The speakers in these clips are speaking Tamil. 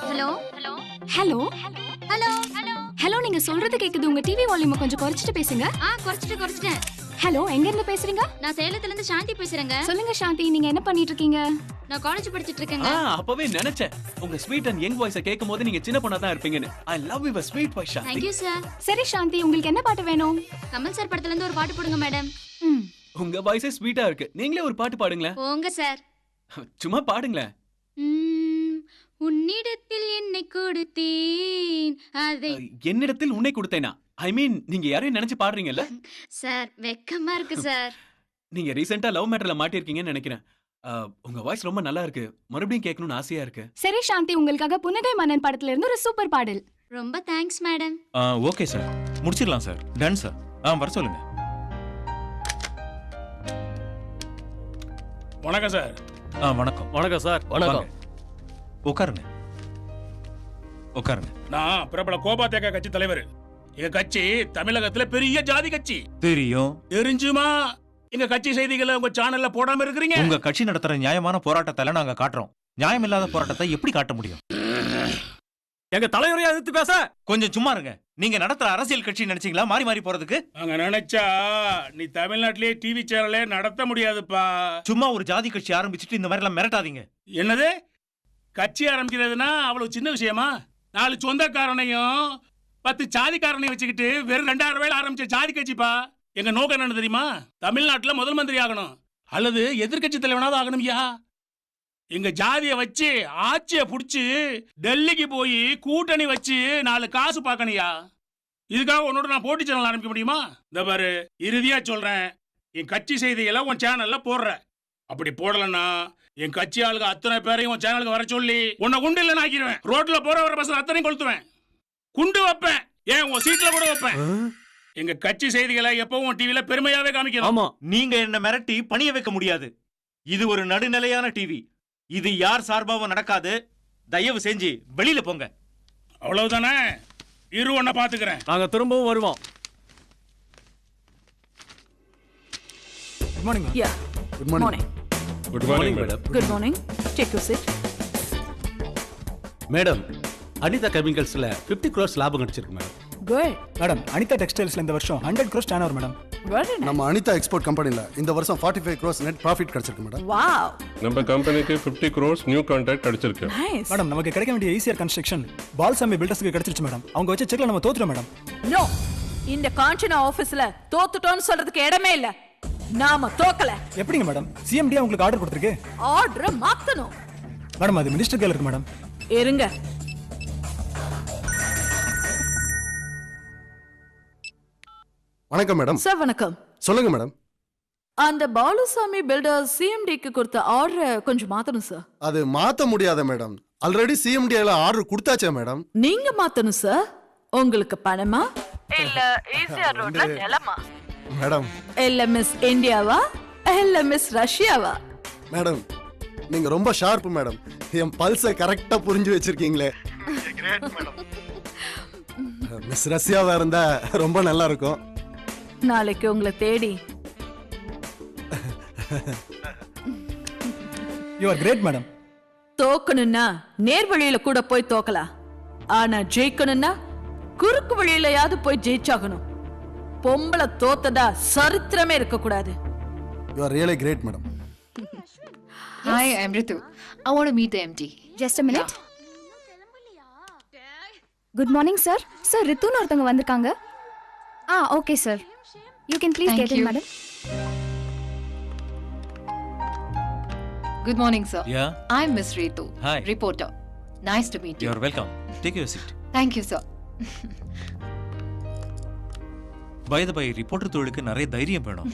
ஹலோ ஹலோ ஹலோ ஹலோ நீங்க சொல்றது கேக்குது. உங்க டிவி வால்யூம் கொஞ்சம் குறைச்சிட்டு பேசுங்க. குறைச்சிட்டேன். ஹலோ, எங்க இருந்து பேசுறீங்க? நான் சேலத்துல இருந்து சாந்தி பேசுறேங்க. சொல்லுங்க சாந்தி, நீங்க என்ன பண்ணிட்டு இருக்கீங்க? நான் காலேஜ் படிச்சிட்டு இருக்கேங்க. அப்பவே நினைச்சேன் உங்க ஸ்வீட் அண்ட் யங் வாய்ஸை கேட்கும்போது நீங்க சின்ன பொண்ணா தான் இருப்பீங்கன்னு. I love your sweet voice Shanthi. Thank you sir. சரி சாந்தி, உங்களுக்கு என்ன பாட்டு வேணும்? கமல் சார் படத்துல இருந்து ஒரு பாட்டு போடுங்க மேடம். உங்க வாய்ஸே ஸ்வீட்டா இருக்கு. நீங்களே ஒரு பாட்டு பாடுங்களேன். போங்க சார். சும்மா பாடுங்களேன். உன்னிடத்தில் என்னை கொடுத்தேன் அதை என்னிடத்தில் உன்னை கொடுத்தேனா? ஐ மீன் நீங்க யாரையும் நினைச்சு பாடுறீங்கல்ல? சார் வெக்கமா இருக்கு சார். நீங்க ரீசெண்டா லவ் மேட்டர்ல மாட்டிருக்கீங்கன்னு நினைக்கிறேன். உங்க வாய்ஸ் ரொம்ப நல்லா இருக்கு. மறுபடியும் கேட்கணும்னு ஆசையா இருக்கு. சரி சாந்தி, உங்களுக்காக புன்னகை மன்னன் படத்துல இருந்து ஒரு சூப்பர் பாடல். ரொம்ப தேங்க்ஸ் மேடம். ஓகே சார், முடிச்சிடலாம் சார். Ton sir. வர சொல்லுங்க. வணக்கம் சார். வணக்கம். வணக்கம் சார். வணக்கம். உட்காருங்க. உட்காருங்க. நான் பிரபல கோபாத்தேக கட்சி தலைவர். எங்க கட்சி தமிழகத்துல பெரிய ஜாதி கட்சி. தெரியும். தெரிஞ்சுமா எங்க கட்சி செய்திகளை உங்க சேனல்ல போடாம இருக்கிறீங்க? உங்க கட்சி நடத்துற நியாயமான போராட்டத்தை நாங்க காட்டுறோம். நியாயம் இல்லாத போராட்டத்தை எப்படி காட்ட முடியும்? எங்க தலைவரையா எதிர்த்து பேச கொஞ்சம் சும்மா இருங்க. நீங்க நடத்துற அரசியல் கட்சி நினைச்சீங்களா மாறி மாறி போறதுக்கு? அங்க நினைச்சா நீ தமிழ்நாட்டிலேயே டிவி சேனலே நடத்த முடியாதுப்பா. சும்மா ஒரு ஜாதி கட்சி ஆரம்பிச்சுட்டு இந்த மாதிரி எல்லாம் மிரட்டாதீங்க. என்னது கட்சி ஆரம்பிக்கிறதுனா அவ்வளவு சின்ன விஷயமா? 4 சொந்தக்காரனையும் 10 ஜாதிக்காரனையும் வச்சுக்கிட்டு வெறும் 2000 ரூபாயில ஆரம்பிச்ச ஜாதி கட்சிப்பா. எங்க நோக்கம் என்ன தெரியுமா? தமிழ்நாட்டுல முதல் மந்திரி ஆகணும் அல்லது எதிர்கட்சி தலைவனாவது ஆகணும். எங்க ஜாதிய வச்சு ஆட்சிய புடிச்சு டெல்லிக்கு போய் கூட்டணி வச்சு 4 காசு பார்க்கணியா. இதுக்காக உன்னோட நான் போட்டி சேனல் ஆரம்பிக்க முடியுமா? இந்த பாரு, இறுதியா சொல்றேன், என் கட்சி செய்திகளை உன் சேனல்ல போடுற. அப்படி போடலன்னா என் கட்சி ஆளுங்க அத்தனை பேரையும் உன் சேனலுக்கு வர சொல்லி உன்னை குண்டு இல்லைன்னு ஆக்கிடுவேன். ரோட்ல போற வர பஸ் அத்தனையும் கொளுத்துவேன். குண்டு வைப்பேன். ஏன் உன் சீட்ல கூட வைப்பேன். எங்க கட்சி செய்திகளை எப்பவும் டிவில பெருமையாவே காமிக்கணும். ஆமா, நீங்க என்ன மிரட்டி பணிய வைக்க முடியாது. இது ஒரு நடுநிலையான டிவி. இது யார் சார்பாவும் நடக்காது. தயவு செஞ்சு வெளியில போங்க. அவ்வளவுதானே? இரு, ஒன்ன பாத்துக்கிறேன். நாங்க திரும்பவும் வருவோம். Good morning. Yeah. Good morning. Good morning, madam. Good morning. Take your seat. Madam, Anitha கெமிக்கல்ஸ்ல 50 crores லாபம் கிடைச்சிருக்கு மேடம். Good. மேடம், அனிதா டெக்ஸ்டைல்ஸ்ல இந்த வருஷம் 100 crores turnover madam. Very nice. நம்ம அனிதா எக்ஸ்போர்ட் கம்பெனில இந்த வருஷம் 45 crores நெட் ப்ராஃபிட் கிடைச்சிருக்கு மேடம். Wow. நம்ம கம்பெனிக்கு 50 crores நியூ கான்ட்ராக்ட் கிடைச்சிருக்கு. Nice. மேடம், நமக்கு கிடைக்க வேண்டிய ஈஸியர் கன்ஸ்ட்ரக்ஷன் பால்சாமி பில்டர்ஸ்க்கு கிடைச்சிருச்சு மேடம். அவங்க வச்ச செக்ல நம்ம தோத்துறோம் மேடம். No. இந்த காஞ்சனா ஆபீஸ்ல தோத்துட்டோம்னு சொல்றதுக்கு இடமே இல்ல. நாம தோக்கல. எப்படிங்க மேடம்? சிஎம்டி உங்களுக்கு ஆர்டர் கொடுத்திருக்கு. ஆர்டர் மாத்தணும். மேடம், அது மினிஸ்டர் கையில இருக்கு மேடம். இருங்க. வணக்கம் மேடம். சார் வணக்கம். சொல்லுங்க மேடம். அந்த பாலுசாமி பில்டர் சிஎம்டிக்கு கொடுத்த ஆர்டர் கொஞ்சம் மாத்தணும் சார். அது மாத்த முடியாத மேடம். ஆல்ரெடி சிஎம்டில ஆர்டர் கொடுத்தாச்சே மேடம். நீங்க மாத்தணும் சார். உங்களுக்கு பணமா இல்ல ஈஸியா ரோட்ல நிலமா? மேடம், இல்ல மிஸ் இந்தியாவா இல்ல மிஸ் ரஷ்யாவா? மேடம் நீங்க ரொம்ப ஷார்ப் மேடம். என் பல்ஸை கரெக்டா புரிஞ்சு வச்சிருக்கீங்களே. மிஸ் ரஷ்யாவா இருந்தா ரொம்ப நல்லா இருக்கும். நாளைக்கு உங்களை தேடி. You are great madam. தோக்கணும்னா நேர் வழியில கூட போய் தோக்கலாம். ஆனா ஜெயிக்கணும்னா குறுக்கு வழியிலயாவது போய் ஜெயிச்சாகணும். பொம்பளை தோத்ததா சரித்திரமே இருக்க கூடாது. You are really great madam. Hi, I'm Ritu. I want to meet the MD. Just a minute. Good morning sir. Sir, ரித்துன்னு ஒருத்தங்க வந்திருக்காங்க. Okay sir. You can please Thank get in you. madam. Good morning, sir. Yeah. I'm Miss Ritu. Hi. Reporter. Nice to meet you. You're welcome. Take your seat. Thank you, sir. By the way, reporter தொழிலுக்கு நிறைய தைரியம் வேணும்.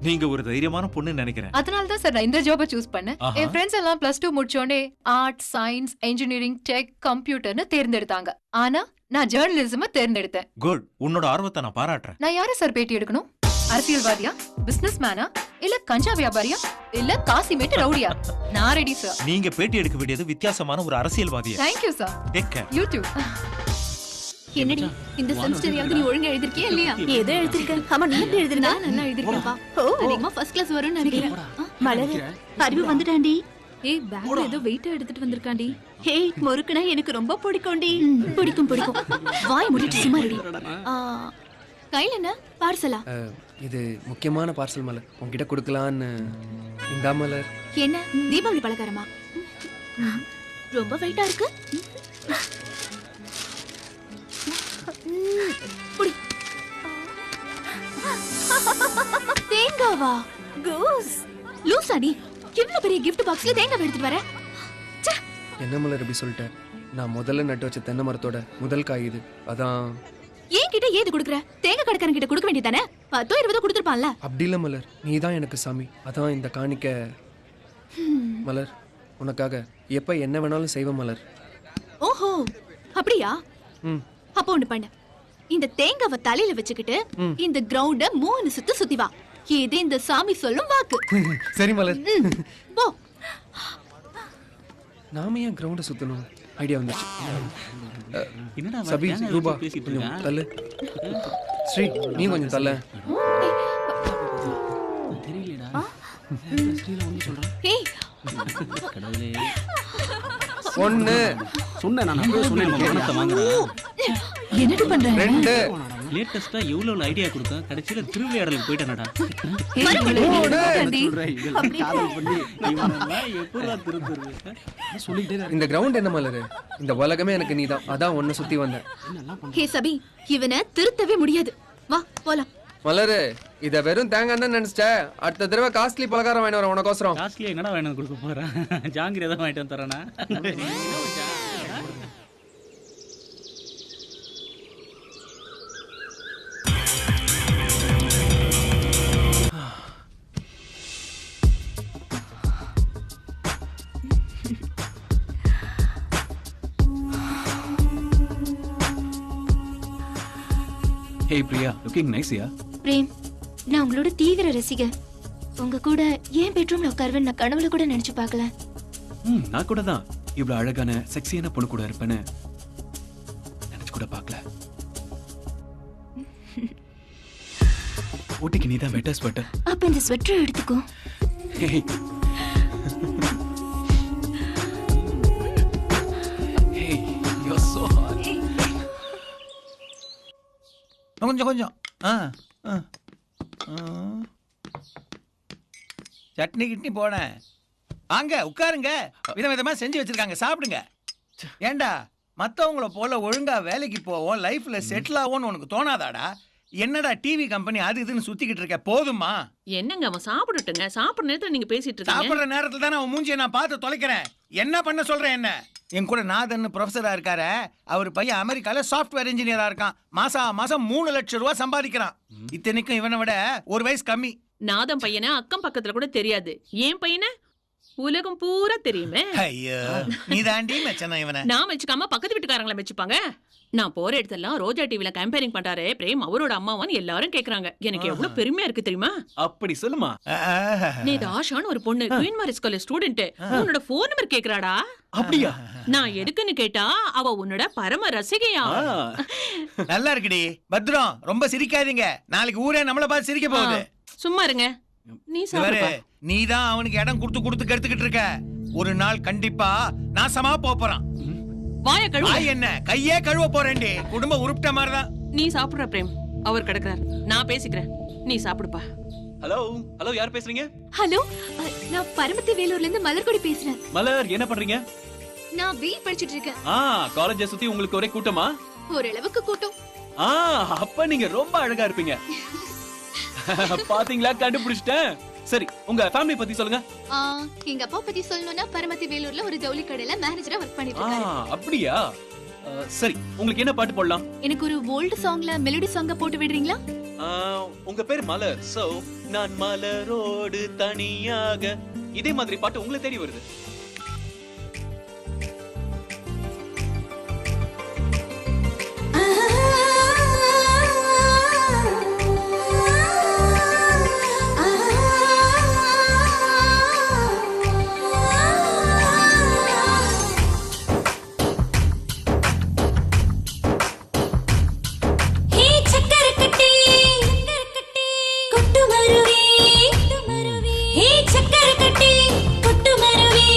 நீங்க ஒரு தைரியமான பொண்ணு நினைக்கிறேன். அதனால தான் சார் நான் இந்த ஜாபை சூஸ் பண்ணேன். ஆஹா. என் ஃப்ரெண்ட்ஸ் எல்லாம் +2 முடிச்சோடனே ஆர்ட், சயின்ஸ், இன்ஜினியரிங், டெக், கம்ப்யூட்டர்னு தேர்ந்தெடுத்தாங்க. ஆனா நான் ஜேர்னலிசமை தேர்ந்தெடுத்தேன். குட். உன்னோட ஆர்வத்தை நான் பாராட்டுறேன். நான் யாரை சார் பேட்டி எடுக்கணும்? அரசியல்வாதியா, பிசினஸ் மேனா, இல்ல கஞ்சா வியாபாரியா, இல்ல காசிமேட்டு ரவுடியா? நான் ரெடி சார். நீங்க பேட்டி எடுக்க வேண்டியது வித்தியாசமான ஒரு அரசியல்வாதியா. Thank you, sir. Take care. You too. என்னடி இந்த செமஸ்டர்யாவது நீ ஒழுங்கா எழுதிருக்கியா இல்லையா? ஏதோ எழுதிருக்கேன். ஆமா, நீ எப்படி எழுதிருக்க? நான் நல்லா எழுதிருக்கேன்ப்பா. அதிகமா ஃபர்ஸ்ட் கிளாஸ் வரும்னு நினைக்கிறேன். மலர், அறிவு வந்துட்டாண்டி. ஏய் பேக்ல ஏதோ வெயிட்டா எடுத்துட்டு வந்திருக்காண்டி. ஹேய் முறுக்குனா எனக்கு ரொம்ப பிடிக்கும்டி. பிடிக்கும் பிடிக்கும். வாய் மூடிட்டு சும்மா இருடி. கையில என்ன பார்சலா? இது முக்கியமான பார்சல் மலர், உன்கிட்ட கொடுக்கலான்னு. இந்தா மலர். என்ன தீபாவளி பலகாரமா? ரொம்ப வெயிட்டா இருக்கு. புடி. தேங்காவா? கூஸ் லூசாடி, இவ்வளவு பெரிய gift பாக்ஸ்ல தேங்காய் எடுத்துட்டு வர. என்ன மலர் இப்படி சொல்லிட்ட? நான் முதல்ல நட்டு வச்ச தென்னை மரத்தோட முதல் காய் இது. அதான். ஏன் கிட்ட ஏது குடுக்குற? தேங்காய் கடைக்காரன் கிட்ட கொடுக்க வேண்டியதானே? 10 20 கொடுத்துருப்பான்ல. அப்படி இல்ல மலர், நீ தான் எனக்கு சாமி. அதான் இந்த காணிக்க. மலர், உனக்காக எப்ப என்ன வேணாலும் செய்வேன் மலர். ஓஹோ அப்படியா? ம். அப்போ ஒண்ணு பண்ணு, இந்த தேங்காவை தலையில வச்சுக்கிட்டு இந்த கிரவுண்ட 3 சுத்து சுத்தி வா. இது இந்த சாமி சொல்லும் வாக்கு. சரி மலர். போ. நாம ஏன் கிரவுண்ட சுத்தணும்? ஐடியா வந்துச்சு. என்னடா சபி, ரூபா கொஞ்சம் தள்ளு. ஸ்ரீ நீ கொஞ்சம் தள்ள. தெரியலடா. ஏய் கடவுளே. ஒன்னு சொன்னேன் நான் அப்பவே சொன்னேன் நம்ம பணத்தை வாங்குறோம். என்னடி பண்ற? 2 லேட்டஸ்டா எவ்வளவு ஐடியா கொடுக்க கடைசியில திருவிளையாடலுக்கு போயிட்டானடா. இந்த கிரவுண்ட் என்ன மலர்? இந்த உலகமே எனக்கு நீதான். அதான் உன்னை சுத்தி வந்தேன். ஹே சபி, இவனை திருத்தவே முடியாது. வா போலாம். மலரு, இத வெறும் தேங்காய் தான் நினைச்சிட்ட. அடுத்த தடவை காஸ்ட்லி பலகாரம் வாங்கி வரேன் உனக்கோசரம். காஸ்ட்லியா என்னடா வாங்கி கொடுக்க போறேன்? ஜாங்கிரி ஏதாவது வாங்கிட்டு வந்து தரேனா? ஹே பிரியா, லுக்கிங் நைஸ் யா. பிரேம், நான் உங்களோட தீவிர ரசிகர். உங்க கூட ஏன் பெட்ரூம்ல உட்காருவேன் நான் கனவுல கூட நினைச்சு பார்க்கல. நான் கூட தான் இவ்வளவு அழகான செக்ஸியான பொண்ணு கூட இருப்பேன்னு நினைச்சு கூட பார்க்கல. ஓட்டிக்கு நீ தான் பெட்டர் ஸ்வெட்டர். அப்ப இந்த ஸ்வெட்டர் எடுத்துக்கோ. Hey. Hey, you're so hot. கொஞ்சம் கொஞ்சம். சட்னி கிட்னி போனேன். வாங்க உட்காருங்க. விதவிதமா செஞ்சு வச்சிருக்காங்க, சாப்பிடுங்க. ஏண்டா மத்தவங்கள போல ஒழுங்கா வேலைக்கு போவோம், லைஃப்ல செட்டில் ஆகும்னு உனக்கு தோணாதாடா? என்னடா டிவி கம்பெனி அது இதுன்னு சுத்திக்கிட்டு இருக்க? போதுமா? என்னங்க அவன் சாப்பிடட்டுங்க. சாப்பிடுற நேரத்துல நீங்க பேசிட்டு இருக்கீங்க. சாப்பிடுற நேரத்துல தானே அவன் மூஞ்சியை நான் பார்த்து தொலைக்கிறேன். என்ன பண்ண சொல்றேன்? என்ன என் கூட நாதன் ப்ரொஃபஸரா இருக்காரு. அவர் பையன் அமெரிக்கால சாஃப்ட்வேர் இன்ஜினியரா இருக்கான். மாசம் 3 லட்சம் ரூபாய் சம்பாதிக்கிறான். இத்தனைக்கும் இவனை விட 1 வயசு கம்மி. நாதம் பையனை அக்கம் பக்கத்துல கூட தெரியாது. ஏன் பையனை உலகம் பூரா தெரியுமே. ஐயோ, நீ தாண்டி மெச்சனா இவனை. நான் மெச்சுக்காம பக்கத்து வீட்டுக்காரங்களை மெச்சுப்பாங்க. நான் போற இடத்தெல்லாம் ரோஜா டிவில கம்பேரிங் பண்றாரு பிரேம் அவரோட அம்மாவான்னு எல்லாரும் கேக்குறாங்க. எனக்கு எவ்வளவு பெருமையா இருக்கு தெரியுமா? அப்படி சொல்லுமா. நேத்து ஆஷான்னு ஒரு பொண்ணு குயின் மேரிஸ் காலேஜ் ஸ்டூடெண்ட் உன்னோட போன் நம்பர் கேக்குறாடா. அப்படியா? நான் எதுக்குன்னு கேட்டா அவ உன்னோட பரம ரசிகையா. நல்லா இருக்குடி. பத்ரம், ரொம்ப சிரிக்காதீங்க. நாளைக்கு ஊரே நம்மள பார்த்து சிரிக்க போகுது. சும்மா இருங்க. நீ சாப்பிடு. நீதான் அவனுக்கு இடம் கொடுத்து கெடுத்துக்கிட்டு இருக்க. ஒரு நாள் கண்டிப்பா நாசமா போறான். வாய கழுவு. என்ன கையே கழுவ போறேன்டி. குடும்ப உருப்பிட்ட மாதிரிதான். நீ சாப்பிடுற பிரேம். அவர் கிடக்குறார். நான் பேசிக்கிறேன். நீ சாப்பிடுப்பா. ஹலோ ஹலோ, யார் பேசுறீங்க? ஹலோ, நான் பரமத்தி வேலூர்ல இருந்து மலர்கொடி பேசுறேன். மலர், என்ன பண்றீங்க? நான் பிஇ படிச்சிட்டு இருக்கேன். காலேஜை சுத்தி உங்களுக்கு ஒரே கூட்டமா? ஓரளவுக்கு கூட்டம். அப்ப நீங்க ரொம்ப அழகா இருப்பீங்க. பாத்தீங்களா, கண்டுபிடிச்சிட்டேன். சரி, உங்க ஃபேமிலி பத்தி சொல்லுங்க. எங்க அப்பா பத்தி சொல்லணும்னா பரமத்தி வேலூர்ல ஒரு ஜவுளி கடையில மேனேஜரா ஒர்க் பண்ணிட்டு இருக்காரு. அப்படியா? சரி, உங்களுக்கு என்ன பாட்டு போடலாம்? எனக்கு ஒரு ஓல்ட் சாங்ல மெலடி சாங்க போட்டு விடுறீங்களா? உங்க பேர் மலர். சோ நான் மலரோடு தனியாக, இதே மாதிரி பாட்டு உங்களை தேடி வருது. கொட்டு மருவி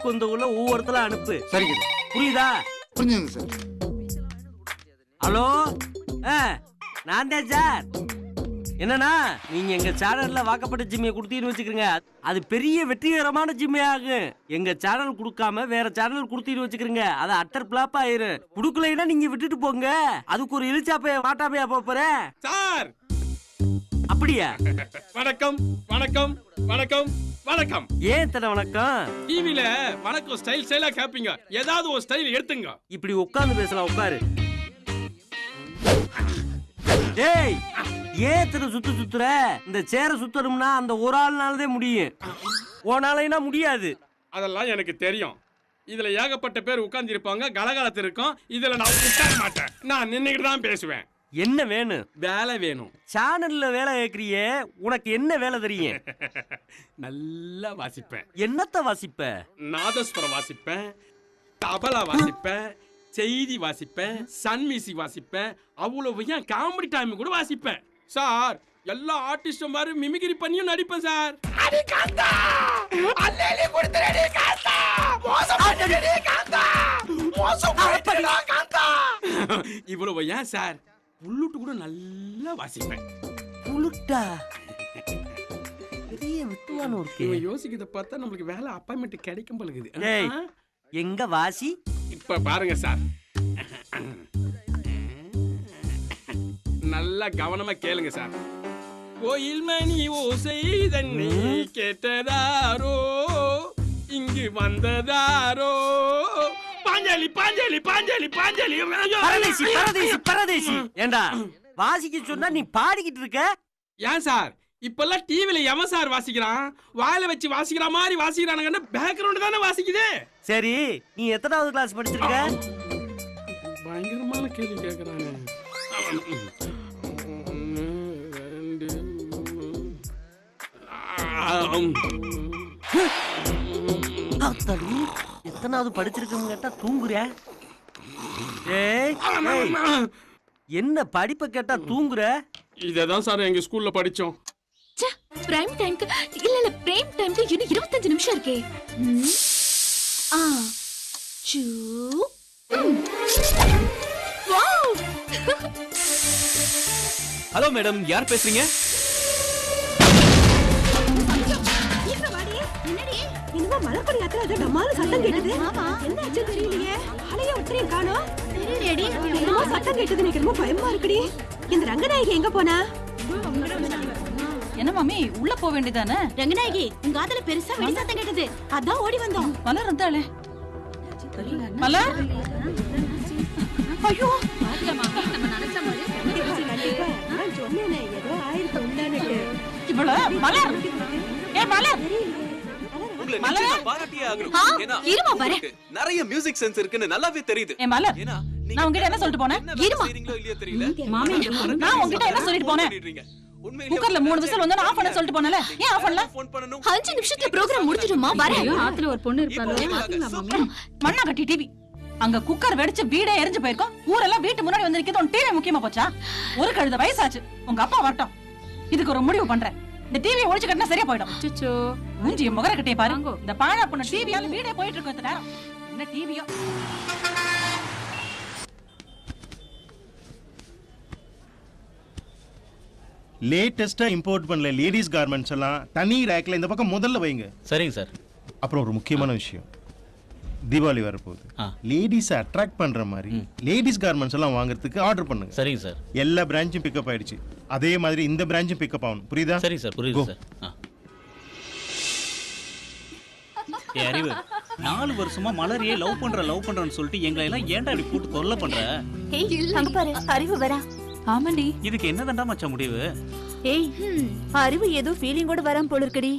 வீட்டுக்கு வந்தவங்கள ஒவ்வொருத்தர அனுப்பு. சரிங்க புரியுதா? புரிஞ்சுங்க சார். ஹலோ, நான் தான் சார். என்னன்னா நீங்க எங்க சேனல்ல வாக்கப்பட்ட ஜிம்மையை கொடுத்தீங்கன்னு வச்சுக்கிறீங்க, அது பெரிய வெற்றிகரமான ஜிம்மே ஆகும். எங்க சேனல் கொடுக்காம வேற சேனல் கொடுத்தீங்கன்னு வச்சுக்கிறீங்க, அது அட்டர் பிளாப் ஆயிரும். கொடுக்கலைன்னா நீங்க விட்டுட்டு போங்க. அதுக்கு ஒரு இழிச்சாப்பைய மாட்டாமையா போறேன் சார். அப்படியா? வணக்கம் வணக்கம் வணக்கம் வணக்கம். ஏன் தட வணக்கம்? டிவில வணக்கம் ஸ்டைல் ஸ்டைலா கேப்பீங்க, ஏதாவது ஒரு ஸ்டைல் எடுத்துங்க. இப்படி உட்கார்ந்து பேசலாம், உட்காரு. டேய், ஏன் சுத்துற? இந்த சேர சுத்தணும்னா அந்த ஒரு ஆள்னாலதே முடியும், ஓனாலைனா முடியாது. அதெல்லாம் எனக்கு தெரியும். இதுல ஏகப்பட்ட பேர் உட்கார்ந்து இருப்பாங்க, கலகலத்து இருக்கும். இதுல நான் உட்கார மாட்டேன், நான் நின்னுக்கிட்டு தான் பேசுவேன். என்ன வேணும்? வேலை வேணும். சேனல்ல வேலை கேக்குறியே, உனக்கு என்ன வேலை தெரியும்? நல்லா வாசிப்பேன். என்னத்த வாசிப்ப? நாதஸ்வரம் வாசிப்பேன், தபலா வாசிப்பேன், செய்தி வாசிப்பேன், சன் மியூசிக் வாசிப்பேன், அவ்வளவு ஏன் காமெடி டைம் கூட வாசிப்பேன் சார். எல்லா ஆர்டிஸ்டும் மாதிரி மிமிக்ரி பண்ணியும் நடிப்பேன் சார். அடி காந்தா, அல்லேலி குடுத்துறடி காந்தா, மோசம் பண்ணிடி காந்தா, மோசம் பண்ணிடி காந்தா. இவ்வளவு ஏன் சார், புல்லுட்டு கூட நல்லா வாசிப்பேன். புல்லுட்டா? பெரிய வித்துவான ஒரு இவன் யோசிக்கிறத பார்த்தா நம்மளுக்கு வேலை அப்பாயின்மெண்ட் கிடைக்கும் பழகுது. டேய், எங்க வாசி? இப்ப பாருங்க சார், நல்லா கவனமா கேளுங்க சார். கோயில் மணி ஓசை தன்னை கேட்டதாரோ, இங்கு வந்ததாரோ, பாஞ்சாலி பாஞ்சாலி பாஞ்சாலி பாஞ்சாலி. பரதேசி பரதேசி பரதேசி. ஏண்டா வாசிக்க சொன்னா நீ பாடிக்கிட்டு இருக்க? ஏன் சார், இப்பெல்லாம் டிவில எவன் சார் வாசிக்கிறான்? வாயில வச்சு வாசிக்கிற மாதிரி வாசிக்கிறானுங்கன்னா பேக்ரவுண்ட் தானே வாசிக்குது. சரி, நீ எத்தனாவது கிளாஸ் படிச்சிருக்க? பயங்கரமான கேள்வி கேக்குறானே. எத்தனாவது படிச்சிருக்கன்னு கேட்டா தூங்குற? என்ன படிப்பை கேட்டா தூங்குற? இததான் சார் எங்க ஸ்கூல்ல படிச்சோம். பிரைம் டைம்க்கு இல்ல பிரேம் டைம்க்கு இன்னும் 25 நிமிஷம் இருக்கே. ஹலோ மேடம், யார் பேசுறீங்க? என்னமோ மலப்படி யாத்திரை நம்மால சத்தம் கேட்டது. என்ன ஆச்சு தெரியலையே, ஆளைய ஒற்றே காணோம். என்னமோ சத்தம் கேட்டது, எனக்கு ரொம்ப பயமா இருக்குடி. இந்த ரங்கநாயகி எங்க போனா? என்ன மாமி, உள்ள போக வேண்டியதானே? ரங்கநாயகி, உங்க காதுல பெருசா வெடி சத்தம் கேட்டது, அதான் ஓடி வந்தோம். மலர் இருந்தாளே. மலர், ஐயோ சொன்னேனே ஏதோ ஆயிரத்து உள்ளானட்டு. இவள மலர், ஏ மலர், உங்களை நிச்சயமா பாராட்டியே ஆகணும். ஏன்னா உங்களுக்கு நிறைய மியூசிக் சென்ஸ் இருக்குன்னு நல்லாவே தெரியுது. ஏ மலர், நான் உன்கிட்ட என்ன சொல்லிட்டு போனேன்? இருமா இல்லையோ தெரியல. மாமி, நான் உன்கிட்ட என்ன சொல்லிட்டு போனேன்? குக்கர்ல 3 விசில் வந்து ஆஃப் பண்ண சொல்லிட்டு போனல, ஏன் ஆஃப் பண்ணல? 5 நிமிஷத்துல ப்ரோகிராம் முடிஞ்சிடுமா? வரேன். ஆத்துல ஒரு பொண்ணு இருப்பாளே, மண்ணா கட்டி டிவி. அங்க குக்கர் வெடிச்சு வீடே எரிஞ்சு போயிருக்கும். ஊரெல்லாம் வீட்டு முன்னாடி வந்து நிக்கிறது உன் டிவி முக்கியமா போச்சா? ஒரு கழுத வயசாச்சு, உங்க அப்பா வரட்டும், இதுக்கு ஒரு முடிவு பண்றேன். இந்த டிவியை ஒழிச்சு கட்டினா சரியா போயிடும். அச்சச்சோ, மூஞ்சி முகர கட்டியே பாரு. இந்த பாழா பொண்ணு டிவியால வீடே போயிட்டு இருக்கும். இந்த நேரம் என்ன டிவியோ? லேட்டஸ்டா இம்போர்ட் பண்ணல லேடிஸ் கார்மெண்ட்ஸ் எல்லாம் தனி ரேக்ல இந்த பக்கம் முதல்ல வைங்க. சரிங்க சார். அப்புறம் ஒரு முக்கியமான விஷயம், தீபாவளி வரப்போகுது. லேடிஸ் அட்ராக்ட் பண்ற மாதிரி லேடிஸ் கார்மெண்ட்ஸ் எல்லாம் வாங்குறதுக்கு ஆர்டர் பண்ணுங்க. சரிங்க சார். எல்லா பிரான்ச்சும் பிக்கப் ஆயிடுச்சு, அதே மாதிரி இந்த பிரான்ச்சும் பிக்கப் ஆகணும். புரியுதா? சரிங்க சார், புரியுது சார். அறிவு, 4 வருஷமா மலரையே லவ் பண்றன்னு சொல்லிட்டு எங்களை எல்லாம் ஏன்டா இப்படி போட்டு தொல்லை பண்ற? அங்க பாரு, அறிவு வரா. ஆமாண்டி, இதுக்கு என்னதான்டா மச்சான் முடிவு? ஏய், அறிவு ஏதோ ஃபீலிங்கோட வராம போல இருக்கடி.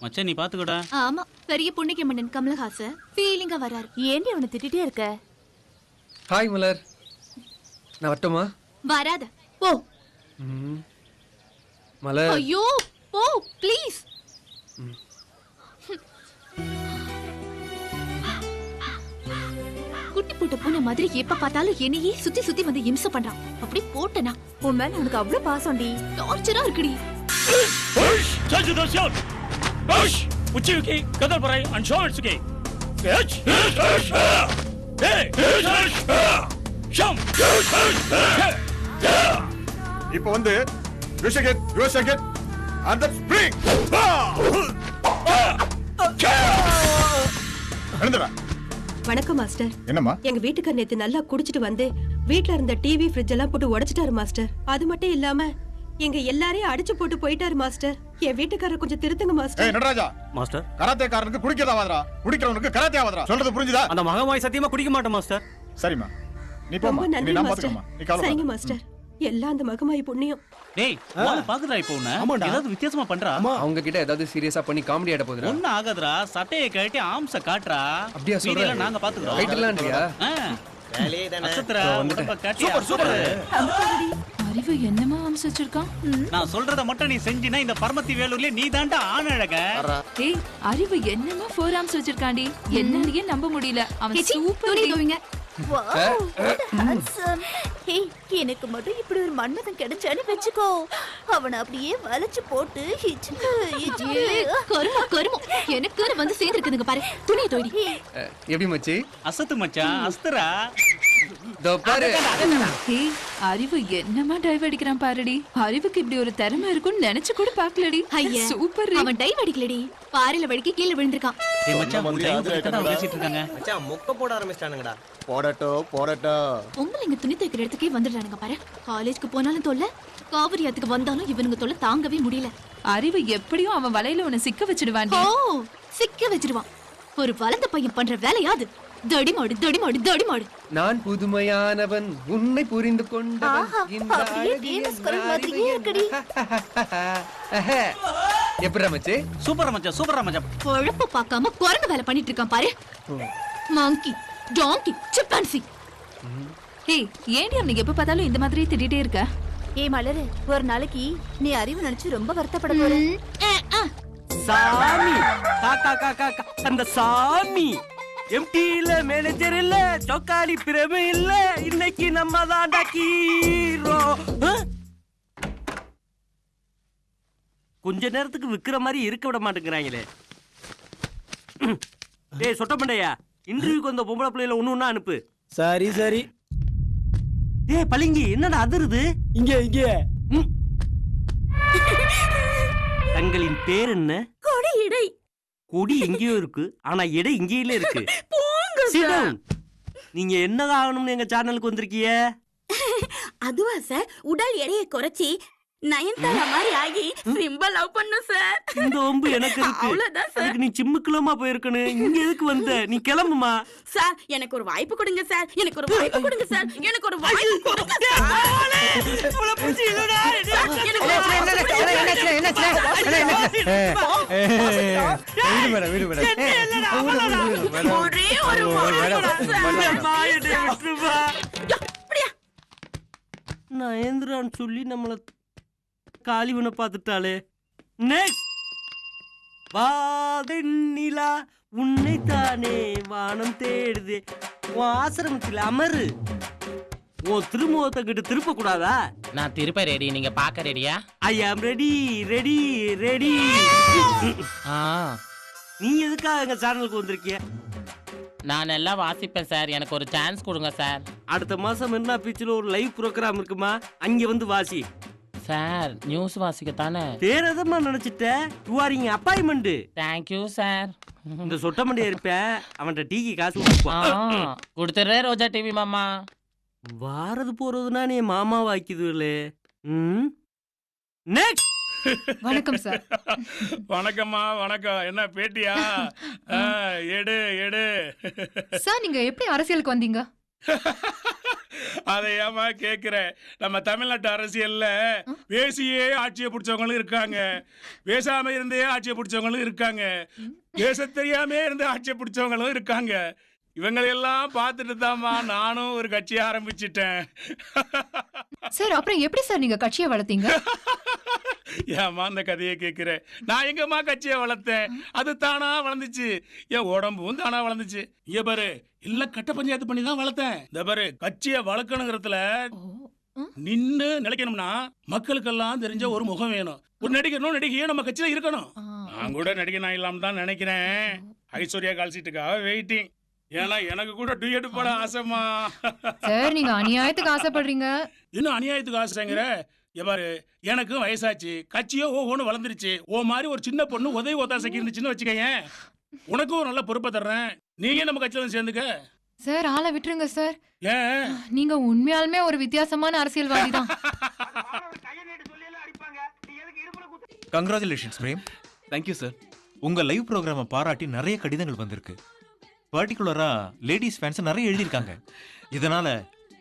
மச்சான் நீ பாத்துக்கடா. ஆமா, பெரிய புண்ணிய மன்னன் கமலஹாசன் ஃபீலிங்கா வராரு. ஏன்டி அவனை திட்டிட்டே இருக்க? ஹாய் மலர், நான் வரட்டுமா? வராத போ. மலர், ஐயோ போ ப்ளீஸ். குட்டி போட்ட பூனை மாதிரி எப்ப பார்த்தாலும் என்னையே சுத்தி சுத்தி வந்து இம்சை பண்றான். அப்படி போட்டனா உன் மேல உனக்கு அவ்வளவு பாசம்டி. டார்ச்சரா இருக்குடி. உச்சி கதல் பரை அண்ட் ஷோர்ட்ஸ் இப்போ வந்து ரிஷகேட் ரிஷகேட் and the spring எழுந்துடா. வணக்கம் மாஸ்டர். என்னம்மா? எங்க வீட்டுக்கார் நேத்து நல்லா குடிச்சிட்டு வந்து வீட்ல இருந்த டிவி ஃப்ரிட்ஜ் எல்லாம் போட்டு உடைச்சிட்டாரு மாஸ்டர். அது மட்டும் இல்லாம எங்க எல்லாரையும் அடிச்சு போட்டு போயிட்டாரு மாஸ்டர். என் வீட்டுக்காரர் கொஞ்சம் திருத்துங்க மாஸ்டர். ஏய் நடராஜா, மாஸ்டர், கராத்தேக்காரனுக்கு குடிக்கதாவாதரா, குடிக்கிறவனுக்கு கராத்தே ஆவாதரா. சொல்றது புரிஞ்சுதா? அந்த மகமாய் சத்தியமா குடிக்க மாட்டேன் மாஸ்டர். சரிம்மா, நீ போம்மா. ரொம்ப நீ நன்றி நான் மாஸ்டர். பாத்துக்கம்மா. நீ கவலைப்படாத. சரிங்க மாஸ்டர். எல்லாம் அந்த மகமாயி புண்ணியம். டேய் வால பாக்குறா இப்போ உன்ன ஏதாவது வித்தியாசமா பண்றா. அவங்க கிட்ட ஏதாவது சீரியஸா பண்ணி காமெடி ஆட போகுதுடா. ஒண்ணு ஆகாதுடா, சட்டையை கழட்டி ஆம்ஸ காட்றா. அப்படியே சொல்றேன். வீடியோல நாங்க பாத்துக்கறோம். ரைட்லான்றியா? அசத்ரா உடம்ப காட்டி. Super super. அறிவு என்னமா அம்சிச்சிருக்கான்? நான் சொல்றத மட்டும் நீ செஞ்சினா இந்த பரமத்தி வேலூர்ல நீ தாண்டா ஆண் அழக. ஏய், அறிவு என்னமா 4 ஆர்ம்ஸ் வச்சிருக்காண்டி? என்னாலயே நம்ப முடியல. அவன் சூப்பர் டிவிங்க. எனக்கு மட்டும் இப்படி ஒரு மன்மதன் கிடைச்சான்னு வச்சுக்கோ, அவனை அப்படியே வளைச்சு போட்டு எனக்கு வந்து சேர்ந்துருக்குதுங்க பாரு. துணியை தோடி. எப்படி மச்சி? அசத்து மச்சான், அஸ்தரா. தோ பாரு. ஏய், அறிவு என்னமா டைவ் அடிக்கிறான் பாருடி. அறிவுக்கு இப்படி ஒரு திறமை இருக்குன்னு நினைச்சு கூட பார்க்கலடி. சூப்பர். அவன் டைவ் அடிக்கலடி, பாறையில வடிக்க கீழே விழுந்திருக்கான். ஏய் மச்சான், உன் டைம் தான் பேசிட்டு இருக்காங்க. மச்சான் மொக்க போட ஆரம்பிச்சிட்டானுங்கடா. போடட்டும். பொங்கல் இங்க துணி தைக்கிற இடத்துக்கே வந்துடுறானுங்க பாரு. காலேஜ்க்கு போனாலும் தொல்லை, காவிரி ஆத்துக்கு வந்தாலும் இவனுங்க தொல்லை தாங்கவே முடியல. அறிவு எப்படியும் அவன் வலையில உன்னை சிக்க வச்சிடுவாண்டி. ஓ, சிக்க வச்சிடுவான். ஒரு வளர்ந்த பையன் பண்ற வேலையாது. தடிமாடு தடிமாடு தடிமாடு. நான் புதுமையானவன், உன்னை புரிந்து கொண்டவன். எப்படிடா மச்சி? சூப்பரா மச்சான், சூப்பரா மச்சான். பொழப்பு பார்க்காம குரங்கு வேலை பண்ணிட்டு இருக்கான் பாரு. Monkey, donkey, chimpanzee. ஏய், ஏன்டி அவனுக்கு எப்ப பார்த்தாலும் இந்த மாதிரி திட்டிட்டே இருக்க? ஏய் மலரு, ஒரு நாளைக்கு நீ அறிவு நினைச்சு ரொம்ப வருத்தப்பட போற. சாமி காக்கா காக்கா அந்த சாமி எம்டி இல்ல, மேனேஜர் இல்ல, சொக்காலி பிரபு இல்ல, இன்னைக்கு நம்ம தான்டா ஹீரோ. கொஞ்ச நேரத்துக்கு விக்கிற மாதிரி இருக்க விட மாட்டேங்கிறாங்களே. டேய் சொட்ட மண்டையா, இன்டர்வியூக்கு வந்த பொம்பளை பிள்ளைல ஒண்ணு அனுப்பு. சரி சரி. டேய் பளிங்கி, என்னடா அதிருது? இங்க தங்களின் பேர் என்ன? கொடி இடை. கொடி எங்கேயோ இருக்கு, ஆனா எடை இங்கேயில இருக்கு. போங்க. நீங்க என்னதான் ஆகணும்னு எங்க சேனலுக்கு வந்திருக்கீங்க? அதுவா சார், உடல் எடையை குறைச்சி நயன்தாரா மாதிரி ஆகி சிம்பா லவ் பண்ணு சார். இந்த ஒம்பு எனக்கு இருக்கு. அவ்வளவுதான் சார். அதுக்கு நீ சிம்முக்குலமா போயிருக்கணும். இங்க எதுக்கு வந்த? நீ கிளம்புமா. சார் எனக்கு ஒரு வாய்ப்பு கொடுங்க சார், எனக்கு ஒரு வாய்ப்பு கொடுங்க சார், எனக்கு ஒரு வாய்ப்பு கொடுங்க சார். ஒரே ஒரு நயந்திரான்னு சொல்லி நம்மள காலிவனை பார்த்துட்டாளே. நெக்ஸ்ட் வாதெண்ணிலா உன்னைத்தானே வானம் தேடுதே. உன் ஆசிரமத்தில் அமரு. உன் திருமுகத்தை கிட்ட திருப்ப கூடாதா? நான் திருப்ப ரெடி, நீங்க பாக்க ரெடியா? ஐ ஆம் ரெடி ரெடி ரெடி. நீ எதுக்காக எங்க சேனலுக்கு வந்திருக்கிய? நான் எல்லாம் வாசிப்பேன் சார், எனக்கு ஒரு சான்ஸ் கொடுங்க சார். அடுத்த மாசம் என்ன பீச்சில் ஒரு லைவ் ப்ரோக்ராம் இருக்குமா, அங்க வந்து வாசி. சார் நியூஸ் வாசிக்கத்தானே? தேரதமா நினைச்சிட்ட. You are in appointment. Thank you sir. இந்த சொட்ட மண்டியா இருப்பேன், அவன்கிட்ட டீக்கு காசு கொடுத்துறே ரோஜா டிவி மாமா. வாரது போறதுன்னா நீ மாமா வாக்கிதுலே. நெக்ஸ்ட். வணக்கம் சார். வணக்கம்மா, வணக்கம். என்ன பேட்டியா? எடு எடு. சார் நீங்க எப்படி அரசியலுக்கு வந்தீங்க? அதை ஏமா கேக்குற? நம்ம தமிழ்நாட்டு அரசியல்ல பேசியே ஆட்சியை பிடிச்சவங்களும் இருக்காங்க, பேசாம இருந்தே ஆட்சியை பிடிச்சவங்களும் இருக்காங்க, பேச தெரியாம இருந்து ஆட்சியை பிடிச்சவங்களும் இருக்காங்க. இவங்களெல்லாம் பார்த்துட்டு தான்மா நானும் ஒரு கட்சியை ஆரம்பிச்சிட்டேன். சார் அப்புறம் எப்படி சார் நீங்க கட்சியை வளர்த்தீங்க? ஏமா அந்த கதையை கேட்கிற? நான் எங்கம்மா கட்சியை வளர்த்தேன், அது தானா வளர்ந்துச்சு. என் உடம்பும் தானா வளர்ந்துச்சு. இங்க பாரு, இல்ல கட்ட பஞ்சாயத்து பண்ணி தான் வளர்த்தேன். இந்த பாரு, கட்சியை வளர்க்கணுங்கிறதுல நின்னு நிலைக்கணும்னா மக்களுக்கெல்லாம் தெரிஞ்ச ஒரு முகம் வேணும். ஒரு நடிகனும் நடிகையும் நம்ம கட்சியில இருக்கணும். நான் கூட நடிகனா இல்லாம தான் நினைக்கிறேன். ஐஸ்வர்யா கால்சீட்டுக்காக வெயிட்டிங். ஏன்னா எனக்கு கூட டூயட் போட ஆசைமா. சார் நீங்க அநியாயத்துக்கு ஆசைப்படுறீங்க. இன்னும் அநியாயத்துக்கு ஆசைங்கிற? எவ்வாறு எனக்கும் வயசாச்சு, கட்சியோ ஓஹோன்னு வளர்ந்துருச்சு. ஓ மாதிரி ஒரு சின்ன பொண்ணு உதவி ஒத்தாசைக்கு இருந்துச்சுன்னு வச்சுக்கேன், உனக்கும் ஒரு நல்ல பொறுப்பை தர்றேன். நீங்க நம்ம கட்சியில வந்து சேர்ந்துக்க. சார் ஆளை விட்டுருங்க சார். ஏன்? நீங்க உண்மையாலுமே ஒரு வித்தியாசமான அரசியல்வாதி தான். கங்க்ராச்சுலேஷன்ஸ் பிரேம். Thank you sir. உங்க லைவ் ப்ரோக்ராமை பாராட்டி நிறைய கடிதங்கள் வந்திருக்கு. பர்டிகுலரா லேடிஸ் ஃபேன்ஸ் நிறைய எழுதியிருக்காங்க. இதனால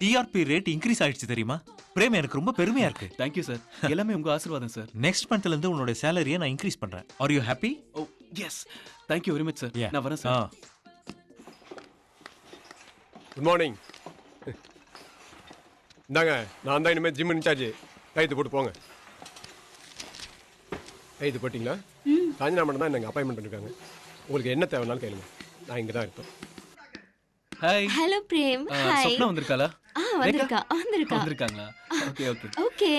டிஆர்பி ரேட் இன்க்ரீஸ் ஆயிடுச்சு தெரியுமா? பிரேம் எனக்கு ரொம்ப பெருமையா இருக்கு. Thank you sir. எல்லாமே உங்க ஆசீர்வாதம் சார். நெக்ஸ்ட் மந்த்ல இருந்து உன்னோட சேலரியை நான் இன்க்ரீஸ் பண்றேன். Are you happy? Oh yes. Thank you very much sir. நான் வரேன் சார். Good morning. இந்தாங்க, நான் தான் இனிமேல் ஜிம் இன்சார்ஜ். கைது போட்டு போங்க. கைது போட்டிங்களா? காஞ்சினா மட்டும் தான் எனக்கு அப்பாயின்மெண்ட் பண்ணிருக்காங்க. உங்களுக்கு என்ன தேவைனாலும் கேளுங்க, நான் இங்கே தான் இருப்பேன். Hi. Hello Prem. Hi. Swapna வந்திருக்காளா? வந்திருக்காங்களா? Okay okay okay.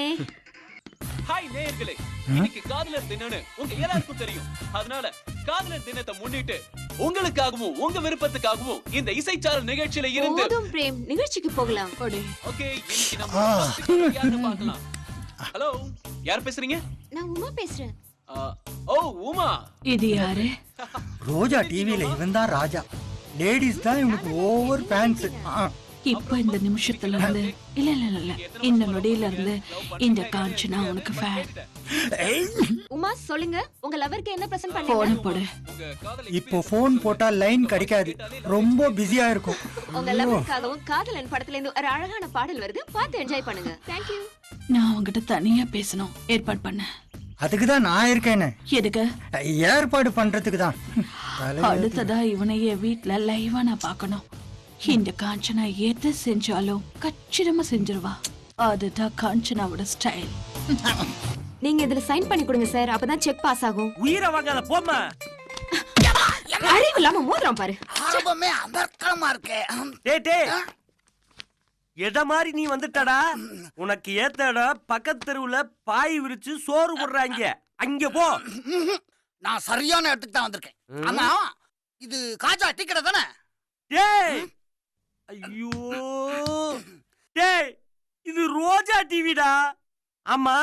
ஹாய் நேயர்களே, இன்னைக்கு காதலர் தினம்னு உங்க எல்லாருக்கும் தெரியும். அதனால காதலர் தினத்தை முன்னிட்டு உங்களுக்காகவும் உங்க விருப்பத்துக்காகவும் இந்த இசைச்சாரல் நிகழ்ச்சியில இருந்து போதும் பிரேம், நிகழ்ச்சிக்கு போகலாம். ஓகே, இன்னைக்கு நம்ம யாரை பார்க்கலாம்? ஹலோ, யார் பேசுறீங்க? நான் உமா பேசுறேன். ஓ உமா. இது யாரு? ரோஜா டிவில இவன் தான் ராஜா. லேடிஸ் தான் இவனுக்கு ஓவர் ஃபேன்ஸ். இப்ப இந்த நிமிஷத்துல இருந்து இல்ல இல்ல இல்ல இந்த நொடியில இருந்து இந்த காஞ்சனா உனக்கு ஃபேன். உமா சொல்லுங்க, உங்க லவருக்கு என்ன பிரசன்ட் போன் பண்ணீங்க? போடு. இப்போ போன் போட்டா லைன் கிடைக்காது, ரொம்ப பிஸியா இருக்கும். உங்க லவருக்காகவும் காதலன் படத்துல இருந்து ஒரு அழகான பாடல் வருது, பார்த்து என்ஜாய் பண்ணுங்க. Thank you. நான் உங்ககிட்ட தனியா பேசணும், ஏற்பாடு பண்ண. அதுக்கு தான் நான் இருக்கேன்னு. எதுக்கு? ஏற்பாடு பண்றதுக்கு தான். அடுத்ததா இவனையே வீட்ல லைவா நான் பார்க்கணும். இந்த காஞ்சனா எதை செஞ்சாலும் கச்சிதமா செஞ்சிருவா. அதுதான் காஞ்சனாவோட ஸ்டைல். நீங்க இதுல சைன் பண்ணி கொடுங்க சார், அப்பதான் செக் பாஸ் ஆகும். உயிரை வாங்காத போம்மா. அறிவு இல்லாம மோதிரம் பாரு. ஆரம்பமே அமர்க்கமா இருக்கே. டேய் டேய், எத மாதிரி நீ வந்துட்டடா? உனக்கு ஏத்தடா பக்கத்து தெருவுல பாய் விரிச்சு சோறு போடுறாங்க, அங்க போ. நான் சரியான இடத்துக்கு தான் வந்திருக்கேன். ஆமா, இது காஜா டீ கடை தானே? டேய் ஐயோ டேய், இது ரோஜா டிவிடா. ஆமா,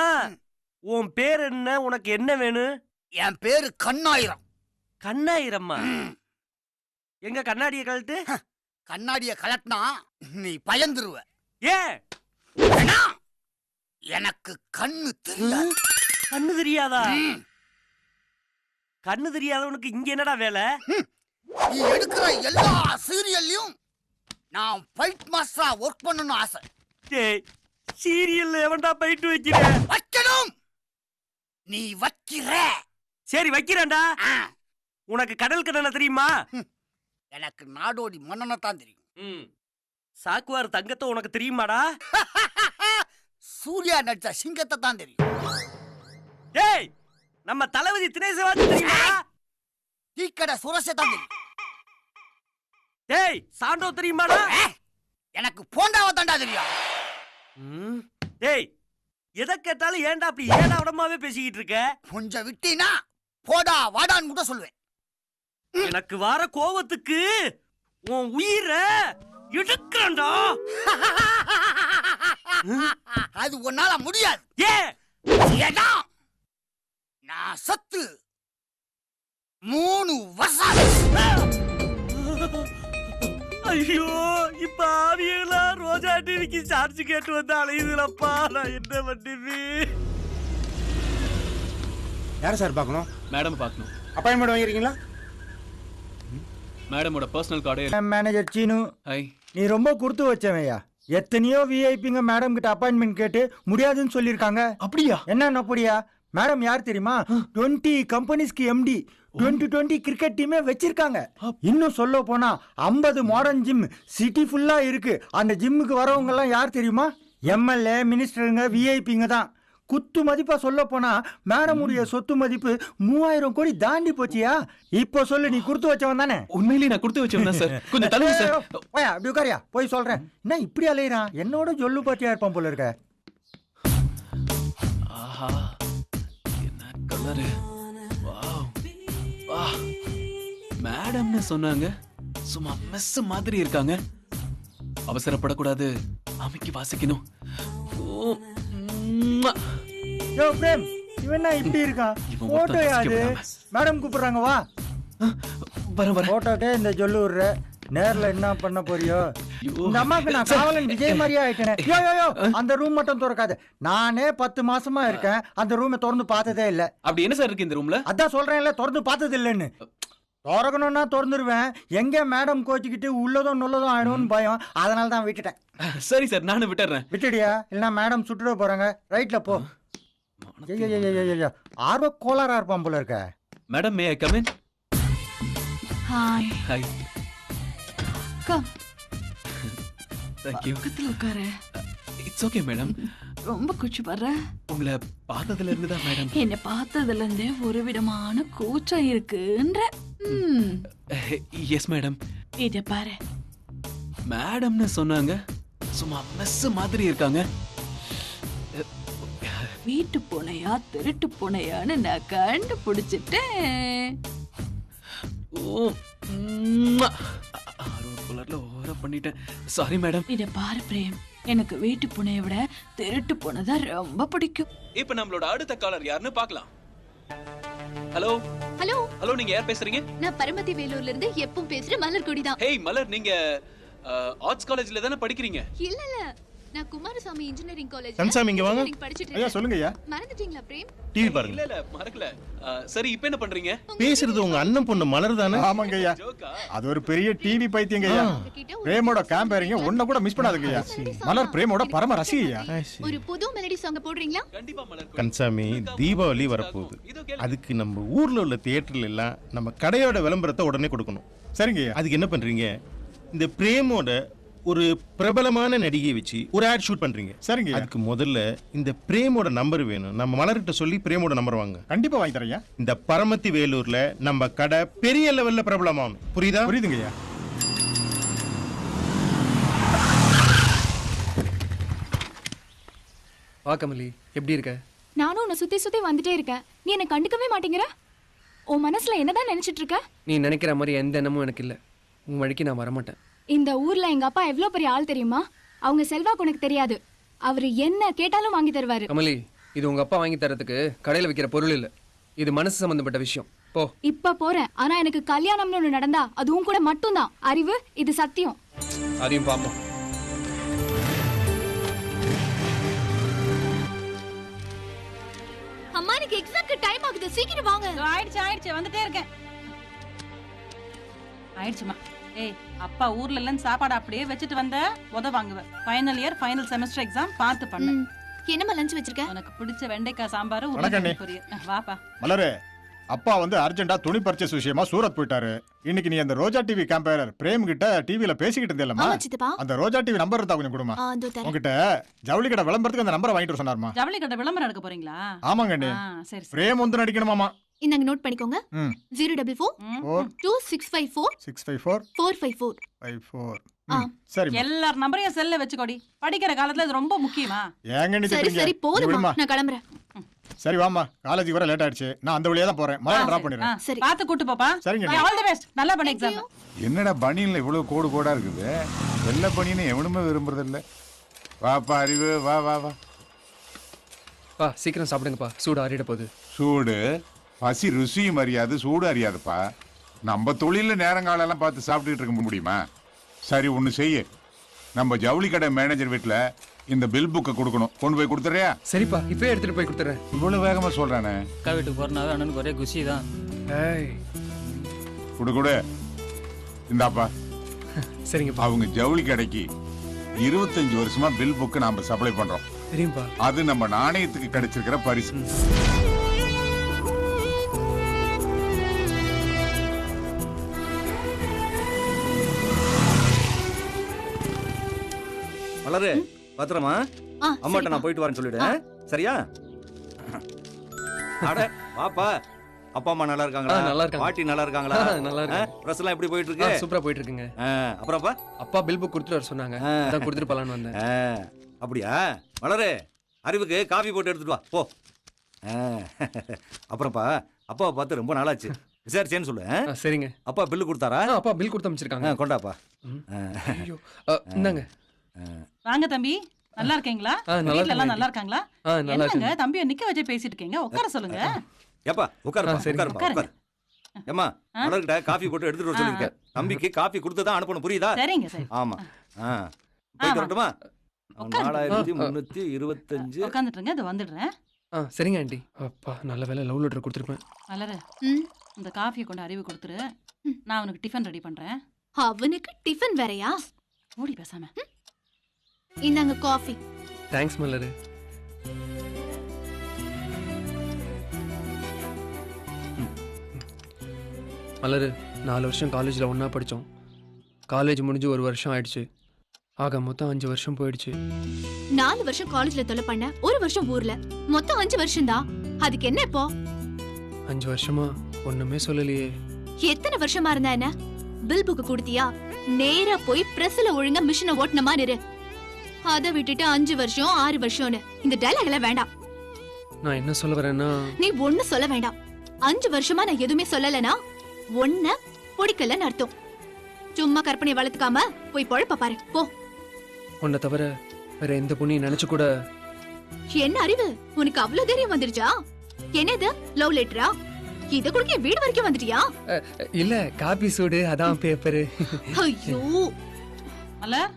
உன் பேர் என்ன? உனக்கு என்ன வேணும்? என் பேரு கண்ணாயிரம். கண்ணாயிரம்மா? எங்க கண்ணாடியை கழட்டு. கண்ணாடிய கலட்டினா நீ பயந்துருவ. ஏன்? எனக்கு கண்ணு தெரியாது. கண்ணு தெரியாதா? கண்ணு தெரியாதவனுக்கு இங்க என்னடா வேலை? நீ எடுக்கிற எல்லா சீரியல்லையும் நான் ஃபைட் மாஸ்டரா ஒர்க் பண்ணனும் ஆசை. டேய், சீரியல்ல எவன்டா ஃபைட் வைக்கிறேன்? வைக்கணும். நீ வைக்கிற. சரி வைக்கிறேன்டா. உனக்கு கடல் கண்ணனை தெரியுமா? எனக்கு நாடோடி மன்னனை தான் தெரியும். சாக்குவார் தங்கத்தை உனக்கு தெரியுமாடா? சூர்யா நடிச்ச சிங்கத்தை தான் தெரியும். டேய், நம்ம தளபதி தினேசவாதி தெரியுமா? டீக்கடை சுரேஷை தான் தெரியும். டேய், சாண்டோ தெரியுமாடா? எனக்கு போண்டாவை தாண்டா தெரியும். டேய், எதை கேட்டாலும் ஏன்டா அப்படி ஏடா உடம்பாவே பேசிக்கிட்டு இருக்க? கொஞ்சம் விட்டீனா போடா வாடான்னு கூட சொல்லுவேன். எனக்கு வர கோவத்துக்கு உன் உயிரை எடுக்கிறேன்டா. அது உன்னால முடியாது. ஏடா, நான் சத்து 3 வருஷம். ஐயோ, இப்ப ஆவியெல்லாம் ரோஜா டிவிக்கு சார்ஜ் கேட்டு வந்து அலையுதுலப்பா. நான் என்ன பண்ணுது? யார சார் பார்க்கணும்? மேடம் பார்க்கணும். அப்பாயின்மெண்ட் வாங்கிருக்கீங்களா? மேடமோட பர்சனல் கார்டே. மேனேஜர் சீனு. ஹாய். நீ ரொம்ப கொடுத்து வச்சவையா. எத்தனையோ விஐபிங்க மேடம் கிட்ட அப்பாயின்மெண்ட் கேட்டு முடியாதுன்னு சொல்லியிருக்காங்க. அப்படியா? என்ன அப்படியா? மேடம் யார் தெரியுமா? 20 கம்பெனிஸ்க்கு எம்டி. 20 கிரிக்கெட் டீமே வச்சிருக்காங்க. இன்னும் சொல்ல போனா 50 மாடர்ன் ஜிம் சிட்டி ஃபுல்லா இருக்கு. அந்த ஜிம்முக்கு வரவங்க எல்லாம் யார் தெரியுமா? எம்எல்ஏ, மினிஸ்டருங்க, விஐபிங்க தான். குத்து மதிப்பா சொல்ல போனா மேடமுடைய சொத்து மதிப்பு 3000 கோடி தாண்டி போச்சியா? இப்போ சொல்லு, நீ கொடுத்து வச்சவன் தானே? உண்மையிலேயே நான் கொடுத்து வச்சவன் சார். கொஞ்சம் தள்ளுங்க சார். போயா, அப்படி உட்காரியா, போய் சொல்றேன். என்ன இப்படி அலையிறான்? என்னோட ஜொல்லு பாட்டியா இருப்பான் போல இருக்க. ஆஹா, என்ன கலரு. வாவ். வா. மேடம் மேடம்னு சொன்னாங்க சும்மா மெஸ் மாதிரி இருக்காங்க. அவசரப்படக்கூடாது, அமைக்கி வாசிக்கணும். ஓ, ம்மா. யோ பிரேம், இவன் இப்படி இருக்கான்? இவன் போட்டோ ஒருத்தன் யாது? ரசிக்கப்படாம. மேடம் கூப்பிடுறாங்க, வா. வர போட்டோட்டே இந்த சொல்லு விடுற, நேர்ல என்ன பண்ண போறியோ? இந்த அம்மாக்கு நான் காவலன் விஜய் மாதிரியே ஆயிட்டேனே. யோ யோ யோ, அந்த ரூம் மட்டும் திறக்காது. நானே 10 மாசமா இருக்கேன், அந்த ரூமை திறந்து பார்த்ததே இல்ல. அப்படி என்ன சார் இருக்கு இந்த ரூம்ல? அதான் சொல்றேன்ல, திறந்து பார்த்தது இல்லைன்னு. திறக்கணும்னா திறந்துருவேன். எங்க மேடம் கோச்சிக்கிட்டு உள்ளதும் நுள்ளதும் ஆயிடும்னு பயம், அதனால தான் விட்டுட்டேன். சரி சார், நானும் விட்டுறேன். விட்டுடியா? இல்லைன்னா மேடம் சுட்டுட போறாங்க. ரைட்ல போ. ஆர்வ கோளாரா இருப்பான் போல இருக்க. Madam, May I come in? Hi. Hi. Come. Thank you. பக்கத்துல உட்காரு. It's okay madam. ரொம்ப குச்சி வர்ற. உங்களை பார்த்ததுல இருந்து தான் மேடம். என்ன பார்த்ததுல இருந்தே ஒரு விதமான கூச்சம் இருக்குன்ற. Yes madam. இத பாரு. மேடம்னு சொன்னாங்க சும்மா மெஸ் மாதிரி இருக்காங்க. வீட்டு பூனையா திருட்டு பூனையான்னு நான் கண்டுபிடிச்சிட்டேன். ஓ, கலர்ல ஓவரா பண்ணிட்டேன். Sorry madam. இத பாரு பிரேம், எனக்கு வீட்டு பூனையை விட திருட்டு பூனை தான் ரொம்ப பிடிக்கும். இப்ப நம்மளோட அடுத்த காலர் யாருன்னு பார்க்கலாம். ஹலோ ஹலோ ஹலோ, நீங்க யார் பேசுறீங்க? நான் பரமத்தி வேலூர்ல இருந்து எப்பவும் பேசுற மலர்கொடி தான். ஹேய் மலர், நீங்க ஆர்ட்ஸ் காலேஜ்ல தானே படிக்கிறீங்க? இல்ல இல்ல, நான் குமாரசாமி இன்ஜினியரிங் காலேஜ் கன்சாமி, இங்க வாங்க. ஐயா சொல்லுங்க ஐயா. மறந்துட்டீங்களா பிரேம்? டிவி பாருங்க. இல்ல இல்ல, மறக்கல. சரி, இப்போ என்ன பண்றீங்க? பேசுறது உங்க அண்ணன் பொண்ணு மலர் தானே? ஆமாங்க ஐயா, அது ஒரு பெரிய டிவி பைத்தியங்க ஐயா. பிரேமோட கேம்பேரிங்க ஒன்ன கூட மிஸ் பண்ணாதுங்க ஐயா. மலர் பிரேமோட பரம ரசிகையா. ஒரு புது மெலடி சாங் போடுறீங்களா? கண்டிப்பா மலர். கன்சாமி, தீபாவளி வரப்போகுது. அதுக்கு நம்ம ஊர்ல உள்ள தியேட்டர்ல எல்லாம் நம்ம கடையோட விளம்பரத்தை உடனே கொடுக்கணும். சரிங்க ஐயா. அதுக்கு என்ன பண்றீங்க, இந்த பிரேமோட ஒரு பிரபலமான நடிகையை வச்சு ஒரு ஆட் ஷூட் பண்றீங்க. சரிங்க. அதுக்கு முதல்ல இந்த பிரேமோட நம்பர் வேணும். நம்ம மலர்கிட்ட சொல்லி பிரேமோட நம்பர் வாங்க. கண்டிப்பா வாங்கி தரேன். இந்த பரமத்தி வேலூர்ல நம்ம கடை பெரிய லெவல்ல பிரபலமாகும். புரியுதா? புரியுதுங்க ஐயா. வா கமலி, எப்படி இருக்க? நானும் உன்னை சுத்தி சுத்தி வந்துட்டே இருக்கேன், நீ என்ன கண்டுக்கவே மாட்டேங்கிற. உன் மனசுல என்னதான் நினைச்சிட்டு இருக்க? நீ நினைக்கிற மாதிரி எந்த எண்ணமும் எனக்கு இல்லை. உன் வழிக்கு நான் வரமாட்டேன். இந்த ஊர்ல எங்க அப்பா எவ்வளவு பெரிய ஆள் தெரியுமா? அவங்க செல்வாக்கு உனக்கு தெரியாது. அவரு என்ன கேட்டாலும் வாங்கி தருவாரு. கமலி, இது உங்க அப்பா வாங்கி தரதுக்கு கடையில வைக்கிற பொருள் இல்ல. இது மனசு சம்பந்தப்பட்ட விஷயம். போ. இப்ப போறேன், ஆனா எனக்கு கல்யாணம்னு ஒண்ணு நடந்தா அதுவும் கூட மட்டும்தான். அறிவு, இது சத்தியம். அதையும் பாப்போம். அம்மா, எனக்கு எக்ஸாம்க்கு டைம் ஆகுது, சீக்கிரம் வாங்க. ஆயிடுச்சு வந்துட்டே இருக்கேன். ஆயிடுச்சுமா. ஏய், அப்பா ஊர்ல எல்லாம் சாப்பாடு அப்படியே வச்சுட்டு வந்த வாங்குவேன். Final year final semester exam பார்த்து பண்ணு. என்னம்மா லஞ்ச் வச்சிருக்க? உனக்கு பிடிச்ச வெண்டைக்காய் சாம்பார், வணக்கம் அண்ணே. பொரியல். வாப்பா. மலரே, அப்பா வந்து அர்ஜென்ட்டா துணி பர்ச்சேஸ் விஷயமா சூரத் போயிட்டாரு. இன்னைக்கு நீ அந்த ரோஜா டிவி கேம்பேரர் பிரேம் கிட்ட டிவில பேசிக்கிட்டு இருந்தேலமா, ஆமா சித்தப்பா. அந்த ரோஜா டிவி நம்பர் இருந்தா கொஞ்சம் கொடுமா. இதோ தரேன். உங்ககிட்ட ஜவுளி கடை விளம்பரத்துக்கு அந்த நம்பரை வாங்கிட்டு வர சொன்னாருமா. ஜவுளி கடை விளம்பரம் எடுக்க போறீங்களா? ஆமாங்க அண்ணே. சரி. பிரேம் வந்து நடிக்கணுமாமா. இந்தாங்க நோட் பண்ணிக்கோங்க. 044 4 2654 654 454 54. சரி. எல்லார் நம்பரையும் செல்ல வச்சுக்கோடி. படிக்கிற காலத்துல இது ரொம்ப முக்கியமா. ஏங்க நீ சரி திட்டுறீங்க? சரி, போதுமா, விடுமா. நான் கிளம்புறேன். சரி வாமா, காலேஜுக்கு வர லேட் ஆயிடுச்சு. நான் அந்த வழியா தான் போறேன். மலர் டிராப் பண்ணிடுறேன். சரி, பார்த்து கூட்டி போப்பா. சரிங்க. All the best. நல்லா பண்ணு எக்ஸாம். என்னடா பனியன்ல இவ்வளவு கோடு கோடா இருக்குது? வெள்ளை பனியனை எவனுமே விரும்புறது இல்ல. வாப்பா அறிவு, வா வா வா. பா, சீக்கிரம் சாப்பிடுங்கப்பா, சூடு ஆறிட போகுது. சூடு பசி ருசியும் அறியாது, சூடு அறியாதுப்பா. நம்ம தொழில நேரங்காலெல்லாம் பார்த்து சாப்பிட்டுட்டு இருக்க முடியுமா? சரி, ஒன்று செய்ய, நம்ம ஜவுளி கடை மேனேஜர் வீட்டில் இந்த பில் புக்கை கொடுக்கணும். கொண்டு போய் கொடுத்துறியா? சரிப்பா, இப்பவே எடுத்துட்டு போய் கொடுத்துறேன். இவ்வளவு வேகமா சொல்றானே. அக்கா வீட்டுக்கு போறனாவே அண்ணனுக்கு ஒரே குஷி தான். கொடு இந்தாப்பா. சரிங்க. அவங்க ஜவுளி கடைக்கு 25 வருஷமா பில் புக்கு நாம சப்ளை பண்றோம். தெரியும்பா. அது நம்ம நாணயத்துக்கு கிடைச்சிருக்கிற பரிசு. மலரு, பத்திரமா அம்மாட்ட நான் போயிட்டு வரேன்னு சொல்லிடு. சரியா? அட வாப்பா. அப்பா அம்மா நல்லா இருக்காங்களா? நல்லா இருக்காங்க. பாட்டி நல்லா இருக்காங்களா? நல்லா இருக்காங்க. பிரஸ் எல்லாம் எப்படி போயிட்டு இருக்கு? சூப்பரா போயிட்டு இருக்குங்க. அப்புறம்ப்பா, அப்பா பில் புக் கொடுத்துட்டு வர சொன்னாங்க. அதான் கொடுத்துட்டு போலான்னு வந்தேன். அப்படியா? மலரு, அறிவுக்கு காஃபி போட்டு எடுத்துட்டு வா போ. அப்புறம்ப்பா, அப்பாவை பார்த்து ரொம்ப நாளாச்சு. விசாரிச்சேன்னு சொல்லு. சரிங்க. அப்பா பில்லு கொடுத்தாரா? அப்பா பில் கொடுத்து அமைச்சிருக்காங்க. கொண்டாப்பா. ஐயோ இந்தாங்க. வாங்க தம்பி, நல்லா இருக்கீங்களா? நல்லா வீட்ல எல்லாம் இருக்கேன். நல்லா இருக்காங்களா? நல்லா என்னங்க தம்பியை நிக்க வச்சு பேசிட்டு இருக்கீங்க? உட்கார சொல்லுங்க. ஏப்பா உட்காருப்பா, உட்காருப்பா, உட்காருங்க. உட்காரு. ஏம்மா, மலர்கிட்ட காஃபி போட்டு எடுத்துட்டு வர சொல்லிருக்கேன். தம்பிக்கு காஃபி கொடுத்து தான் அனுப்பணும், புரியுதா? சரிங்க சரி. ஆமா. போயிட்டு வரட்டுமா? 4325. உட்காந்துட்டுங்க, இது வந்துடுறேன். சரிங்க ஆண்டி. அப்பா நல்ல வேளை லவ் லெட்டர் கொடுத்துருப்பேன். மலரு, இந்த காஃபியை கொண்டு அறிவு கொடுத்துரு. நான் அவனுக்கு டிஃபன் ரெடி பண்றேன். அவனுக்கு டிஃபன் வேறயா? ஓடி பேசாம. இந்தாங்க காஃபி. தேங்க்ஸ் மலரு. மலரு, 4 வருஷம் காலேஜில் ஒன்றா படித்தோம். காலேஜ் முடிஞ்சு 1 வருஷம் ஆயிடுச்சு. ஆக மொத்தம் 5 வருஷம் போயிடுச்சு. 4 வருஷம் காலேஜ்ல தொலை பண்ண, 1 வருஷம் ஊர்ல, மொத்தம் 5 வருஷம் தான். அதுக்கு என்ன இப்போ? 5 வருஷமா ஒண்ணுமே சொல்லலையே. எத்தனை வருஷமா இருந்தா என்ன? பில் புக் கொடுத்தியா? நேரா போய் பிரஸ்ல ஒழுங்கா மிஷினை ஓட்டுன மாதிரி இரு. அதை விட்டுட்டு 5 வருஷம் 6 வருஷம்னு இந்த டயலாக் எல்லாம் வேண்டாம். நான் என்ன சொல்ல வரேன்னா, நீ ஒண்ணு சொல்ல வேண்டாம். 5 வருஷமா நான் எதுவுமே சொல்லலனா ஒன்ன பிடிக்கலன்னு அர்த்தம். சும்மா கற்பனை வளர்த்துக்காம போய் பொழப்ப பாரு போ. உன்னை தவிர வேற எந்த பொண்ணையும் நினைச்சு கூட. என்ன அறிவு உனக்கு அவ்வளவு தைரியம் வந்துருச்சா? என்னது லவ் லெட்டரா? இத கொடுக்க வீடு வரைக்கும் வந்துட்டியா? இல்ல காபி சூடு, அதான் பேப்பர். ஐயோ மலர்.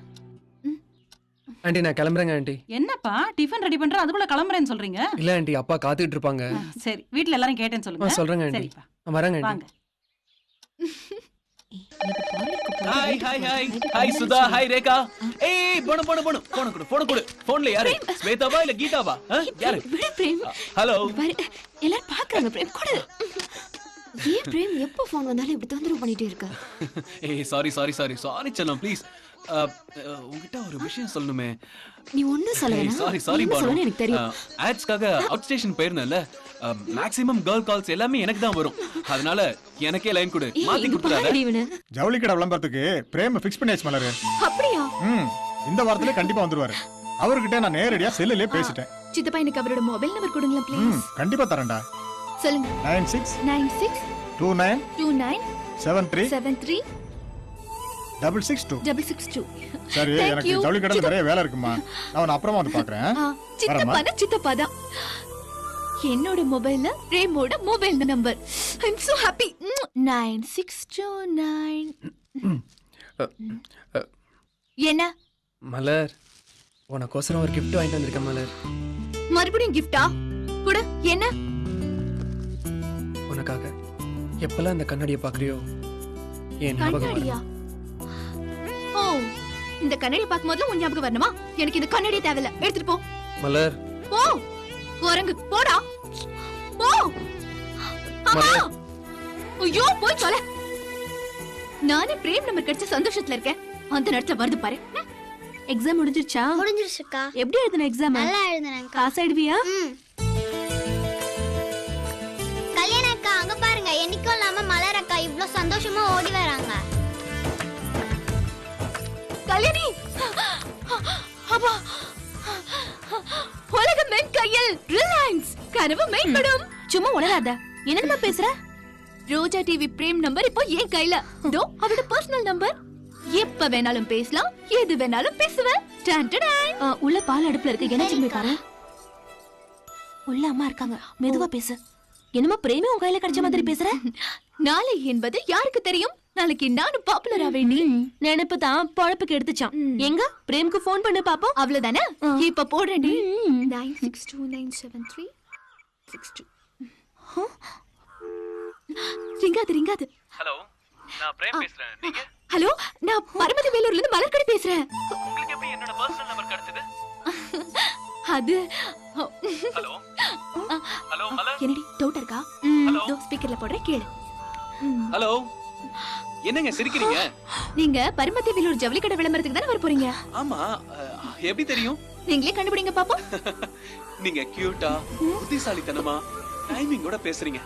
ஆண்டி நான் கிளம்புறேங்க ஆண்டி. என்னப்பா டிஃபன் ரெடி பண்ற, அதுக்குள்ள கிளம்புறேன்னு சொல்றீங்க? இல்ல ஆண்டி, அப்பா காத்துக்கிட்டு இருப்பாங்க. சரி, வீட்ல எல்லாரும் கேட்டேன்னு சொல்லுங்க. சொல்றேங்க ஆண்டி. சரிப்பா, வரேங்க ஆண்டி. வாங்க. Hi hi hi hi Sudha, hi Rekha. ஏய் போன போன போன போன் கொடு, போன் கொடு. போன்ல யாரு? ஸ்வேதாவா இல்ல கீதாவா? யாரு? விடு பிரேம். ஹலோ. எல்லாரும் பாக்குறாங்க பிரேம், கொடு. ஏன் பிரேம் எப்போ ஃபோன் வந்தாலும் இப்படி தொந்தரவு பண்ணிட்டே இருக்க? ஏய் சாரி சாரி சாரி சாரி செல்லம் ப்ளீஸ். உங்ககிட்ட ஒரு விஷயம் சொல்லணுமே. நீ ஒண்ணு சொல்ல வேணாம். சாரி சாரி பானு, எனக்கு தெரியும். ஆட்ஸ்க்காக அவுட் ஸ்டேஷன் போயிருந்தேன்ல, மேக்ஸிமம் கேர்ள் கால்ஸ் எல்லாமே எனக்கு தான் வரும். அதனால எனக்கே லைன் கொடு, மாத்தி கொடுத்துறாத. ஜவுளி கடை விளம்பரத்துக்கு பிரேம் ஃபிக்ஸ் பண்ணியாச்சு மலரு. அப்படியா? இந்த வாரத்துல கண்டிப்பா வந்துருவாரு. அவர்கிட்ட நான் நேரடியா செல்லுலயே பேசிட்டேன். சித்தப்பா எனக்கு அவரோட மொபைல் நம்பர் கொடுங்க ப்ளீஸ். கண்டிப்பா தரேன்டா. சொல்லுங்க. 96 29 73 73 662 662. சரி, எனக்கு ஜவுளி கடையில நிறைய வேலை இருக்குமா, நான் அப்புறமா வந்து பாக்குறேன். சித்தப்பா தான். என்னோட மொபைல்ல பிரேமோட mobile number. I am so happy. 9629. என்ன மலர், உனக்கோசரம் ஒரு gift வாங்கிட்டு வந்திருக்கேன் மலர். மறுபடியும் கிஃப்டா? கூட என்ன? உனக்காக எப்பெல்லாம் இந்த கண்ணாடியை பாக்குறியோ என் ஞாபகம் வரும். கண்ணாடியா? ஓ, இந்த கண்ணாடியை பார்க்கும்போது உன் ஞாபகம் வரணுமா? எனக்கு இந்த கண்ணாடியே தேவையில்ல, எடுத்துட்டு போ. மலர் போ குரங்கு, போடா போ. அம்மா, ஐயோ போய் சொல்ல. நானே பிரேம் நம்பர் கிடைச்ச சந்தோஷத்துல இருக்கேன். அந்த நேரத்துல வருது பாரு. எக்ஸாம் முடிஞ்சிருச்சா? முடிஞ்சிருச்சுக்கா. எப்படி எழுதுன எக்ஸாம்? நல்லா எழுதுனேன். பாஸ் ஆயிடுவியா? கல்யாண அக்கா, அங்க பாருங்க, என்னைக்கும் இல்லாம மலர் அக்கா இவ்ளோ சந்தோஷமா ஓடி வராங்க. கல்யாணி, அப்பா, உலகம் என் கையில். ரிலாக்ஸ், கனவு மெய்ப்படும். சும்மா உளராத. என்னமா பேசுற? ரோஜா டிவி பிரேம் நம்பர் இப்போ என் கையில. தோ அவரோட பர்சனல் நம்பர். எப்ப வேணாலும் பேசலாம், எது வேணாலும் பேசுவேன். உள்ள பால் அடுப்புல இருக்கு, என்ன சின்ன பாரு. உள்ள அம்மா இருக்காங்க, மெதுவா பேசு. என்னமா பிரேமே உன் கையில கிடைச்ச மாதிரி பேசுற? நாளை என்பது யாருக்கு தெரியும்? நாளைக்கு நானும் பாப்புலர் ஆவேண்டி. நினைப்பு தான் பொழப்புக்கு எடுத்துச்சான். எங்க பிரேம்க்கு போன் பண்ணு பாப்போம். அவ்வளவுதானே? இப்ப போடுறேன்டி. 96297362. ரிங்காது. ஹலோ, நான் பிரேம் பேசுறேன். நீங்க? ஹலோ, நான் பரமதி வேலூர்ல இருந்து மலர்கடி பேசுறேன். உங்களுக்கு எப்படி என்னோட பர்சனல் நம்பர் கிடைச்சது? அது ஹலோ ஹலோ மலர், என்னடி டவுட் இருக்கா? தோ ஸ்பீக்கர்ல போடுறேன், கேளு. ஹலோ, என்னங்க சிரிக்கிறீங்க? நீங்க பரமதி வேலூர் ஜவுளி கடை விளம்பரத்துக்கு தானே வர போறீங்க? ஆமா, எப்படி தெரியும்? நீங்களே கண்டுபிடிங்க பாப்போம். நீங்க கியூட்டா, புத்திசாலித்தனமா, டைமிங்கோட பேசுறீங்க.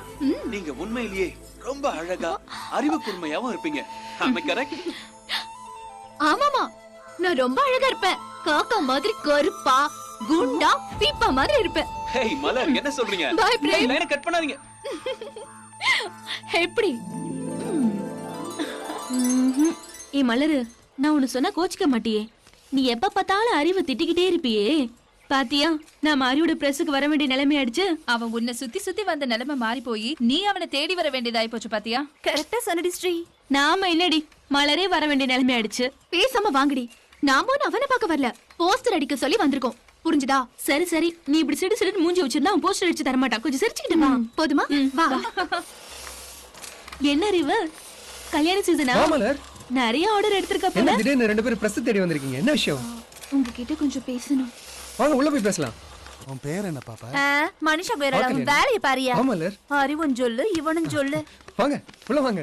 நீங்க உண்மையிலேயே ரொம்ப அழகா, அறிவு கூர்மையாவும் இருப்பீங்க. ஆமா கரெக்ட்? ஆமாமா, நான் ரொம்ப அழகா இருப்பேன். காக்கா மாதிரி கருப்பா, குண்டா, பீப்பா மாதிரி இருப்பேன். ஹேய் மலர், என்ன சொல்றீங்க? Bye, frame. லைனை கட் பண்ணாதீங்க. எப்படி ஏ மலரு, நான் உன்னை சொன்னா கோச்சிக்க மாட்டியே. நீ எப்ப பார்த்தாலும் அறிவை திட்டிக்கிட்டே இருப்பியே. பாத்தியா, நான் மாரியோட பிரஸுக்கு வர வேண்டிய நிலைமை ஆயிடுச்சு. அவன் உன்னை சுத்தி சுத்தி வந்த நிலைமை மாறி போய் நீ அவனை தேடி வர வேண்டியதாயி போச்சு. பாத்தியா? கரெக்டா சொன்னடி ஸ்ரீ. நாம என்னடி மலரே வர வேண்டிய நிலைமை ஆயிடுச்சு. பேசாம வாங்கடி. நாம அவனை பார்க்க வரல, போஸ்டர் அடிக்க சொல்லி வந்திருக்கோம். புரிஞ்சுதா? சரி சரி, நீ இப்படி சிடு சிடு மூஞ்சி வச்சிருந்தா அவன் போஸ்டர் அடிச்சு தரமாட்டான். கொஞ்சம் சிரிச்சுக்கிட்டு வா. போதுமா? வா. என்ன அறிவு, கல்யாண சீசனா? மலர், நிறைய ஆர்டர் எடுத்திருக்க போல. என்ன திடீர்னு ரெண்டு பேரும் பிரஸ் தேடி வந்திருக்கீங்க? என்ன விஷயம்? உங்ககிட்ட கொஞ்சம் பேசணும். வாங்க உள்ள போய் பேசலாம். உன் பேர் என்ன பாப்பா? மனுஷ பேர் அவன் வேலைய பாரியா? மலர், அறிவன் சொல்லு, இவனும் சொல்லு. வாங்க உள்ள வாங்க.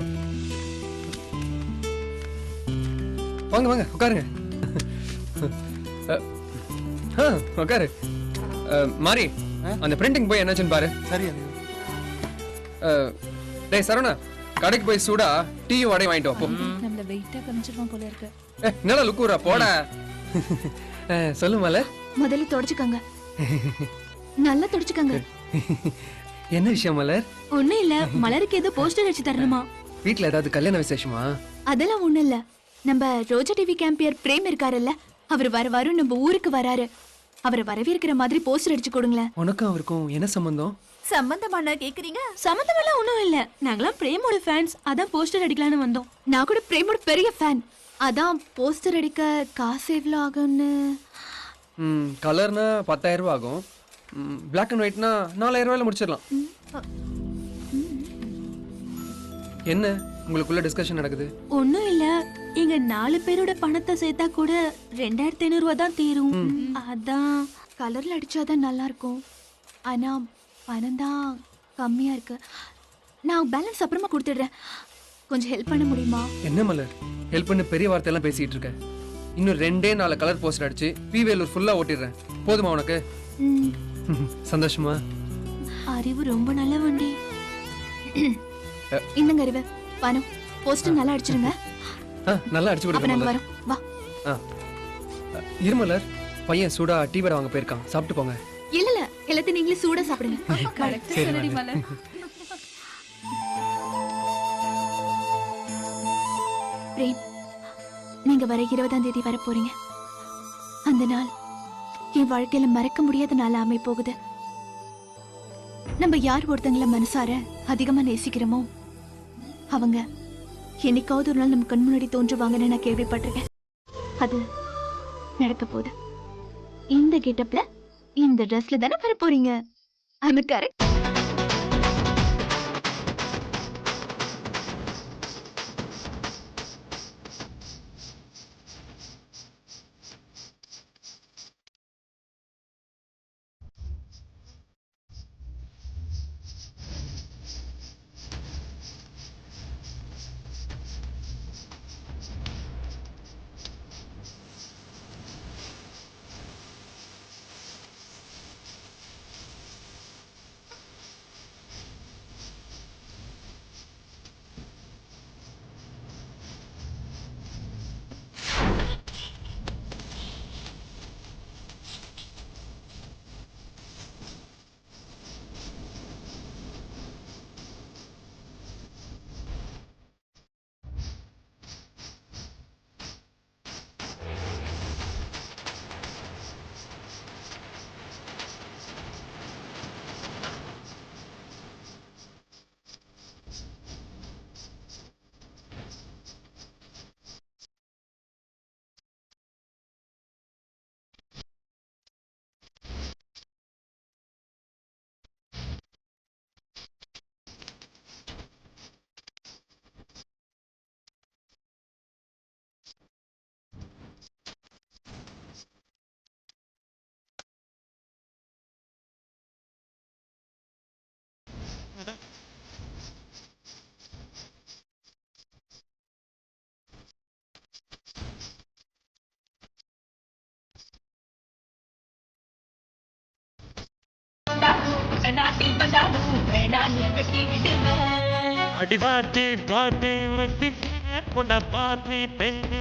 வாங்க வாங்க உட்காருங்க. உட்காரு. மாரி, அந்த பிரிண்டிங் போய் என்னாச்சுன்னு பாரு. சரி. டேய் சரவணா, கடைக்கு போய் சூடா டீயும் வடையும் வாங்கிட்டு வா போ. நம்மள வெயிட்டா கமிச்சிருவான் போல இருக்கு. என்னடா லுக் ஊரா போடா. சொல்லு மலர். முதல்ல தொடச்சுக்கங்க. நல்லா தொடச்சுக்கங்க. என்ன விஷயம் மலர்? ஒண்ணும் இல்ல, மலருக்கு ஏதோ போஸ்டர் அடிச்சு தரணுமா? வீட்ல ஏதாவது கல்யாண விசேஷமா? அதெல்லாம் ஒண்ணும் இல்ல. நம்ம ரோஜா டிவி கேம்பியர் பிரேம் இருக்காருல்ல, அவர் வரும் நம்ம ஊருக்கு வராரு. அவரை வரவேற்கிற மாதிரி போஸ்டர் அடிச்சு கொடுங்களேன். உனக்கும் அவருக்கும் என்ன சம்பந்தம்? சம்பந்தமான கேக்குறீங்க? சம்பந்தமெல்லாம் ஒண்ணும் இல்ல, நாங்களாம் பிரேமோட ஃபேன்ஸ். அதான் போஸ்டர் அடிக்கலாம்னு வந்தோம். நான் கூட பிரேமோட பெரிய ஃபேன். அதான் போஸ்டர் அடிக்க காசு எவ்வளோ ஆகும்னு. கலர்னா 10,000 ரூபாய் ஆகும். பிளாக் அண்ட் ஒயிட்னா 4,000 ரூபாயில முடிச்சிடலாம். என்ன உங்களுக்குள்ள டிஸ்கஷன் நடக்குது? ஒண்ணும் இல்ல, எங்க 4 பேரோட பணத்தை சேர்த்தா கூட 2,500 ரூபாய் தான் தீரும். அதான் கலர்ல அடிச்சாதான் நல்லா இருக்கும். ஆனா பணம் தான் கம்மியா இருக்கு. நான் பேலன்ஸ் அப்புறமா கொடுத்துடுறேன். கொஞ்சம் ஹெல்ப் பண்ண முடியுமா? என்ன மலர், ஹெல்ப் பண்ண பெரிய வார்த்தையெல்லாம் பேசிட்டு இருக்க. இன்னும் 2-4 கலர் போஸ்டர் அடிச்சு வேலூர் ஃபுல்லா ஓட்டிடுறேன். போதுமா உனக்கு? சந்தோஷமா? அறிவு ரொம்ப நல்ல வண்டி. இன்னங்க அறிவு, பணம் போஸ்டர் நல்லா அடிச்சிருங்க. நல்லா அடிச்சு அப்ப நாங்க கொடுங்க. வரோம். வா. இருமலர், பையன் சூடா டீ வடை வாங்க போயிருக்கான். சாப்பிட்டு போங்க. இல்ல இல்ல, எல்லாத்தையும் நீங்களே சூடா சாப்பிடுங்க. கரெக்ட் சரி, சொல்லடி மலர். மலர். பிரேம், நீங்க வர 20ஆம் தேதி வர போறீங்க. அந்த நாள் என் வாழ்க்கையில மறக்க முடியாத நாள் அமைய போகுது. நம்ம யார் ஒருத்தங்கள மனசார அதிகமா நேசிக்கிறோமோ அவங்க என்னைக்காவது ஒரு நாள் நம்ம கண் முன்னாடி தோன்றுவாங்கன்னு நான் கேள்விப்பட்டிருக்கேன். அது நடக்க போகுது. இந்த கெட்டப்ல இந்த ட்ரெஸ்ல தானே வர போறீங்க. I correct? அடிவாத்தி பார்த்து வச்சு உன்னை பார்த்து பெண்ணு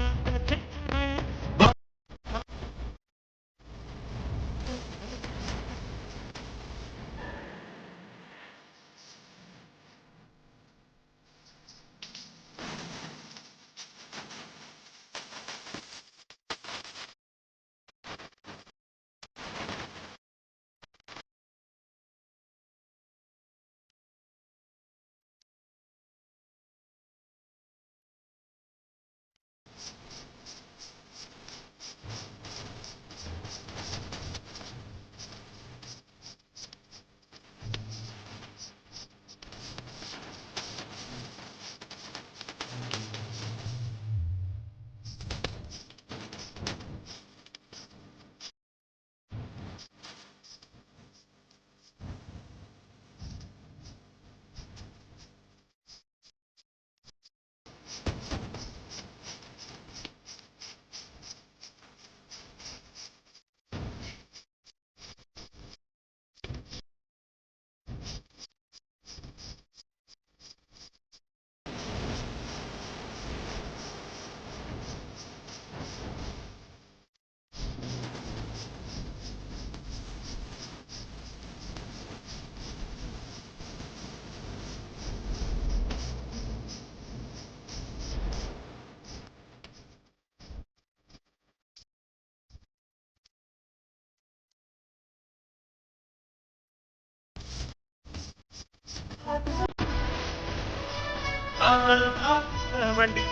வண்டி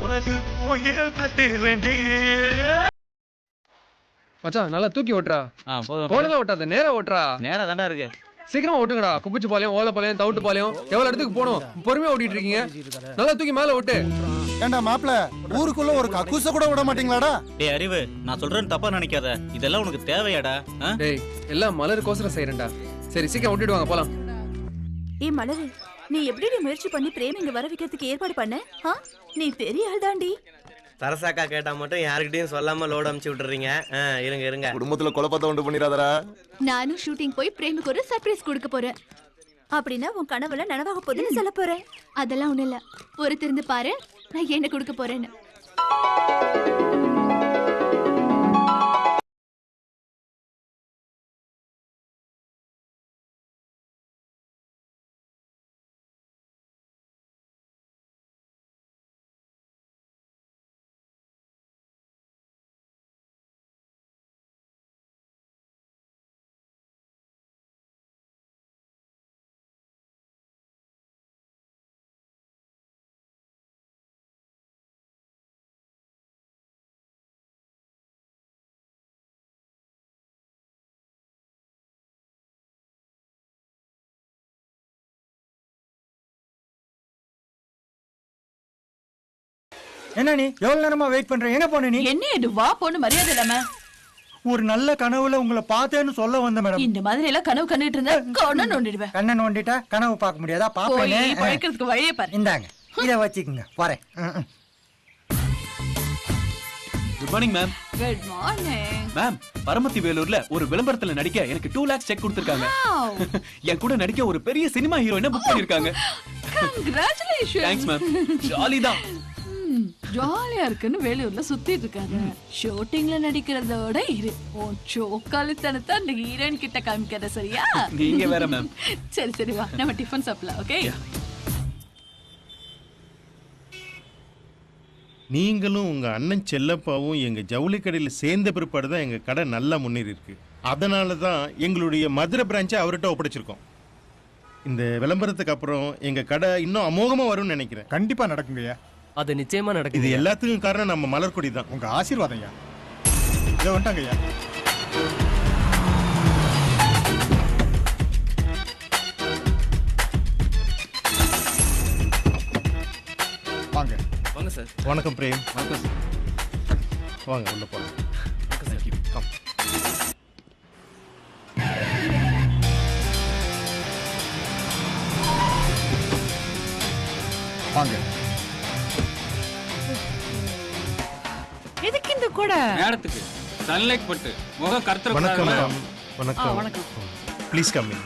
உனக்கு உயிர் கட்டி வேண்டி மச்சான் நல்லா தூக்கி ஓட்டுறா. போனதா ஓட்டாத, நேரா ஓட்டுறா. நேரா தாண்டா இருக்கு. சீக்கிரமா ஓட்டுங்கடா. குப்பிச்சு பாளையம், ஓலப்பாளையம், தவுட்டு பாளையம், எவ்வளவு இடத்துக்கு போகணும். பொறுமையா ஓட்டிட்டு இருக்கீங்க. நல்லா தூக்கி மேல ஓட்டு. ஏண்டா மாப்ள, ஊருக்குள்ள ஒரு கக்கூச கூட விட மாட்டீங்களாடா? டேய் அறிவு, நான் சொல்றேன்னு தப்பா நினைக்காத. இதெல்லாம் உனக்கு தேவையாடா? டேய் எல்லாம் மலருக்கோசரம் செய்யறேன்டா. சரி சீக்கிரம் ஓட்டிடுவாங்க போலாம். ஏய் மலரு, நீ எப்படி முயற்சி பண்ணி பிரேம் இங்க வர வைக்கிறதுக்கு ஏற்பாடு பண்ண? நீ பெரிய ஆள் தாண்டி. தரசாக்கா கேட்டா மட்டும் யாருக்கிட்டையும் சொல்லாம லோட் அமுச்சு விட்டுறீங்க. இருங்க இருங்க. குடும்பத்துல குழப்பத்தை உண்டு பண்ணிடாதடா. நானும் ஷூட்டிங் போய் பிரேமுக்கு ஒரு சர்ப்ரைஸ் கொடுக்க போறேன். அப்படின்னா உன் கனவுல நனவாக போகுதுன்னு சொல்ல போறேன். அதெல்லாம் ஒண்ணு இல்ல, பொறுத்திருந்து பாரு நான் என்ன கொடுக்க போறேன்னு. என்ன நீ எவ்வளவு நேரமா வெயிட் பண்ற? எங்க போன நீ? என்ன இது வா போன்னு மரியாதை இல்லாம? ஒரு நல்ல கனவுல உங்களை பார்த்தேன்னு சொல்ல வந்த மேடம். இந்த மாதிரி எல்லாம் கனவு கண்டுட்டு இருந்தா கண்ணை நோண்டிடுவேன். கண்ணை நோண்டிட்டா கனவு பார்க்க முடியாதா? பாப்பேனே. பழைக்கிறதுக்கு வழியே பாரு. இந்தாங்க இத வச்சுக்கோங்க, போறேன். Good morning ma'am. Good morning ma'am, Paramathi வேலூர்ல ஒரு விளம்பரத்துல நடிக்க எனக்கு 2 lakhs செக் கொடுத்திருக்காங்க. என் கூட நடிக்க ஒரு பெரிய சினிமா ஹீரோயினை புக் பண்ணிருக்காங்க. கங்க்ராச்சுலேஷன். Thanks ma'am. ஜாலி தான். ஜாலியா இருக்குன்னு வேலூர்ல சுத்திட்டு இருக்காங்க. ஷூட்டிங்ல நடிக்கிறதோட இரு உன் சோக்காலித்தனத்தை அந்த ஹீரோயின் கிட்ட காமிக்காத, சரியா? நீங்க வேற மேம். சரி சரி வா, நம்ம டிஃபன் சாப்பிடலாம். ஓகே. நீங்களும் உங்க அண்ணன் செல்லப்பாவும் எங்க ஜவுளி கடையில் சேர்ந்த பிற்பாடு தான் எங்க கடை நல்லா முன்னேறி இருக்கு. அதனால தான் எங்களுடைய மதுரை பிரான்ச்சை அவர்கிட்ட ஒப்படைச்சிருக்கோம். இந்த விளம்பரத்துக்கு அப்புறம் எங்க கடை இன்னும் அமோகமா வரும்னு நினைக்கிறேன். கண்டிப்பா நடக்குங்கய்யா. அது நிச்சயமா நடக்குது. இது எல்லாத்துக்கும் காரணம் நம்ம மலர்கொடி தான். உங்க ஆசீர்வாதம் ஐயா. இதோ வந்துட்டாங்க ஐயா. வாங்க வாங்க சார். வணக்கம் பிரேம். வணக்கம் சார். வாங்க உள்ள போலாம். கம். வாங்க. எதுக்கு இந்த கூட? மேடத்துக்கு சன்லைட் பட்டு முகம் கருத்துற. வணக்கம் மேடம். வணக்கம். வணக்கம். Please come in.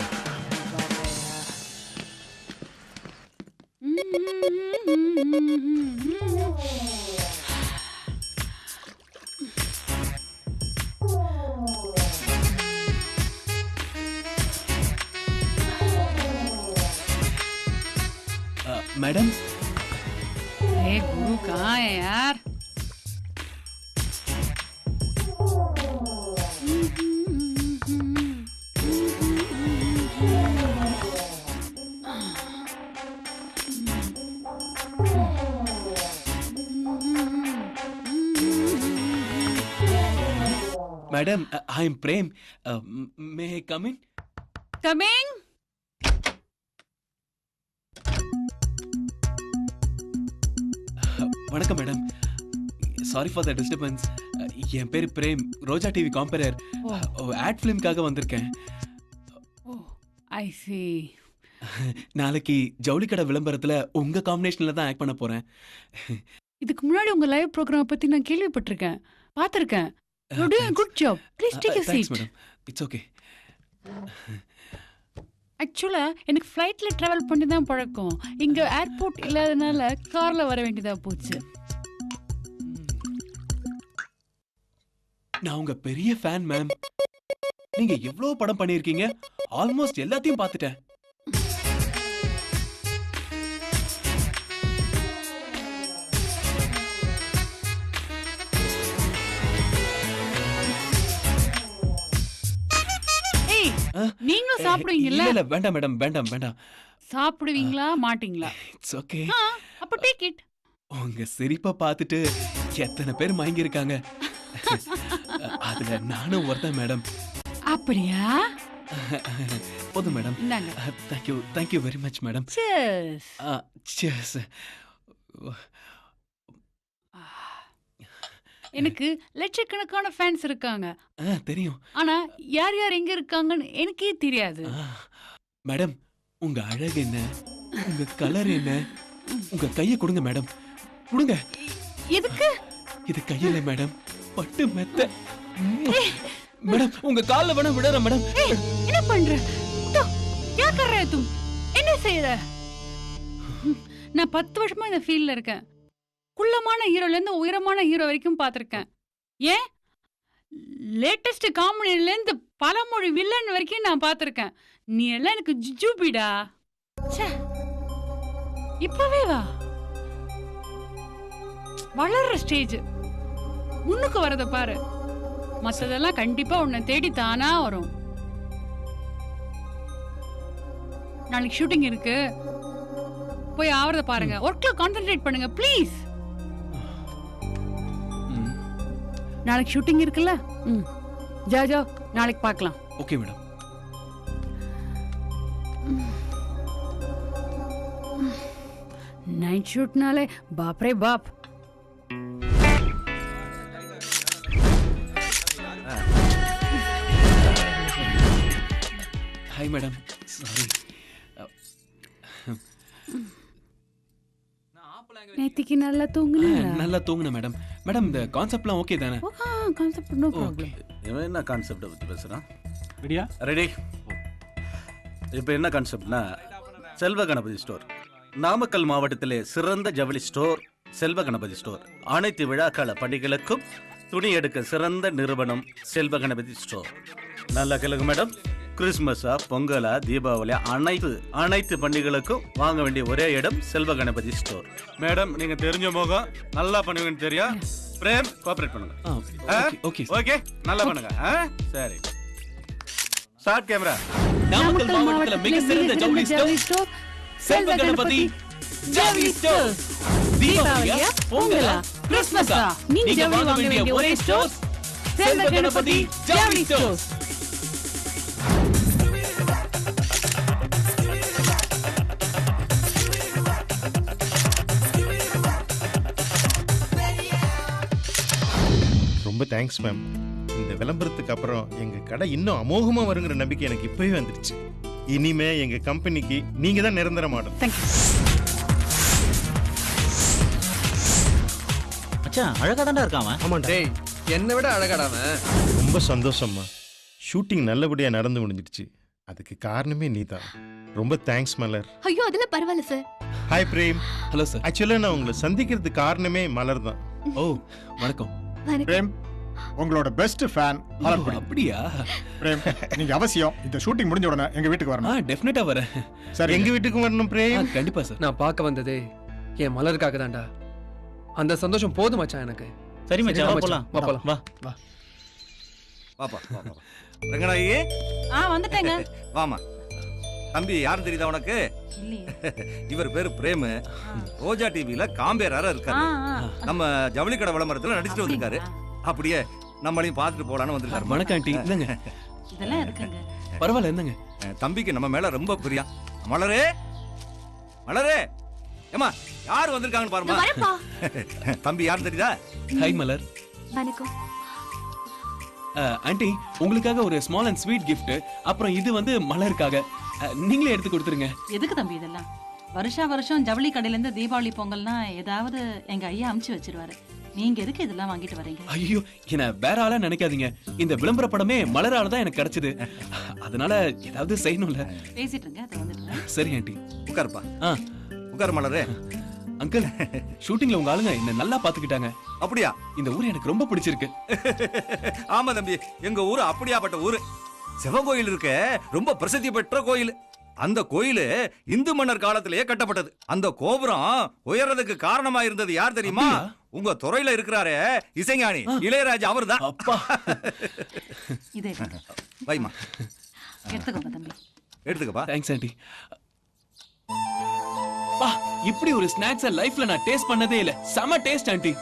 मैडम गुरु कहाँ है यार? Madam I am Prem. May I come in? Coming. வணக்கம் madam. Sorry for the disturbance. என் பேர் Prem, Roja TV compere. Ad ஃபிலிம்காக வந்திருக்கேன். I see. நாளைக்கு ஜவுளி கடை விளம்பரத்துல உங்க காம்பினேஷன்ல தான் ஆக்ட் பண்ண போறேன். இதுக்கு முன்னாடி உங்க லைவ் ப்ரோக்ராம் பத்தி நான் கேள்விப்பட்டிருக்கேன், பார்த்திருக்கேன். You doing a good job. Please take a seat. Thanks madam. It's okay. ஆக்சுவலா எனக்கு ஃப்ளைட்ல டிராவல் பண்ணி தான் பழக்கம். இங்க ஏர்போர்ட் இல்லாதனால கார்ல வர வேண்டியதா போச்சு. நான் உங்க பெரிய ஃபேன் மேம். நீங்க எவ்வளவு படம் பண்ணிருக்கீங்க, ஆல்மோஸ்ட் எல்லாத்தையும் பார்த்துட்டேன். ஏய் நீங்களும் சாப்பிடுவீங்கல்ல? இல்ல வேண்டாம் மேடம், வேண்டாம் வேண்டாம். சாப்பிடுவீங்களா மாட்டீங்களா? It's okay. அப்ப டேக் இட். உங்க சிரிப்பை பார்த்துட்டு எத்தனை பேர் மயங்கி இருக்காங்க. அதுல நானும் ஒருத்தன் மேடம். அப்படியா? போதும் மேடம். இந்தாங்க. Thank you very much madam. Cheers. Cheers. எனக்கு லட்சக்கணக்கான ஃபேன்ஸ் இருக்காங்க. தெரியும். ஆனா யார் யார் எங்க இருக்காங்கன்னு எனக்கே தெரியாது. மேடம், உங்க அழகு என்ன, உங்க கலர் என்ன, உங்க கையை கொடுங்க மேடம், கொடுங்க. எதுக்கு? இது கையில மேடம், பட்டு மெத்த. மேடம், உங்க கால்ல வேணா விடுற மேடம். என்ன பண்ற? क्या कर रहे तुम? என்ன செய்யற? நான் 10 வருஷமா இந்த ஃபீல்ட்ல இருக்கேன். குள்ளமான ஹீரோல இருந்து உயரமான ஹீரோ வரைக்கும் பார்த்திருக்கேன். ஏன் லேட்டஸ்ட் காமெடில இருந்து பலமொழி வில்லன் வரைக்கும் நான் பார்த்திருக்கேன். நீ எல்லாம் எனக்கு ஜுஜுபிடா. ச்சே, இப்பவே வா. வளர்ற ஸ்டேஜ், முன்னுக்கு வரத பாரு. மத்ததெல்லாம் கண்டிப்பா உன்னை தேடி தானா வரும். நாளைக்கு ஷூட்டிங் இருக்கு, போய் ஆவறத பாருங்க. ஒர்க்ல கான்சென்ட்ரேட் பண்ணுங்க ப்ளீஸ். நாளைக்கு ஷூட்டிங் இருக்குல்ல? ஜா நாளைக்கு பார்க்கலாம். Okay madam. நைட் ஷூட்னாலே பாப்ரே பாப். Hi madam, sorry. நேத்திக்கு நல்லா தூங்குனீங்களா? நல்லா தூங்குனேன் மேடம். மேடம், இந்த கான்செப்ட்லாம் ஓகே தானே? Concept no problem. இவன் என்ன கான்செப்டை பற்றி பேசுகிறான்? ரெடியா? ரெடி. இப்போ என்ன கான்செப்ட்னா, செல்வ கணபதி ஸ்டோர். நாமக்கல் மாவட்டத்திலே சிறந்த ஜவுளி ஸ்டோர் செல்வ கணபதி ஸ்டோர். அனைத்து விழாக்கால பண்டிகைகளுக்கும் துணி எடுக்க சிறந்த நிறுவனம் செல்வ கணபதி ஸ்டோர். நல்லா கேளுங்க மேடம். கிறிஸ்மஸா, பொங்கலா, தீபாவளி, அனைத்து பண்டிகைகளுக்கும் வாங்க வேண்டிய ஒரே இடம் செல்வ கணபதி ஸ்டோர். மேடம், நீங்க தெரிஞ்ச முகம், நல்லா பண்ணுவீங்கன்னு தெரியும். பிரேம், கோஆபரேட் பண்ணுங்க. ஓகே ஓகே, நல்லா பண்ணுங்க. சரி, ஸ்டார்ட் கேமரா. நாமக்கல் மாவட்டத்துல மிக சிறந்த ஜவுளி ஸ்டோர் செல்வ கணபதி ஜவுளி ஸ்டோர். தீபாவளியா, பொங்கலா, கிறிஸ்மஸா, நீங்க வாங்க வேண்டிய ஒரே ஸ்டோர் செல்வ கணபதி ஜவுளி ஸ்டோர். ரொம்ப தேங்க்ஸ் மேம். இந்த விளம்பரத்துக்கு அப்புறம் எங்க கடை இன்னும் அமோகமா வருங்கிற நம்பிக்கை எனக்கு இப்பவே வந்துடுச்சு. இனிமே எங்க கம்பெனிக்கு நீங்க தான் நிரந்தர மாடல். மச்சான், அழகா தான்டா இருக்கான் அவன். ஆமா டேய், என்னை விட அழகாடாவன். ரொம்ப சந்தோஷம்மா. ஷூட்டிங் நல்லபடியா நடந்து முடிஞ்சிடுச்சு. அதுக்கு காரணமே நீதான். ரொம்ப தேங்க்ஸ் மலர். ஐயோ, அதெல்லாம் பரவாயில்ல sir. Hi Prem. Hello sir. ஆக்சுவலா நான் உங்களை சந்திக்கிறதுக்கு காரணமே மலர் தான். ஓ, வணக்கம். பிரேம், உங்களோட பெஸ்ட் ஃபேன். அப்படியா? பிரேம், நீங்க அவசியம் இந்த ஷூட்டிங் முடிஞ்ச உடனே எங்க வீட்டுக்கு வரணும். டெஃபினட்டா வரேன். சரி, எங்க வீட்டுக்கு வரணும் பிரேம். கண்டிப்பா சார். நான் பார்க்க வந்ததே என் மலருக்காக தான்டா. அந்த சந்தோஷம் போதும் மச்சான் எனக்கு. சரி மச்சான், வா போலாம். வா போலாம். வா வா. வாப்பா, வாப்பா. ரங்கநாயகி, வந்துட்டேங்க. வாமா. தம்பி யாரும் தெரியுதா உனக்கு? இவர் பேரு பிரேம். ரோஜா டிவில காம்பேரரா இருக்காரு. நம்ம ஜவுளி கடை விளம்பரத்துல நடிச்சிட்டு வந்திருக்காரு. அப்படியே நம்மளையும் பார்த்துட்டு போலான்னு வந்திருக்காரு. வணக்கம் ஆண்டி. இந்தங்க. இதெல்லாம் இருக்குங்க. பரவாயில்ல, என்னங்க. தம்பிக்கு நம்ம மேல ரொம்ப பிரியா. மலரே, மலரே, ஏமா யார் வந்திருக்காங்கன்னு பாருமா. தம்பி யாரும் தெரியுதா? ஹாய் மலர். வணக்கம். ஆண்டி, உங்களுக்காக ஒரு ஸ்மால் அண்ட் ஸ்வீட் கிஃப்ட். அப்புறம் இது வந்து மலருக்காக. நீங்களே எடுத்து கொடுத்துருங்க. எதுக்கு தம்பி இதெல்லாம்? வருஷம் ஜவுளி கடையில இருந்து தீபாவளி பொங்கல்னா ஏதாவது எங்க ஐயா அமுச்சு வச்சிருவாரு. நீங்க எதுக்கு இதெல்லாம் வாங்கிட்டு வரீங்க? ஐயோ, என்ன வேற ஆளா நினைக்காதீங்க. இந்த விளம்பர படமே மலரால தான் எனக்கு கிடைச்சது. அதனால ஏதாவது செய்யணும்ல. பேசிட்டு இருங்க, அது வந்துட்டு. சரி ஆண்டி. உட்காருப்பா. உட்கார் மலரே. அங்கிள், ஷூட்டிங்ல உங்க ஆளுங்க என்ன நல்லா பாத்துக்கிட்டாங்க. அப்படியா? இந்த ஊர் எனக்கு ரொம்ப பிடிச்சிருக்கு. ஆமா தம்பி, எங்க ஊரு அப்படியாப்பட்ட ஊரு. சிவன் கோயில் இருக்க, ரொம்ப பிரசித்தி பெற்ற கோயில். அந்த கோயில் இந்து மன்னர் காலத்திலேயே கட்டப்பட்டது. அந்த கோபுரம் உயர்றதுக்கு காரணமா இருந்தது யார் தெரியுமா? உங்க துறையில இருக்கிறாரே இசைஞானி இளையராஜா அவர்தான். அப்பா. வைமா. எடுத்துக்கோங்க தம்பி. எடுத்துக்கப்பா. Thanks aunty. பா, இப்படி ஒரு ஸ்நாக்ஸ் லைஃப்ல நான் டேஸ்ட் பண்ணதே இல்ல. செம டேஸ்ட் ஆண்டி.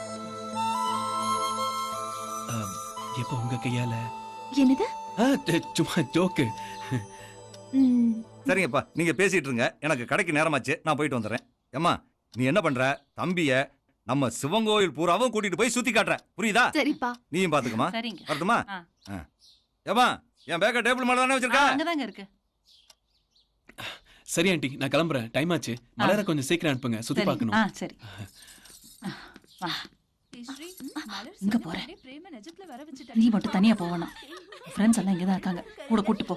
எப்ப உங்க கையால? என்னது? சும்மா ஜோக்கு. சரிங்கப்பா, நீங்க பேசிட்டு இருங்க. எனக்கு கடைக்கு நேரமாச்சு, நான் போயிட்டு வந்துடுறேன். ஏம்மா, நீ என்ன பண்ற? தம்பிய நம்ம சிவங்கோயில் பூராவும் கூட்டிட்டு போய் சுத்தி காட்டுற, புரியுதா? சரிப்பா. நீயும் பாத்துக்கமா. சரிங்க. வரட்டுமா? ஏம்மா, என் பேக்க டேபிள் மேல தானே வச்சிருக்க? அங்கதாங்க இருக்கு. சரி ஆண்டி, நான் கிளம்புறேன். டைம் ஆச்சு. மலர கொஞ்சம் சீக்கிரம் அனுப்புங்க, சுத்தி பார்க்கணும். சரி. இங்க போற. நீ மட்டும் தனியா போவனா? ஃப்ரெண்ட்ஸ் எல்லாம் இங்கதான் இருக்காங்க, கூட கூட்டி போ.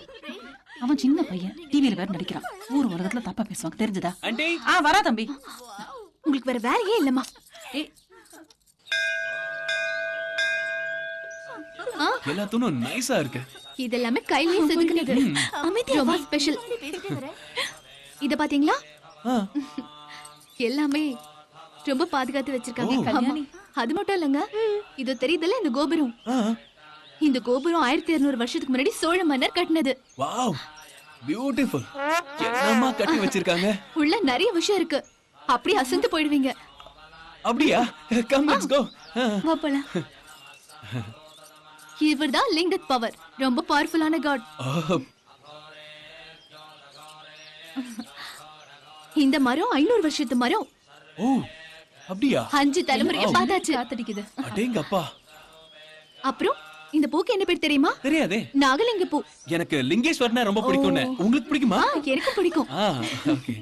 அவன் சின்ன பையன், டிவில வேற நடிக்கிறான். ஊர் உலகத்துல தப்பா பேசுவாங்க, தெரிஞ்சதா? ஆண்டி. வரா தம்பி. உங்களுக்கு வேற வேலையே இல்லம்மா. எல்லாத்தும் நைஸா இருக்கு. இதெல்லாமே கையிலே செதுக்குனது. அமைதியா ரொம்ப ஸ்பெஷல். இத பாத்தீங்களா? எல்லாமே ரொம்ப பாதுகாத்து வச்சிருக்காங்க. அது மட்டும் இல்லங்க, இது தெரியுதுல இந்த கோபுரம். இந்த கோபுரம் 1200 வருஷத்துக்கு முன்னாடி சோழ மன்னர் கட்டினது. Wow, beautiful. என்னமா கட்டி வச்சிருக்காங்க? உள்ள நிறைய விஷயம் இருக்கு. அப்படியே அசந்து போயிடுவீங்க. அப்படியா? Come let's go. வா போலாம். இவர்தான் லிங்கத் பவர், ரொம்ப பவர்ஃபுல்லான காட். இந்த மரம் 500 வருஷத்து மரம். ஓ, அப்படியா? 5 தலைமுறையை பார்த்தாச்சு. காத்தடிக்குது. அடேங்கப்பா. அப்புறம் இந்த பூக்கு என்ன பேர் தெரியுமா? தெரியாதே. நாகலிங்க பூ. எனக்கு லிங்கேஸ்வரனா ரொம்ப பிடிக்கும்னு. உங்களுக்கு பிடிக்குமா? எனக்கு பிடிக்கும். ஓகே.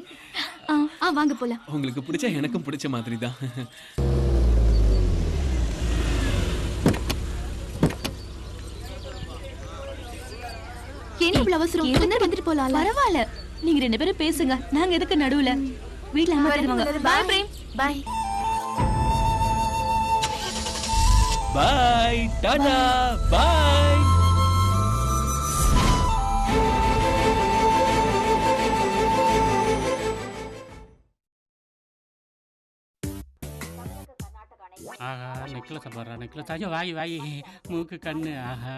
வாங்க போலாம். உங்களுக்கு பிடிச்சா எனக்கும் பிடிச்ச மாதிரி தான். என்ன இவ்வளவு அவசரம்? வந்துட்டு போலாம். பரவாயில்ல, நீங்க 2 பேரும் பேசுங்க. நாங்க எதுக்கு நடுவுல? வீட்ல அம்மா வருவாங்க. பை பிரேம். பை. பை டாடா. பை. ஆஹா, நெக்லஸ் போடுறா, நெக்லஸ். ஐயோ, வாய் மூக்கு கண்ணு. ஆஹா,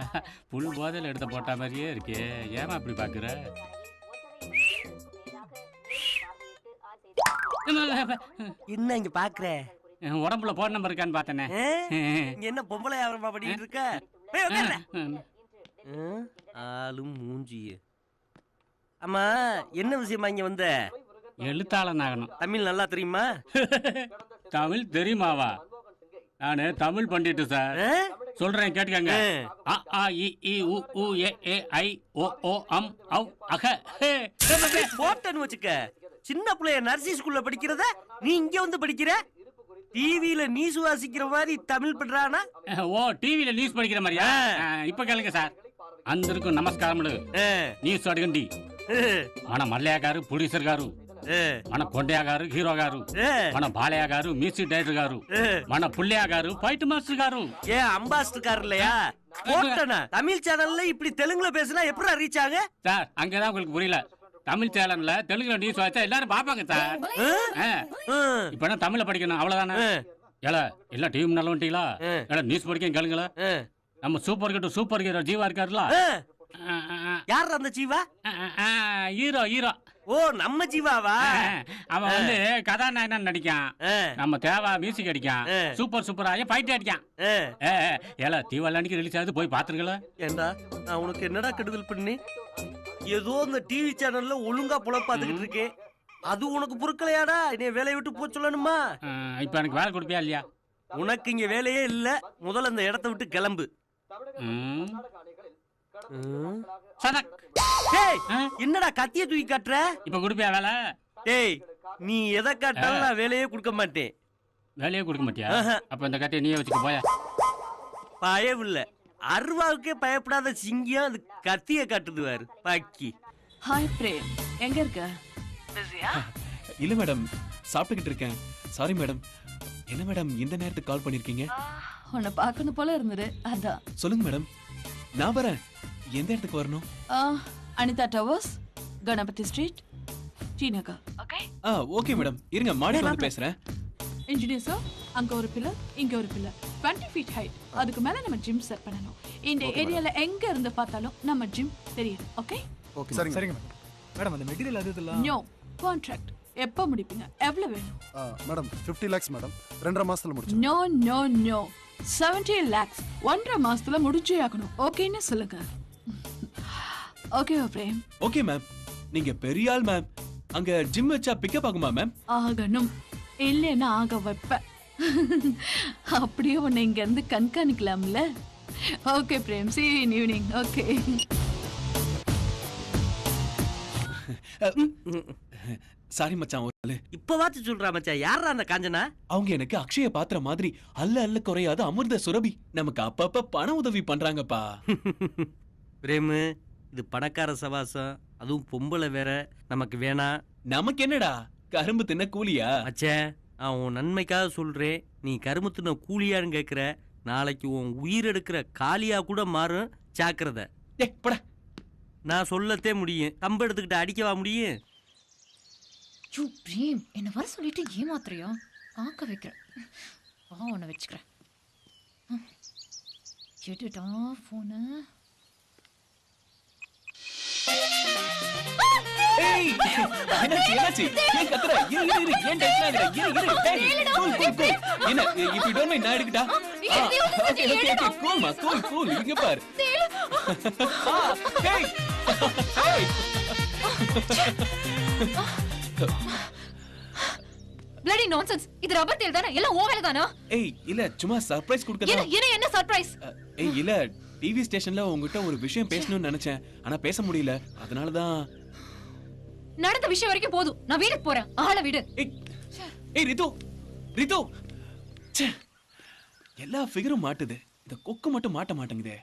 புல் போதையில் எடுத்த போட்ட மாதிரியே இருக்கே. ஏமா அப்படி பாக்குற? என்ன இங்க பாக்குற? உடம்புல போன் நம்பர் இருக்கான்னு பார்த்தனே. என்ன பொம்பளை வியாபாரமா பண்ணிட்டு இருக்க? ஆளும் மூஞ்சிய. அம்மா, என்ன விஷயமா இங்க வந்த? எழுத்தாளன் ஆகணும். தமிழ் நல்லா தெரியுமா? தமிழ் தெரியுமாவா? நானு தமிழ் பண்டிட்டு சார். சொல்றேன் கேட்டுக்கங்க. அ ஆ இ ஈ உ ஊ ஏ ஏ ஐ ஓ ஓ அம் அவ் அக. போட்டன்னு வச்சுக்க. சின்ன பிள்ளைய நர்சரி ஸ்கூல்ல படிக்கிறத நீ இங்க வந்து படிக்கிற? டிவில நியூஸ் வாசிக்கிற மாதிரி தமிழ் பண்றானா? ஓ, டிவில நியூஸ் படிக்கிற மாதிரியா? இப்ப கேளுங்க சார். అందరికీ నమస్కారములు. న్యూస్ అడగండి. మన మల్లయ్య గారు ప్రొడ్యూసర్ గారు, మన కొండయ్య గారు హీరో గారు, మన బాలయ్య గారు మ్యూజిక్ డైరెక్టర్ గారు, మన పుల్లయ్య గారు ఫైట్ మాస్టర్ గారు. ஏ அம்பாஸ்டர் கார் இல்லையா? போட்டனா தமிழ் சேனல்ல இப்படி தெலுங்குல பேசினா எப்படி ரீச் ஆக? சார், அங்கதான் உங்களுக்கு புரியல. தமிழ் சேனல்ல தெலுங்குல நியூஸ் வச்சா எல்லாரும் பாப்பாங்க சார். இப்ப என்ன தமிழ்ல படிக்கணும், அவ்வளவுதானே? ஏல எல்லாம் டிவி முன்னால வந்துட்டீங்களா? நியூஸ் படிக்க கேளுங்களா? நம்ம சூப்பர் ஹீரோ ஜீவா இருக்காருல. யார் அந்த ஜீவா? ஹீரோ. ஓ, நம்ம ஜீவாவா? அவன் வந்து கதாநாயகன் நடிக்கான். நம்ம தேவா மியூசிக் அடிக்கான். சூப்பரா ஃபைட் அடிக்கான். ஏல தீவாளி அன்னைக்கு ரிலீஸ் ஆகுது, போய் பாத்துருங்களா? ஏண்டா, நான் உனக்கு என்னடா கெடுதல் பண்ணி? ஏதோ இந்த டிவி சேனல்ல ஒழுங்கா புலப்பாத்துக்கிட்டு இருக்கேன். அது உனக்கு பொறுக்கலையாடா? என்னைய வேலையை விட்டு போக சொல்லணுமா? இப்ப எனக்கு வேலை கொடுப்பியா இல்லையா? உனக்கு இங்க வேலையே இல்ல. முதல்ல இந்த இடத்தை விட்டு கிளம்பு. என்னடா கத்திய தூக்கி காட்டுற? இப்ப கொடுப்பியா வேலை? டேய், நீ எதை காட்டாலும் நான் வேலையே கொடுக்க மாட்டேன். வேலையே கொடுக்க மாட்டியா? அப்ப இந்த கத்தியை நீயே வச்சுக்க. போயா. பயம் இல்ல, அருவாவுக்கே பயப்படாத சிங்கம் அது கத்திய காட்டுதுவாரு பாக்கி. ஹாய் பிரேம், எங்க இருக்க? இல்ல மேடம், சாப்பிட்டுக்கிட்டு இருக்கேன். Sorry madam. என்ன மேடம் இந்த நேரத்துக்கு கால் பண்ணிருக்கீங்க? உன்னை பார்க்கணும் போல இருந்தது, அதான். சொல்லுங்க மேடம், நான் வரேன். எந்த இடத்துக்கு வரணும்? Anitha towers, Ganapathi street, Srinagar. Okay madam, இருங்க மாடிக்கு வந்து பேசுறேன். இன்ஜினியர் சார், அங்க ஒரு பில்லர், இங்க ஒரு பில்லர், 20 feet ஹைட். அதுக்கு மேல நம்ம ஜிம் செட் பண்ணணும். இந்த ஏரியால எங்க இருந்து பார்த்தாலும் நம்ம ஜிம் தெரியும். ஓகே, ஓகே சரிங்க சரிங்க மேடம் அந்த மெட்டீரியல் அது இதெல்லாம் நோ கான்ட்ராக்ட் எப்ப முடிப்பீங்க எவ்வளவு வேணும் மேடம் 50 lakhs மேடம் 2.5 மாசத்துல முடிச்சு நோ நோ நோ 70 lakhs 1.5 மாசத்துல முடிச்சே ஆகணும் ஓகேன்னு சொல்லுங்க ஓகே பிரேம் ஓகே மேம் நீங்க பெரிய ஆள் மேம் அங்க ஜிம் வச்சா பிக்கப் ஆகுமா மேம் ஆகணும் இல்லைன்னா ஆக வைப்ப அப்படியே உன்னை இங்க இருந்து கண்காணிக்கலாம்ல okay Prem see you in evening okay sorry மச்சான் ஒரு இப்பவாச்சும் சொல்றா மச்சான் யாரா அந்த காஞ்சனா அவங்க எனக்கு அக்ஷய பாத்திர மாதிரி அல்ல குறையாத அமிர்த சுரபி நமக்கு அப்பப்ப பண உதவி பண்றாங்கப்பா பிரேமு இது பணக்கார சவாசம் அதுவும் பொம்பளை வேற நமக்கு வேணாம் நமக்கு என்னடா கரும்பு தின்ன கூலியா மச்சான் நான் உன் நன்மைக்காக சொல்றேன் நீ கரும்பு தின்ன கூலியான்னு கேட்குற நாளைக்கு உன் உயிர் எடுக்கிற காலியா கூட மாறும் ஜாக்கிரதை நான் சொல்லத்தே முடியும் கம்பு எடுத்துக்கிட்டு அடிக்கவா முடியும் பிரேம் என்ன வர சொல்லிட்டு ஏமாத்துறியா காக்க வைக்கிறேன் உன்னை வச்சுக்கிறேன் எடுடா போன ஏய் என்னாச்சு ஏன் கத்துற இரு ஏன் டென்ஷன் ஆகுற இரு டேய் கூல் என்ன if you don't mind நான் எடுக்கட்டா ஓகே கூல் இங்க பாரு டேய் bloody nonsense இது ரப்பர் தேல் தான எல்லாம் ஓவேல தானா ஏய் இல்ல சும்மா சர்ப்ரைஸ் கொடுக்கறதா என்ன சர்ப்ரைஸ் ஏய் இல்ல டிவி ஸ்டேஷன்ல உங்ககிட்ட ஒரு விஷயம் பேசணும்னு நினைச்சேன் ஆனா பேச முடியல அதனால தான் நடந்த விஷயம் வரைக்கும் போதும் நான் வீட்டுக்கு போறேன் ஆள விடு ஏய் ரிது எல்லா ஃபிகரும் மாட்டுது இந்த கொக்கு மட்டும் மாட்ட மாட்டேங்குதே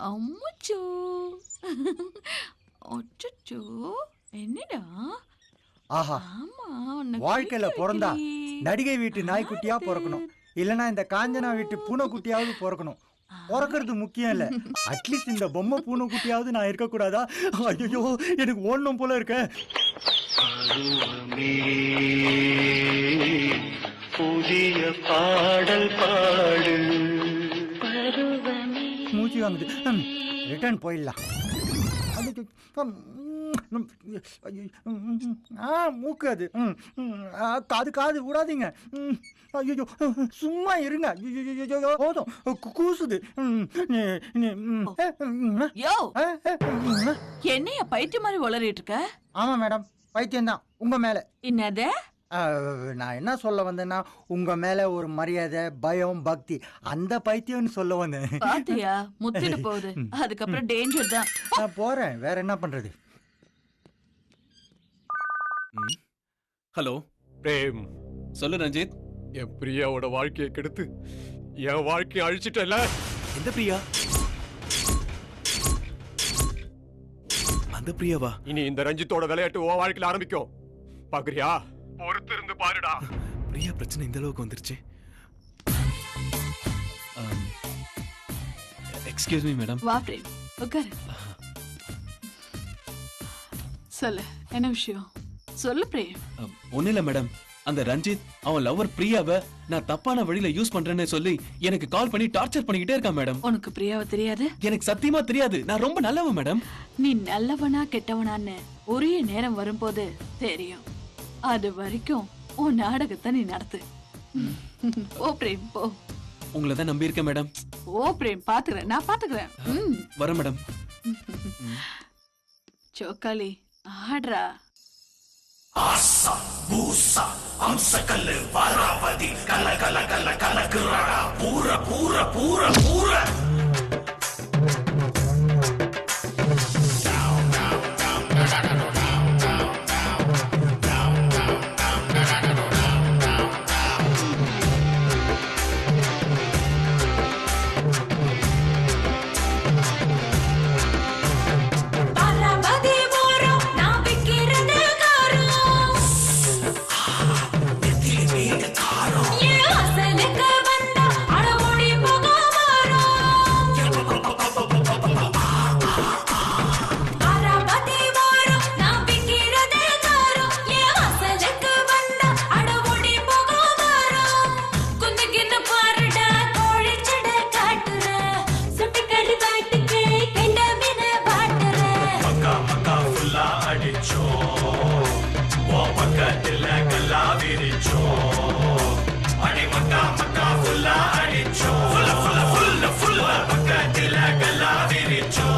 அம்முச்சோ அச்சச்சோ என்னடா ஆஹா வாழ்க்கையில பிறந்தா நடிகை வீட்டு நாய்க்குட்டியா பிறக்கணும் இல்லனா இந்த காஞ்சனா வீட்டு பூனைக்குட்டியாவது பிறக்கணும் பிறக்கிறது முக்கியம் இல்ல அட்லீஸ்ட் இந்த பொம்மை பூனைக்குட்டியாவது நான் இருக்க கூடாதா ஐயோ எனக்கு ஓடணும் போல இருக்க புதிய பாடல் பாடு மூச்சு வாங்குது ரிட்டர்ன் போயிடலாம் மூக்கு அது காது காது விடாதீங்க ஐயோ சும்மா இருங்க போதும் கூசுது என்னைய பைத்தியம் மாதிரி வளரிட்டு இருக்க ஆமா மேடம் பைத்தியம் தான் உங்க மேல என்னது நான் என்ன சொல்ல வந்தேன்னா உங்க மேல ஒரு மரியாதை பயம் பக்தி அந்த பைத்தியம்னு சொல்ல வந்தேன் பாத்தியா முத்திட்டு போகுது அதுக்கப்புறம் டேஞ்சர் தான் நான் போறேன் வேற என்ன பண்றது ஹலோ பிரேம் சொல்லு ரஞ்சித் என் பிரியாவோட வாழ்க்கையை கெடுத்து என் வாழ்க்கையை அழிச்சிட்டல எந்த பிரியா அந்த பிரியாவா இனி இந்த ரஞ்சித்தோட விளையாட்டு உன் வாழ்க்கையில ஆரம்பிக்கும் பாக்குறியா பொறுத்து இருந்து பாருடா பிரியா பிரச்சனை இந்த அளவுக்கு வந்துருச்சு எக்ஸ்கியூஸ் மீ மேடம் வா பிரேம் உட்காரு சொல்லு என்ன விஷயம் சொல்லு பிரேம் ஒண்ணு இல்ல மேடம் அந்த ரஞ்சித் அவன் லவர் பிரியாவை நான் தப்பான வழியில யூஸ் பண்றேன்னு சொல்லி எனக்கு கால் பண்ணி டார்ச்சர் பண்ணிக்கிட்டே இருக்கான் மேடம் உனக்கு பிரியாவை தெரியாது எனக்கு சத்தியமா தெரியாது நான் ரொம்ப நல்லவன் மேடம் நீ நல்லவனா கெட்டவனான்னு ஒரே நேரம் வரும்போது தெரியும் அது வரைக்கும் உன் நாடகத்தை நீ நடத்து ஓ பிரேம் போ உங்களை தான் நம்பி இருக்கேன் மேடம் ஓ பிரேம் பாத்துக்கிறேன் நான் பாத்துக்கிறேன் வரேன் மேடம் சோக்காலி ஆடுறா ஆசா பூசா அம்சக்கல்லு வாராவதி கல கல கல கலக்குறாடா பூர பூர பூர பூர Yeah. அடிச்சோம் பக்கத்துல கல்லா விரிச்சோம் அடி மக்கா மக்கா ஃபுல்லா அடிச்சோம் ஃபுல்லா பக்கத்துல கல்லா விரிச்சோம்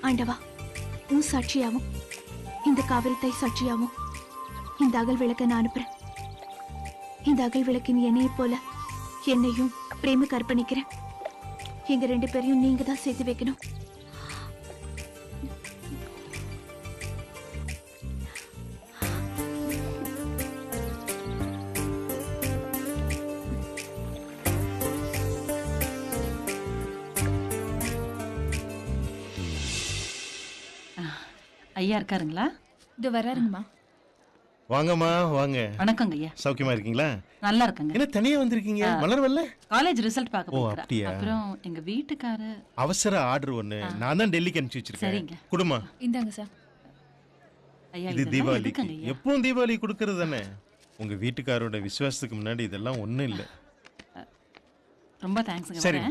ஆண்டவா, உன் சாட்சியாவும் இந்த காவிரி தை சாட்சியாவும் இந்த அகல் விளக்கை நான் அனுப்புறேன். இந்த அகல் விளக்கின் எண்ணெயை போல என்னையும் பிரேமுக்கு அர்ப்பணிக்கிறேன். எங்க 2 பேரையும் நீங்க தான் சேர்த்து வைக்கணும். ஐயா இருக்காருங்களா? இது வராருங்கம்மா. வாங்கம்மா வாங்க. வணக்கங்க ஐயா. சௌக்கியமா இருக்கீங்களா? நல்லா இருக்கங்க. என்ன தனியா வந்திருக்கீங்க? மலர் வரல? காலேஜ் ரிசல்ட் பார்க்க ஓ போறேன். அப்படியே. அப்புறம் எங்க வீட்டுக்கார அவசர ஆர்டர் ஒன்னு நான் தான் டெல்லிக்கு அனுப்பிச்சு வச்சிருக்கேன். சரிங்க. குடுமா. இந்தாங்க சார். ஐயா இது தீபாவளி. எப்பவும் தீபாவளி கொடுக்கறது தானே. உங்க வீட்டுக்காரோட விசுவாசத்துக்கு முன்னாடி இதெல்லாம் ஒண்ணும் இல்ல. ரொம்ப தேங்க்ஸ்ங்க. சரி.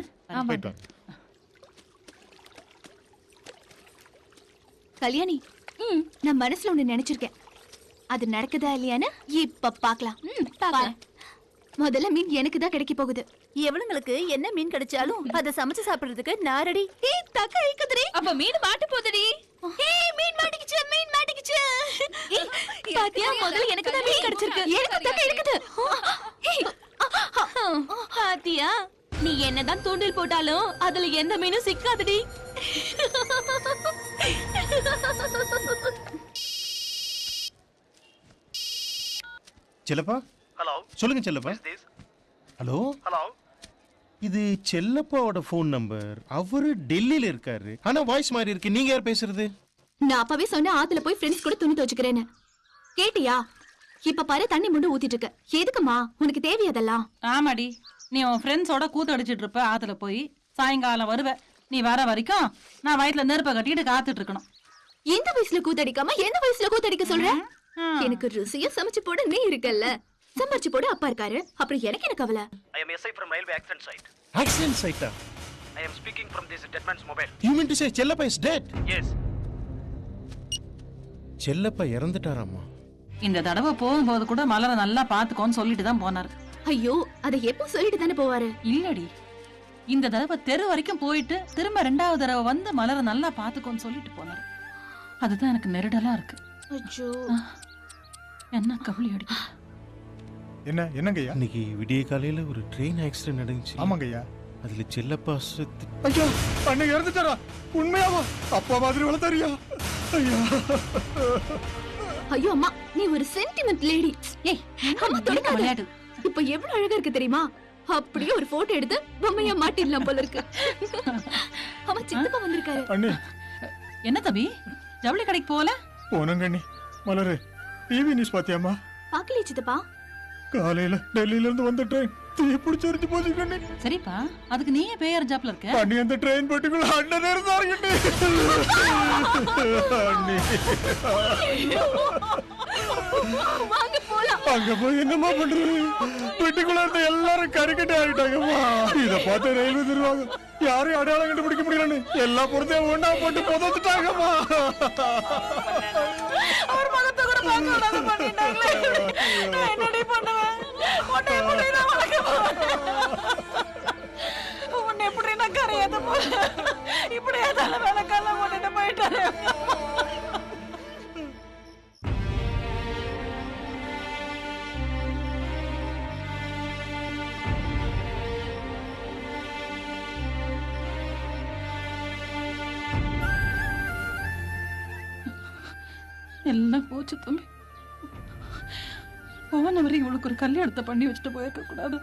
ஆமாங்க. கல்யாணி, நான் மனசுல ஒண்ணு நினைச்சிருக்கேன். அது நடக்குதா இல்லையான்னு இப்ப பாக்கலாம். முதல்ல மீன் எனக்கு தான் கிடைக்க போகுது. எவளுங்களுக்கு என்ன மீன் கிடைச்சாலும் அத சமைச்சு சாப்பிடுறதுக்கு நாரடி. தக்க இழுக்குதுடி. அப்ப மீன் மாட்டு போதுடி. மீன் மாட்டிக்கிச்சு, மீன் மாட்டிக்கிச்சு. பாத்தியா, முதல்ல எனக்கு தான் மீன் கிடைச்சிருக்கு. எனக்கு தக்க இழுக்குது. பாத்தியா, நீ என்னதான் தூண்டில் போட்டாலும் அதுல எந்த மீனும் சிக்காதுடி. செல்லப்பா. ஹலோ. சொல்லுங்க செல்லப்பா. ஹலோ. ஹலோ. இது செல்லப்பாவோட ஃபோன் நம்பர். அவரு டெல்லியில இருக்காரு. ஆனா வாய்ஸ் மாதிரி இருக்கு. நீங்க யார் பேசுறது? நான் அப்பவே சொன்ன ஆத்துல போய் ஃப்ரெண்ட்ஸ் கூட துணி துவைச்சுக்கிறேன்னு. கேட்டியா? இப்ப பாரு தண்ணி முண்டு ஊத்திட்டு இருக்க. எதுக்குமா? உனக்கு தேவையதெல்லாம்? ஆமாடி, நீ உன் ஃப்ரெண்ட்ஸோட கூத்து அடிச்சிட்டு இருப்ப ஆத்துல போய். சாயங்காலம் வருவ. நீ வர வரைக்கும் நான் வயிற்றுல நெருப்ப கட்டிட்டு காத்துட்டு இருக்கணும். எந்த வயசுல கூத்தடிக்காம எந்த வயசுல கூத்தடிக்க சொல்ற? எனக்கு ருசியா சமைச்சு போட நீ இருக்கல்ல. சம்பாரிச்சு போட அப்பா இருக்காரு, அப்புறம் எனக்கு என்ன கவலை? I am SI from railway accident site. Accident site? I am speaking from this dead man's mobile. You mean to say Chellappa is dead? Yes. Chellappa இறந்துட்டாராம்மா. இந்த தடவை போகும்போது கூட மலரை நல்லா பாத்துக்கோன்னு சொல்லிட்டு தான் போனாரு. ஐயோ, அதை எப்போ சொல்லிட்டு தானே போவாரு? இல்லடி, இந்த தடவை தெரு வரைக்கும் போயிட்டு திரும்ப 2வது தடவை வந்து மலரை நல்லா பாத்துக்கோன்னு சொல்லிட்டு போனாரு. அதுதான் எனக்கு நெருடலா இருக்கு. ஐயோ, என்ன கவலை அடிக்க. என்னங்கய்யா? இன்னைக்கு விடிய காலையில ஒரு ட்ரெயின் ஆக்சிடென்ட் நடந்துச்சு. ஆமாங்கய்யா. அதுல செல்லப்பா செத்து. ஐயா, அண்ணன் இறந்துட்டாரா? உண்மையாவா? அப்பா மாதிரி வளர்த்தாரியா? ஐயா. ஐயோ அம்மா, நீ ஒரு சென்டிமெண்ட் லேடி. ஏய், அம்மா தொலைக்காத. இப்ப எவ்வளவு அழகா இருக்கு தெரியுமா? அப்படியே ஒரு போட்டோ எடுத்து பொம்மையா மாட்டிடலாம் போல இருக்கு. அவன் சித்தப்பா வந்திருக்காரு. அண்ணே, என்ன தம்பி, ஜவுளி கடைக்கு போல? போனங்க அண்ணி. மலரு, டிவி நியூஸ் பாத்தியாமா? பாக்கலையே சித்தப்பா. காலையில டெல்லியில இருந்து வந்த ட்ரெயின் தீ பிடிச்சிருச்சு போச்சு கண்ணி. சரிப்பா, அதுக்கு நீயே பேயர் ஜாப்ல இருக்க. அண்ணி, அந்த ட்ரெயின் பெட்டிக்குள்ள அண்ணன் இருந்தாரு கண்ணி. அண்ணி, வாங்க போலாம். அங்க போய் என்னமா பண்றது? பெட்டிக்குள்ள இருந்த எல்லாரும் கறிக்கட்டே ஆயிட்டாங்கம்மா. இத பார்த்து ரயில்வே தருவாங்க, யாரும் அடையாளம் கண்டுபிடிக்க முடியலன்னு எல்லா பொருத்தையும் ஒண்ணா போட்டு புதைச்சிட்டாங்கம்மா. அவர் மகத்தை கூட பார்க்க விடாத பண்ணிட்டாங்களே. நான் என்னடி பண்ணுவேன்? உன்னை எப்படி நான் வளர்க்க போறேன்? உன்னை எப்படி நான் கரையாத போறேன்? இப்படி ஏதால வேலைக்கால போட்டுட்டு போயிட்டாரு. எல்லாம் போச்சு தம்பி. போனவரை இவளுக்கு ஒரு கல்யாணத்தை பண்ணி வச்சுட்டு போயிருக்க கூடாது.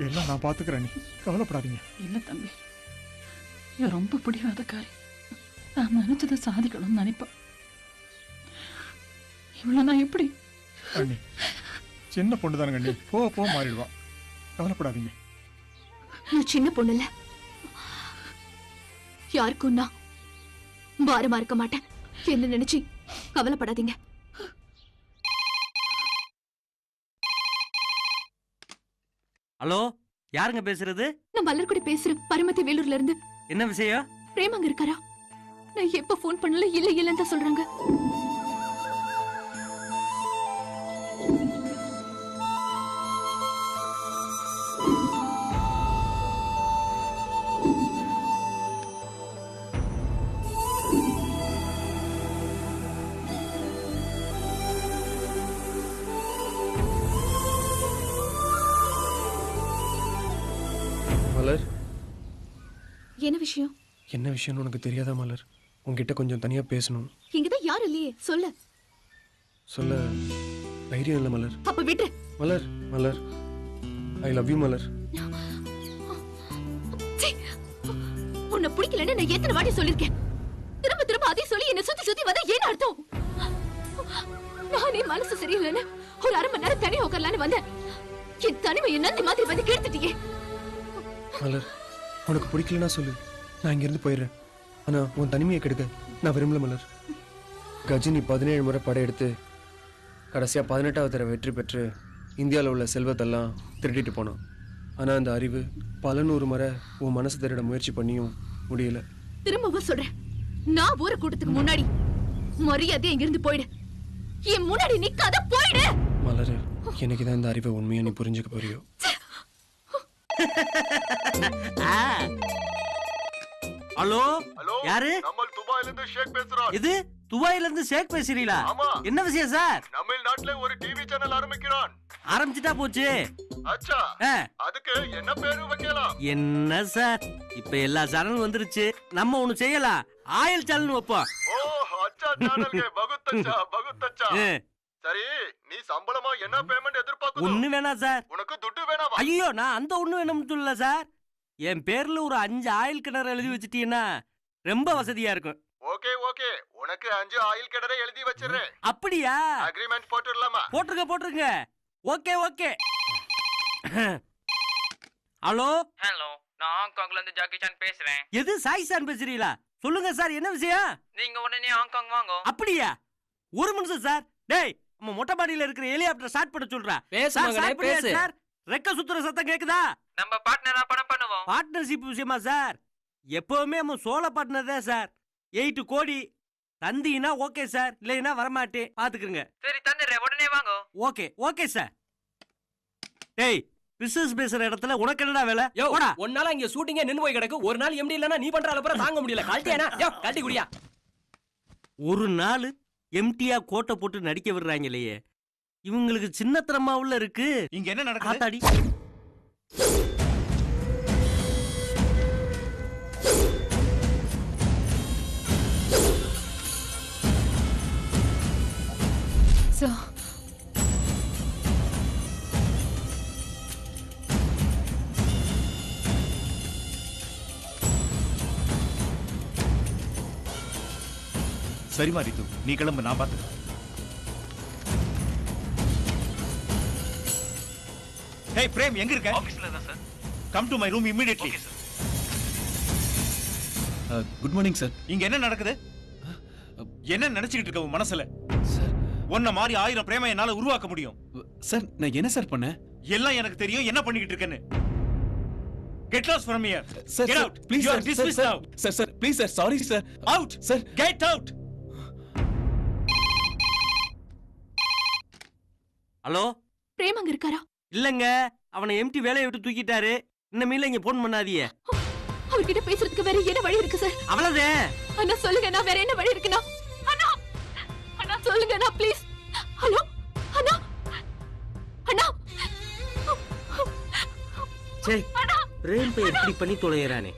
எல்லாம் நான் பாத்துக்கிறேன், நீ கவலைப்படாதீங்க. இல்ல தம்பி, இவ ரொம்ப பிடிவாதக்காரி. நான் நினைச்சதை சாதிக்கணும்னு நினைப்பேன். இவ்வளவு நான் எப்படி? அண்ணி, சின்ன பொண்ணு தானே கண்ணி, போ மாறிடுவா, கவலைப்படாதீங்க. நான் சின்ன பொண்ணு இல்ல, யாருக்கும் நான் பாரமா இருக்க மாட்டேன். என்ன நினைச்சு கவலைப்படாதீங்க. ஹலோ, யாருங்க பேசுறது? நான் மலர் கூட பேசுறேன், பரமத்தி வேலூர்ல இருந்து. என்ன விஷயம்? பிரேம் அங்க இருக்காரா? நான் எப்ப போன் பண்ணல இல்ல இல்லன்னு தான் சொல்றாங்க. மலர், என்ன விஷயம்? என்ன விஷயம்னு உனக்கு தெரியாதா மலர்? உன்கிட்ட கொஞ்சம் தனியா பேசணும். இங்கதான் யாரும் இல்லையே, சொல்ல. சொல்ல தைரியம் இல்லை மலர். அப்ப விட்டு. மலர், மலர், ஐ லவ் யூ மலர். உன்னை பிடிக்கலன்னு நான் எத்தனை வாட்டி சொல்லிருக்கேன். திரும்ப திரும்ப அதே சொல்லி என்ன சுத்தி சுத்தி வந்தா என்ன அர்த்தம்? நானே மனசு சரியில்லைன்னு ஒரு அரை மணி நேரம் தனியா உட்காரலான்னு வந்தேன். என் தனிமை நந்தி மாதிரி வந்து கெடுத்துட்டியே. மலர், உனக்கு பிடிக்கலன்னா சொல்லு, நான் இங்கிருந்து போயிடுறேன். ஆனா உன் தனிமையை கெடுக்க நான் விரும்பல மலர். கஜினி 17 முறை படையெடுத்து கடைசியா 18வது தடவை வெற்றி பெற்று இந்தியாவில் உள்ள செல்வத்தெல்லாம் திருடிட்டு போனான். ஆனா அந்த அறிவு பல 100 முறை உன் மனசு திருட முயற்சி பண்ணியும் முடியல. திரும்பவும் சொல்றேன், நான் ஊரை கூட்டத்துக்கு முன்னாடி மரியாதை இங்கிருந்து போயிடு. என் முன்னாடி நிக்காத, போயிடு. மலர், எனக்குதான் இந்த அறிவை உண்மையா நீ புரிஞ்சுக்க போறியோ? ஹலோ, யாரு? நம்ம துபாயில இருந்து ஷேக் பேசுறோம். இது துபாயில இருந்து ஷேக் பேசுறீங்களா? என்ன விஷயம் சார்? நம்ம நாட்டுல ஒரு டிவி சேனல் ஆரம்பிக்கிறான். ஆரம்பிச்சிட்டா போச்சு. அச்சா, அதுக்கு என்ன பேரு வைக்கலாம்? என்ன சார், இப்ப எல்லா சேனலும் வந்துருச்சு. நம்ம ஒண்ணு செய்யலாம், ஆயில் சேனல் வைப்போம். ஓ, அச்சா சேனல் பகுத்தச்சா. சரி, நீ சம்பளமா என்ன பேமெண்ட் எதிர்பார்க்கற? ஒண்ணு வேணாம் சார். உனக்கு துட்டு வேணாமா? ஐயோ, நான் அந்த ஒண்ணு வேணும்னு சொல்லல சார். என் பேர்ல ஒரு 5 ஆயில் கிணறு எழுதி வச்சிட்டீங்கன்னா ரொம்ப வசதியா இருக்கும். ஓகே, உனக்கு 5 ஆயில் கிணறை எழுதி வச்சிரேன். அப்படியா? அக்ரிமெண்ட் போட்டுடலாமா? போட்டுருங்க. ஓகே. ஹலோ, நான் ஹாங்காங்ல இருந்து ஜாக்கி சான் பேசுறேன். எது சாய் சான் பேசுறீங்களா? சொல்லுங்க சார், என்ன விஷயம்? நீங்க உடனே ஹாங்காங் வாங்க. அப்படியா? ஒரு நிமிஷம் சார். டேய், நம்ம மொட்டை மாடியில இருக்கிற ஹெலிகாப்டர் ஸ்டார்ட் பண்ண சொல்றா. பேசு சார், மகனே, start பண்ணியா பேசு. சார்? ரெக்க சுத்துற சத்தம் கேக்குதா? நம்ம பார்ட்னரா படம் பண்ணுவோம். பார்ட்னர்ஷிப் விஷயமா சார்? எப்பவுமே நம்ம சோழ பார்ட்னர் தான் சார். 8 கோடி தந்தீங்கன்னா ஓகே சார், இல்லைன்னா வரமாட்டேன், பாத்துக்குங்க. சரி தந்துடுறேன், உடனே வாங்க. Okay okay sir. டேய், பிசினஸ் பேசுற இடத்துல உனக்கு என்னடா வேலை? யோ போடா. ஒரு நாள் இங்க ஷூட்டிங்கே நின்னு போய் கிடக்கு. ஒரு நாள் எம்டி இல்லனா நீ பண்ற அளவுக்கு தாங்க முடியல. கழட்டியானா? யோ கழட்டி குடியா. ஒரு நாள் எம்டியா கோட்டை போட்டு நடிக்க விடுறாங்களே, இவங்களுக்கு சின்னத்தனமாவுல இருக்கு. இங்க என்ன நடக்குது? ஆத்தாடி. So, சரிமா ரித்து, நீ கிளம்பு, நான் பாத்துக்கிறேன். ஹேய் பிரேம், எங்க இருக்க? ஆபீஸ்ல தான் sir. Come to my room immediately. Okay sir. Good morning sir. இங்க என்ன நடக்குது? என்ன நினைச்சுக்கிட்டு இருக்க உன் மனசுல? உன்ன மாதிரி 1000 பிரேம என்னால உருவாக்க முடியும். சார் நான் என்ன சார் பண்ணேன்? எல்லாம் எனக்கு தெரியும் என்ன பண்ணிக்கிட்டு இருக்கேன்னு. Get lost from here. Sir Get out. Please You are sir. dismissed now. Sir please sir. Sorry sir. Out. Sir Get out. Hello, Prem அங்க இருக்காரா? இல்லங்க, அவனை எம்டி வேலையை விட்டு தூக்கிட்டாரு. இன்னமேல இங்க போன் பண்ணாதீங்க. அவர்கிட்ட பேசுறதுக்கு வேற என்ன வழி இருக்கு சார்? அவ்வளவுதான். அண்ணா சொல்லுங்க, நான் வேற என்ன வழி இருக்குண்ணா? அண்ணா அண்ணா சொல்லுங்க அண்ணா, ப்ளீஸ். ஹலோ அண்ணா அண்ணா. சரி, பிரேம் பை எப்படி பண்ணி தொலைகிறானே.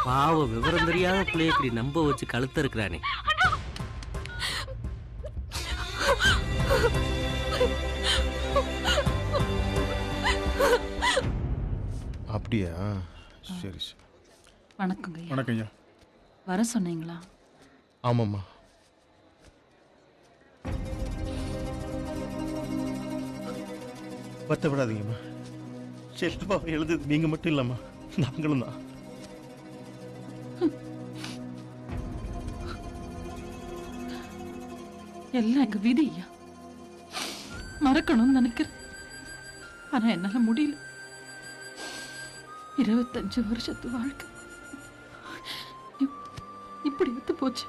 பாவ விவரம் தெரியாத பிள்ளை இப்படி நம்ப வச்சு கழுத்த இருக்கிறானே. அப்படியா? சரி சரி. வணக்கங்க ஐயா. வணக்கம் ஐயா. வர சொன்னீங்களா? ஆமாம்மா. வருத்தப்படாதீங்கம்மா. செல்வா எழுதுது நீங்க மட்டும் இல்லம்மா, நாங்களும் தான். எல்லாம் எங்க விதி ஐயா. மறக்கணும்னு நினைக்கிறேன், ஆனா என்னால முடியல. 25 வருஷத்து வாழ்க்கை இப்படி எடுத்து போச்சு.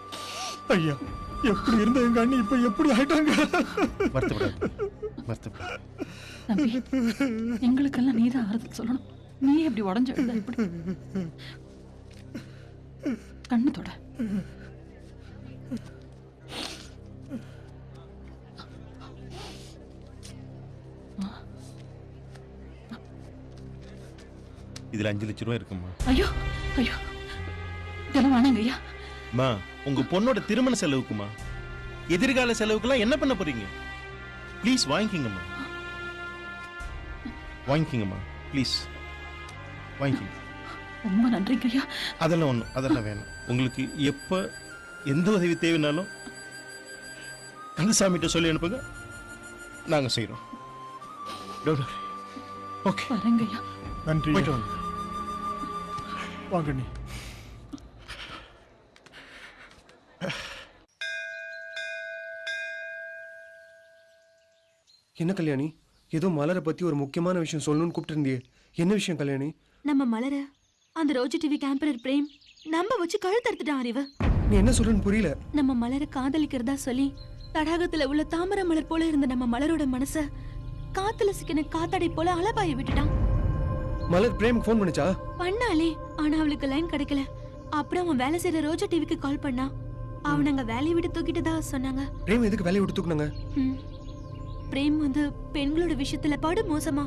ஐயா, எப்படி இருந்த எங்க அண்ணி இப்ப எப்படி ஆயிட்டாங்க? வருத்தப்படாது. தம்பி, எங்களுக்கெல்லாம் நீதான் ஆறுதல் சொல்லணும். நீ எப்படி உடஞ்சு எழுத இப்படி? கண்ணு தொட. இதுல 5 லட்சம் ரூபாய் இருக்குமா? ஐயோ ஐயோ, இதெல்லாம் வேணாங்க ஐயா. மா, உங்க பொண்ணோட திருமண செலவுக்குமா, எதிர்கால செலவுக்குலாம் என்ன பண்ண போறீங்க? ப்ளீஸ் வாங்கிக்கிங்கம்மா, வாங்கிக்கிங்கம்மா, ப்ளீஸ் வாங்கிக்கிங்க. ரொம்ப நன்றிங்க ஐயா. அதெல்லாம் வேணும். உங்களுக்கு எப்ப எந்த உதவி தேவைனாலும் கந்தசாமிகிட்ட சொல்லி அனுப்புங்க, நாங்க செய்யறோம். ஓகே, வரேங்க ஐயா. நன்றி. போயிட்டு வாங்க. வாங்க நீ. என்ன கல்யாணி, ஏதோ மலரை பத்தி ஒரு முக்கியமான விஷயம் சொல்லணும்னு கூப்பிட்டு இருந்தியே, என்ன விஷயம் கல்யாணி? நம்ம மலர அந்த ரோஜா டிவி கேம்பரர் பிரேம் நம்ப வச்சு கழுத்தறுத்துட்டான் அறிவு. நீ என்ன சொல்றன்னு புரியல. நம்ம மலரை காதலிக்கிறதா சொல்லி தடாகத்துல உள்ள தாமரை மலர் போல இருந்த நம்ம மலரோட மனச காத்துல சிக்கின காத்தாடை போல அலபாய விட்டுட்டான். மலர் பிரேம் ஃபோன் பண்ணுச்சா? பண்ணாலே, ஆனா அவளுக்கு லைன் கிடைக்கல. அப்புறம் அவன் வேலை செய்யற ரோஜா டிவிக்கு கால் பண்ணா. அவன் அங்க வேலையை விட்டு தூக்கிட்டதா சொன்னாங்க. பிரேம் எதுக்கு வேலையை விட்டு தூக்குனாங்க? பிரேம் வந்து பெண்களோட விஷயத்துல படு மோசமா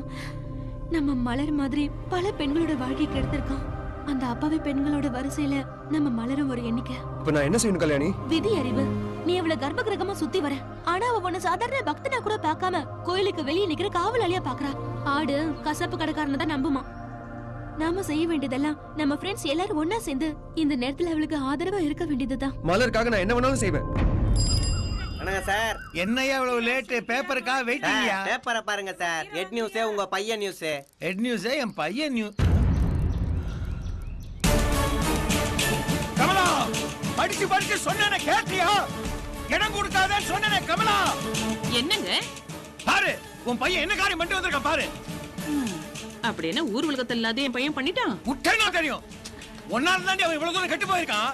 நம்ம மலர் மாதிரி பல பெண்களோட வாழ்க்கையை கெடுத்திருக்கான். அந்த அப்பாவி பெண்களோட வரிசையில நம்ம மலரும் ஒரு எண்ணிக்கை. இப்ப நான் என்ன செய்யணும் கல்யாணி? விதி அறிவு. நீ அவளை கர்ப்ப கிரகமா சுத்தி வர, ஆனா அவ உன்னை சாதாரண பக்தனா கூட பார்க்காம கோயிலுக்கு வெளியே நிக்கிற காவலாளியா பாக்குறா. ஆடு கசப்பு கடைக்காரனை தான் நம்புமா. நாம செய்ய வேண்டியதெல்லாம் நம்ம ஃப்ரெண்ட்ஸ் எல்லாரும் ஒன்னா சேர்ந்து இந்த நேரத்துல அவளுக்கு ஆதரவா இருக்க வேண்டியதுதான். மலருக்காக நான் என்ன வேணாலும் செய்வேன். வணக்கம் சார். என்னையா இவ்வளவு லேட்? பேப்பருக்கா வெயிட்டிங்கயா? பேப்பரை பாருங்க சார். ஹெட் நியூஸே உங்க பையன் நியூஸ். ஹெட் நியூஸே என் பையன் நியூஸ். கமலா, படிச்சு படிச்சு சொன்ன கேட்டியா? இடம் கொடுக்காத சொன்னனே கமலா. என்னங்க பாரு உன் பையன் என்ன காரியம் பண்ணிட்டு வந்திருக்கான் பாரு. அப்படி என்ன ஊர் உலகத்துல இல்லாத என் பையன் பண்ணிட்டான்? உட்டேனா தெரியும். ஒன்னால தாண்டி அவன் இவ்வளவு தூரம் கெட்டு போயிருக்கான்.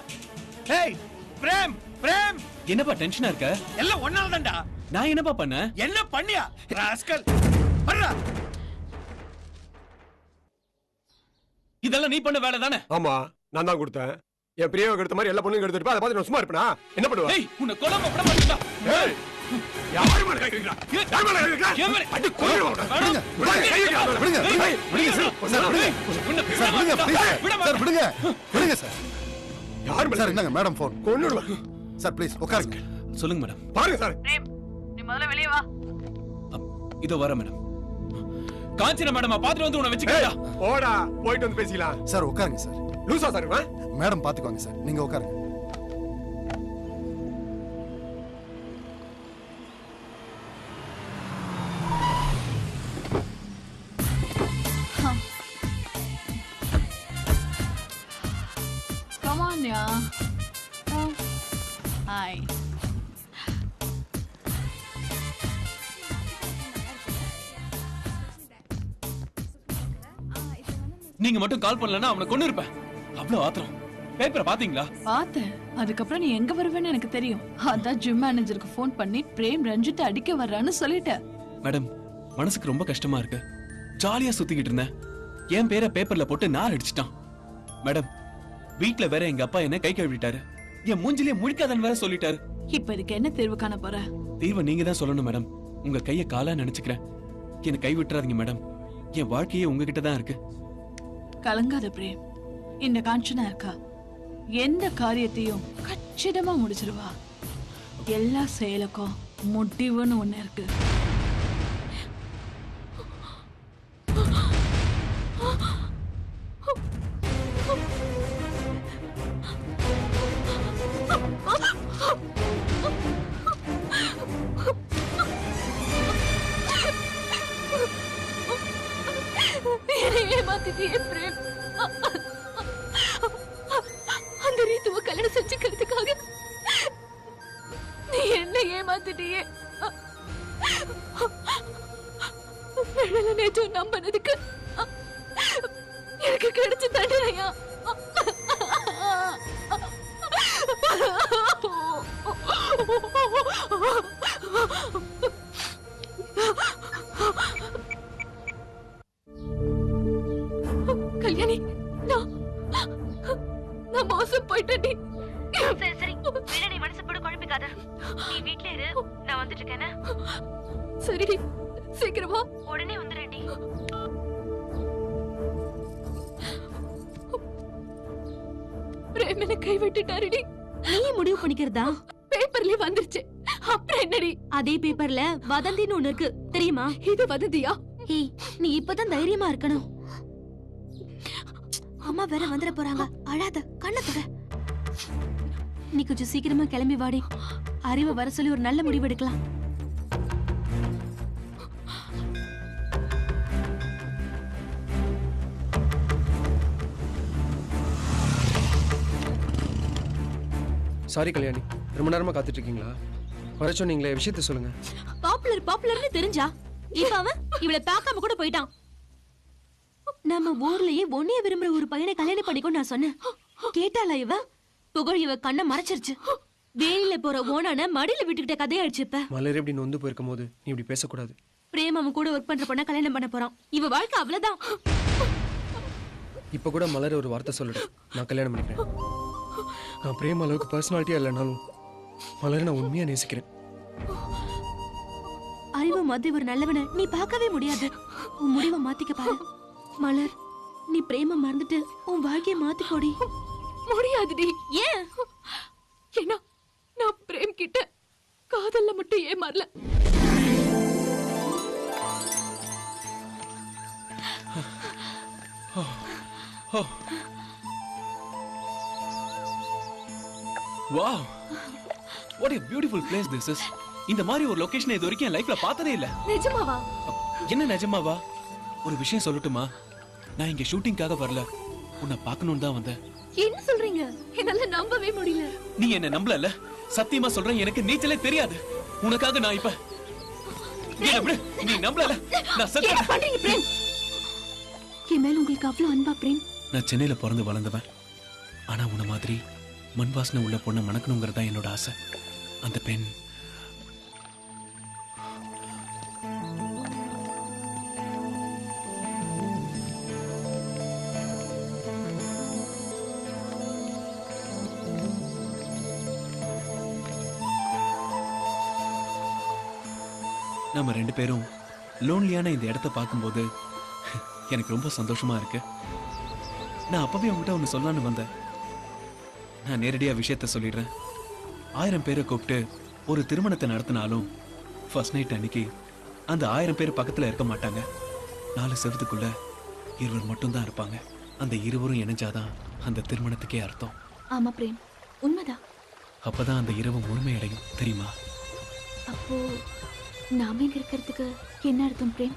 ஏய் பிரேம் பிரேம் என்னப்பா டென்ஷனா இருக்க? எல்லாம் ஒன்னால தான்டா. நான் என்னப்பா பண்ண? என்ன பண்ணியா ராஸ்கல்? வர்றா. இதெல்லாம் நீ பண்ண வேலை தானே? ஆமா நான் தான் கொடுத்தேன். என் பிரியாவுக்கு எடுத்த மாதிரி எல்லா பொண்ணுங்க எடுத்துட்டு அதை பார்த்து நான் சும்மா இருப்பேனா? என்ன பண்ணுவ? ஏய் உன்னை கொல்லாம விட மாட்டேன்டா. ஏய் யாரு மேல கை வைக்கிறா? யாரு மேல கை வைக்கிறா? அடி கொல்லுடா. விடுங்க. விடுங்க கை வைக்கிறா. விடுங்க. விடுங்க சார். விடுங்க. சார் விடுங்க ப்ளீஸ். சார் விடுங்க. விடுங்க சார். யார் மேல? சார் இந்தாங்க மேடம் ஃபோன். கொன்னுடுவா. சார் ப்ளீஸ் உட்காருங்க. சொல்லுங்க மேடம். பாருங்க சார். நீ முதல்ல வெளிய வா. இதோ வர மேடம். காஞ்சனா மேடம் பாத்துட்டு வந்து உன்னை வெச்சுக்கிட்டா. போடா போயிட்டு வந்து பேசிக்கலாம். சார் உட்காருங்க சார். லூசா சார் இவன்? மேடம் பாத்துக்குவாங்க சார். நீங்க உட்காருங்க. Come on, yeah. Hi. நீங்க மட்டும் கால் பண்ணலன்னா அவனை கொன்னு இருப்பேன். அவ்வளவு ஆத்திரம். பேப்பரை பாத்தீங்களா? பார்த்தேன். அதுக்கப்புறம் நீ எங்க வருவேன்னு எனக்கு தெரியும். அதான் ஜிம் மேனேஜருக்கு ஃபோன் பண்ணி பிரேம் ரஞ்சித் அடிக்க வர்றான்னு சொல்லிட்டேன். மேடம் மனசுக்கு ரொம்ப கஷ்டமா இருக்கு. ஜாலியா சுத்திக்கிட்டு இருந்தேன். என் பேரை பேப்பர்ல போட்டு நார் அடிச்சிட்டான். மேடம் வீட்ல வேற எங்க அப்பா என்ன கை கழுவிட்டாரு. என் மூஞ்சிலே முழிக்காதன்னு வேற சொல்லிட்டாரு. இப்ப இதுக்கு என்ன தீர்வு காண போற? தீர்வை நீங்க தான் சொல்லணும் மேடம். உங்க கைய காலா நினைச்சுக்கிறேன். என்னை கை விட்டுறாதீங்க மேடம். என் வாழ்க்கையே உங்ககிட்ட தான் இருக்கு. கலங்காத பிரேம். இந்த காஞ்சனா இருக்கா, எந்த காரியத்தையும் கச்சிதமா முடிச்சிருவா. எல்லா செயலுக்கும் முடிவுன்னு ஒண்ணு இருக்கு. ஏமாத்திட்டியே பிரேம். அந்த ரீத்துவ கல்யாணம் செஞ்சுக்கிறதுக்காக நீ என்ன ஏமாத்திட்டியே. நேற்று நம்பினதுக்கு எனக்கு கிடைச்ச தண்டனையா? கல்யாணி, நான் மோசம் போயிட்டேன். சரி சரி வேற நீ மனசு போட்டு குழப்பிக்காத. நீ வீட்ல இரு, நான் வந்துட்டு இருக்கேன். சரி சீக்கிரமா உடனே வந்துடுறேன்டி. பிரேமனை கை விட்டுட்டாருடி. நீ முடிவு பண்ணிக்கிறதா? பேப்பர்ல வந்துருச்சு. அப்புறம் என்னடி? அதே பேப்பர்ல வதந்தின்னு ஒண்ணு இருக்கு தெரியுமா? இது வதந்தியா? ஏய் நீ இப்பதான் தைரியமா இருக்கணும். அம்மா வேற வந்துட போறாங்க. அழாத, கண்ணை தொட. நீ கொஞ்சம் சீக்கிரமா கிளம்பி வாடி. அறிவை வர சொல்லி ஒரு நல்ல முடிவு எடுக்கலாம். சாரி கல்யாணி, ரொம்ப நேரமா காத்துட்டு இருக்கீங்களா? வர சொன்னீங்களே, விஷயத்த சொல்லுங்க. பாப்புலர்னு தெரிஞ்சா இப்ப அவன் இவளை பார்க்காம கூட போயிட்டான். நம்ம ஊர்லயே ஒன்னைய விரும்புற ஒரு பையனை கல்யாணம் பண்ணிக்கோ நான் சொன்னேன். கேட்டாளா இவ? புகழ் இவ கண்ணை மறைச்சிருச்சு. வேலையில போற ஓனான மடியில விட்டுக்கிட்ட கதையாயிடுச்சு. இப்ப மலர் எப்படி நொந்து போயிருக்கும் போது நீ இப்படி பேசக்கூடாது. பிரேம் அவன் கூட ஒர்க் பண்ற பொண்ண கல்யாணம் பண்ண போறான். இவ வாழ்க்கை அவ்வளவுதான். இப்ப கூட மலர் ஒரு வார்த்தை சொல்லிடு, நான் கல்யாணம் பண்ணிக்கிறேன். நான் பிரேம் அளவுக்கு பர்சனாலிட்டியா இல்லைனாலும் மலரை நான் உண்மையா நேசிக்கிறேன். அறிவு மாதிரி ஒரு நல்லவனை நீ பார்க்கவே முடியாது. உன் முடிவை மாத்திக்க பாரு. மலர், நீ பிரேம மறந்துட்டு உன் வாழ்க்கையை மாத்திக்கோடி. முடியாதுடி. ஏன்? ஏன்னா நான் பிரேம் கிட்ட காதல்ல மட்டும் ஏமாறல. Wow, what a beautiful place this is. இந்த மாதிரி ஒரு லொகேஷன் இது வரைக்கும் என் லைஃப்ல பார்த்ததே இல்ல. நிஜமாவா? என்ன நிஜமாவா? ஒரு விஷயம் சொல்லட்டுமா? நான் இங்க ஷூட்டிங்காக வரல, உன்னை பார்க்கணும்னு தான் வந்தேன். என்ன சொல்றீங்க? என்னால நம்பவே முடியல. நீ என்ன நம்பலல? சத்தியமா சொல்றேன், எனக்கு நீச்சலே தெரியாது. உனக்காக நான் இப்ப என்ன விடு, நீ நம்பல. நான் என்ன பண்றீங்க பிரேம்? என் மேல உங்களுக்கு அவ்வளவு அன்பா பிரேம்? நான் சென்னையில பிறந்து வளர்ந்தவன். ஆனா உன்ன மாதிரி மண் வாசனை உள்ள பொண்ணை மணக்கணுங்கிறது தான் என்னோட ஆசை. அந்த பெண் நம்ம 2 பேரும் லோன்லியான இந்த இடத்த பார்க்கும்போது எனக்கு ரொம்ப சந்தோஷமா இருக்கு. நான் அப்பவே உங்ககிட்ட ஒன்று சொல்லலான்னு வந்தேன். நான் நேரடியா விஷயத்த சொல்லிடுறேன். 1000 பேரை கூப்பிட்டு ஒரு திருமணத்தை நடத்தினாலும் ஃபர்ஸ்ட் நைட் அன்னைக்கு அந்த 1000 பேர் பக்கத்துல இருக்க மாட்டாங்க. 4 செவத்துக்குள்ள 20 மட்டும்தான் இருப்பாங்க. அந்த 20 இணைஞ்சாதான் அந்த திருமணத்துக்கே அர்த்தம். ஆமா பிரேம், உண்மைதான். அப்பதான் அந்த இரவு முழுமையடையும், தெரியுமா? அப்போ நாம இங்க இருக்கிறதுக்கு என்ன அர்த்தம் பிரேம்?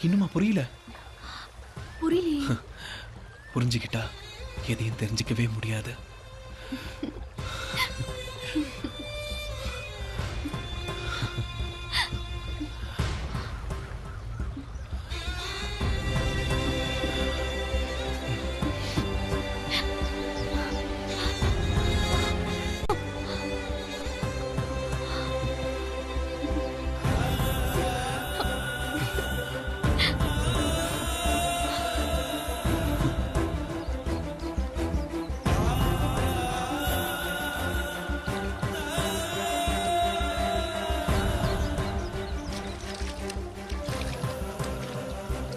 இன்னுமா புரியல? புரியலையே. புரிஞ்சுக்கிட்டா எதையும் தெரிஞ்சுக்கவே முடியாது.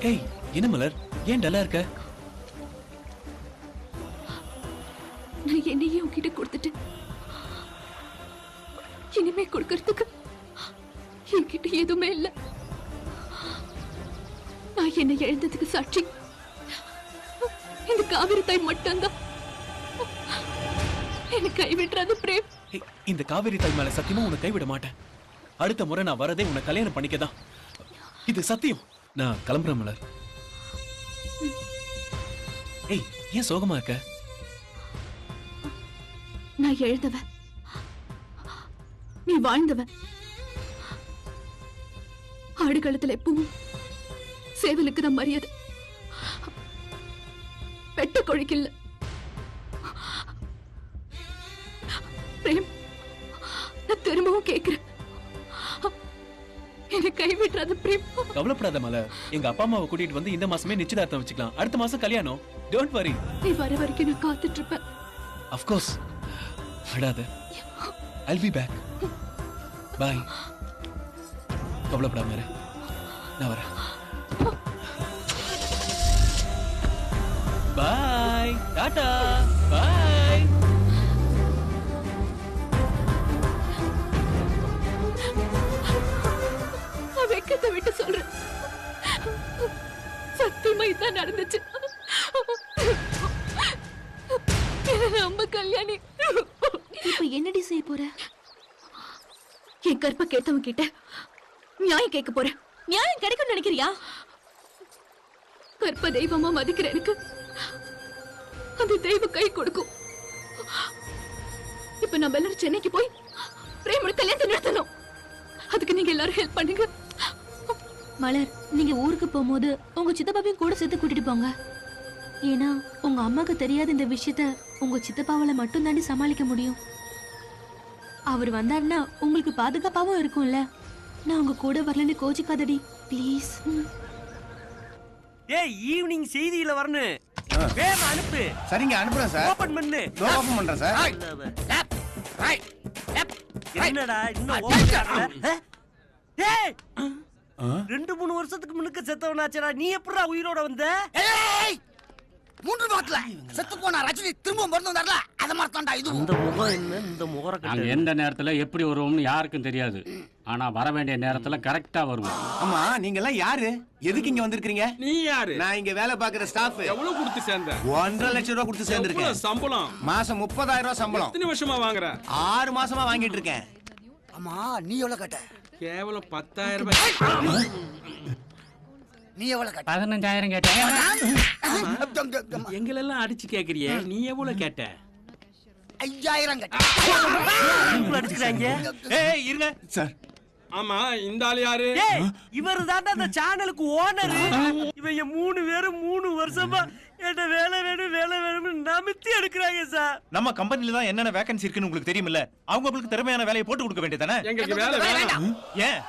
ஏய், என்ன மலர், ஏன் டல்லா இருக்க? நான் என்னையே உன்கிட்ட கொடுத்துட்டு இனிமே கொடுக்கறதுக்கு என்கிட்ட எதுவுமே இல்லை. நான் என்னை எழுந்ததுக்கு சாட்சி இந்த காவிரி தாய் மட்டும்தான். என்னை கைவிட்டுறாது பிரேம். ஏய், இந்த காவேரி தாய் மேல சத்தியமா உன்னை கைவிட மாட்டேன். அடுத்த முறை நான் வரதே உன்னை கல்யாணம் பண்ணிக்கதான். இது சத்தியம். நான் கிளம்புறேன் மலர். ஏய், ஏன் சோகமா இருக்க? நான் எழுந்தவன், நீ வாழ்ந்தவன். ஆடுகளத்துல எப்பவும் சேவலுக்கு தான் மரியாதை, பெட்ட கோழிக்கு இல்ல. பிரேம், நான் திரும்பவும் கேட்கிறேன், என்னை கைவிட்டுறாத பிரேம். கவலைப்படாத மலர், எங்க அப்பா அம்மாவை கூட்டிட்டு வந்து இந்த மாசமே நிச்சயதார்த்தம் வச்சுக்கலாம். அடுத்த மாசம் கல்யாணம். Don't worry. நீ வர வரைக்கும் நான் காத்துட்டு இருப்பேன். Of course. விடாத. I'll be back. Bye. கவலைப்படாம இரு. நான் வரேன். Bye. டாடா. Bye. வெக்கத்தை விட்டு சொல்றேன், சத்தியமா இதான் நடந்துச்சு. நம்ம கல்யாணி இப்ப என்னடி செய்ய போற? என் கற்ப கேட்டவங்க கிட்ட நியாயம் கேட்க போற. நியாயம் கிடைக்கும் நினைக்கிறியா? கற்ப தெய்வமா மதிக்கிற எனக்கு அந்த தெய்வம் கை கொடுக்கும். இப்ப நம்ம எல்லாரும் சென்னைக்கு போய் பிரேமோட கல்யாணத்தை நடத்தணும். அதுக்கு நீங்க எல்லாரும் ஹெல்ப் பண்ணுங்க. மலர், நீங்க ஊருக்கு போகும்போது உங்க சித்தப்பாவையும் கூட சேர்த்து கூட்டிட்டு போங்க. ஏன்னா உங்க அம்மாக்கு தெரியாத இந்த விஷயத்த உங்க சித்தப்பாவால மட்டும் தாண்டி சமாளிக்க முடியும். அவர் வந்தாருன்னா உங்களுக்கு பாதுகாப்பாவும் இருக்கும்ல. நான் உங்க கூட வரலன்னு கோச்சிக்காதடி ப்ளீஸ். ஏய், ஈவினிங் செய்தியில வரணும். வேற அனுப்பு. சரிங்க, அனுப்புறேன் சார். ஓபன் பண்ணு. ஓபன் பண்றேன் சார். என்னடா இன்னும் ஓபன் பண்ணல? ஏய், 2-3 வருஷத்துக்கு முன்னுக்கு செத்தவனாச்சடா. நீ எப்படிடா உயிரோட வந்த? ஏய், 3 பாட்டில செத்து போன ரஜினி திரும்ப மருந்து வந்தார்ல, அத மாதிரி தான்டா இது. இந்த முகம் என்ன, இந்த முகர கட்ட. நாங்க எந்த நேரத்துல எப்படி வருவோம்னு யாருக்கும் தெரியாது. ஆனா வர வேண்டிய நேரத்துல கரெக்டா வருவோம். ஆமா, நீங்க எல்லாம் யாரு? எதுக்கு இங்க வந்திருக்கீங்க? நீ யாரு? நான் இங்க வேலை பாக்குற ஸ்டாஃப். எவ்வளவு கொடுத்து சேர்ந்த? 1.5 லட்சம் ரூபாய் கொடுத்து சேர்ந்திருக்கேன். சம்பளம் மாசம் 30,000 ரூபாய் சம்பளம். எத்தனை வருஷமா வாங்குற? 6 மாசமா வாங்கிட்டு இருக்கேன். ஆமா, நீ எவ்வளவு கேட்ட? கேவலம் 10,000 ரூபாய். நீ எவ்வளவு கேட்ட? 15,000 கேட்டேன். எங்களெல்லாம் அடிச்சு கேக்குறியே, நீ எவ்வளவு கேட்ட? 5000 அடிச்சுக்கிறாங்க. ஏய் இருங்க சார். ஆமா இந்த ஆளு யாரு? இவர் தாண்டா அந்த சேனலுக்கு ஓனர். இவங்க 3 பேரும் 3 வருஷமா என்ன வேலை வேணும்னு நமித்தி எடுக்கிறாங்க சார். நம்ம கம்பெனில தான் என்னென்ன வேகன்சி இருக்குன்னு உங்களுக்கு தெரியுமில்ல. அவங்க உங்களுக்கு திறமையான வேலையை போட்டு கொடுக்க வேண்டியதானே? எங்களுக்கு வேலை வேண்டாம். ஏன்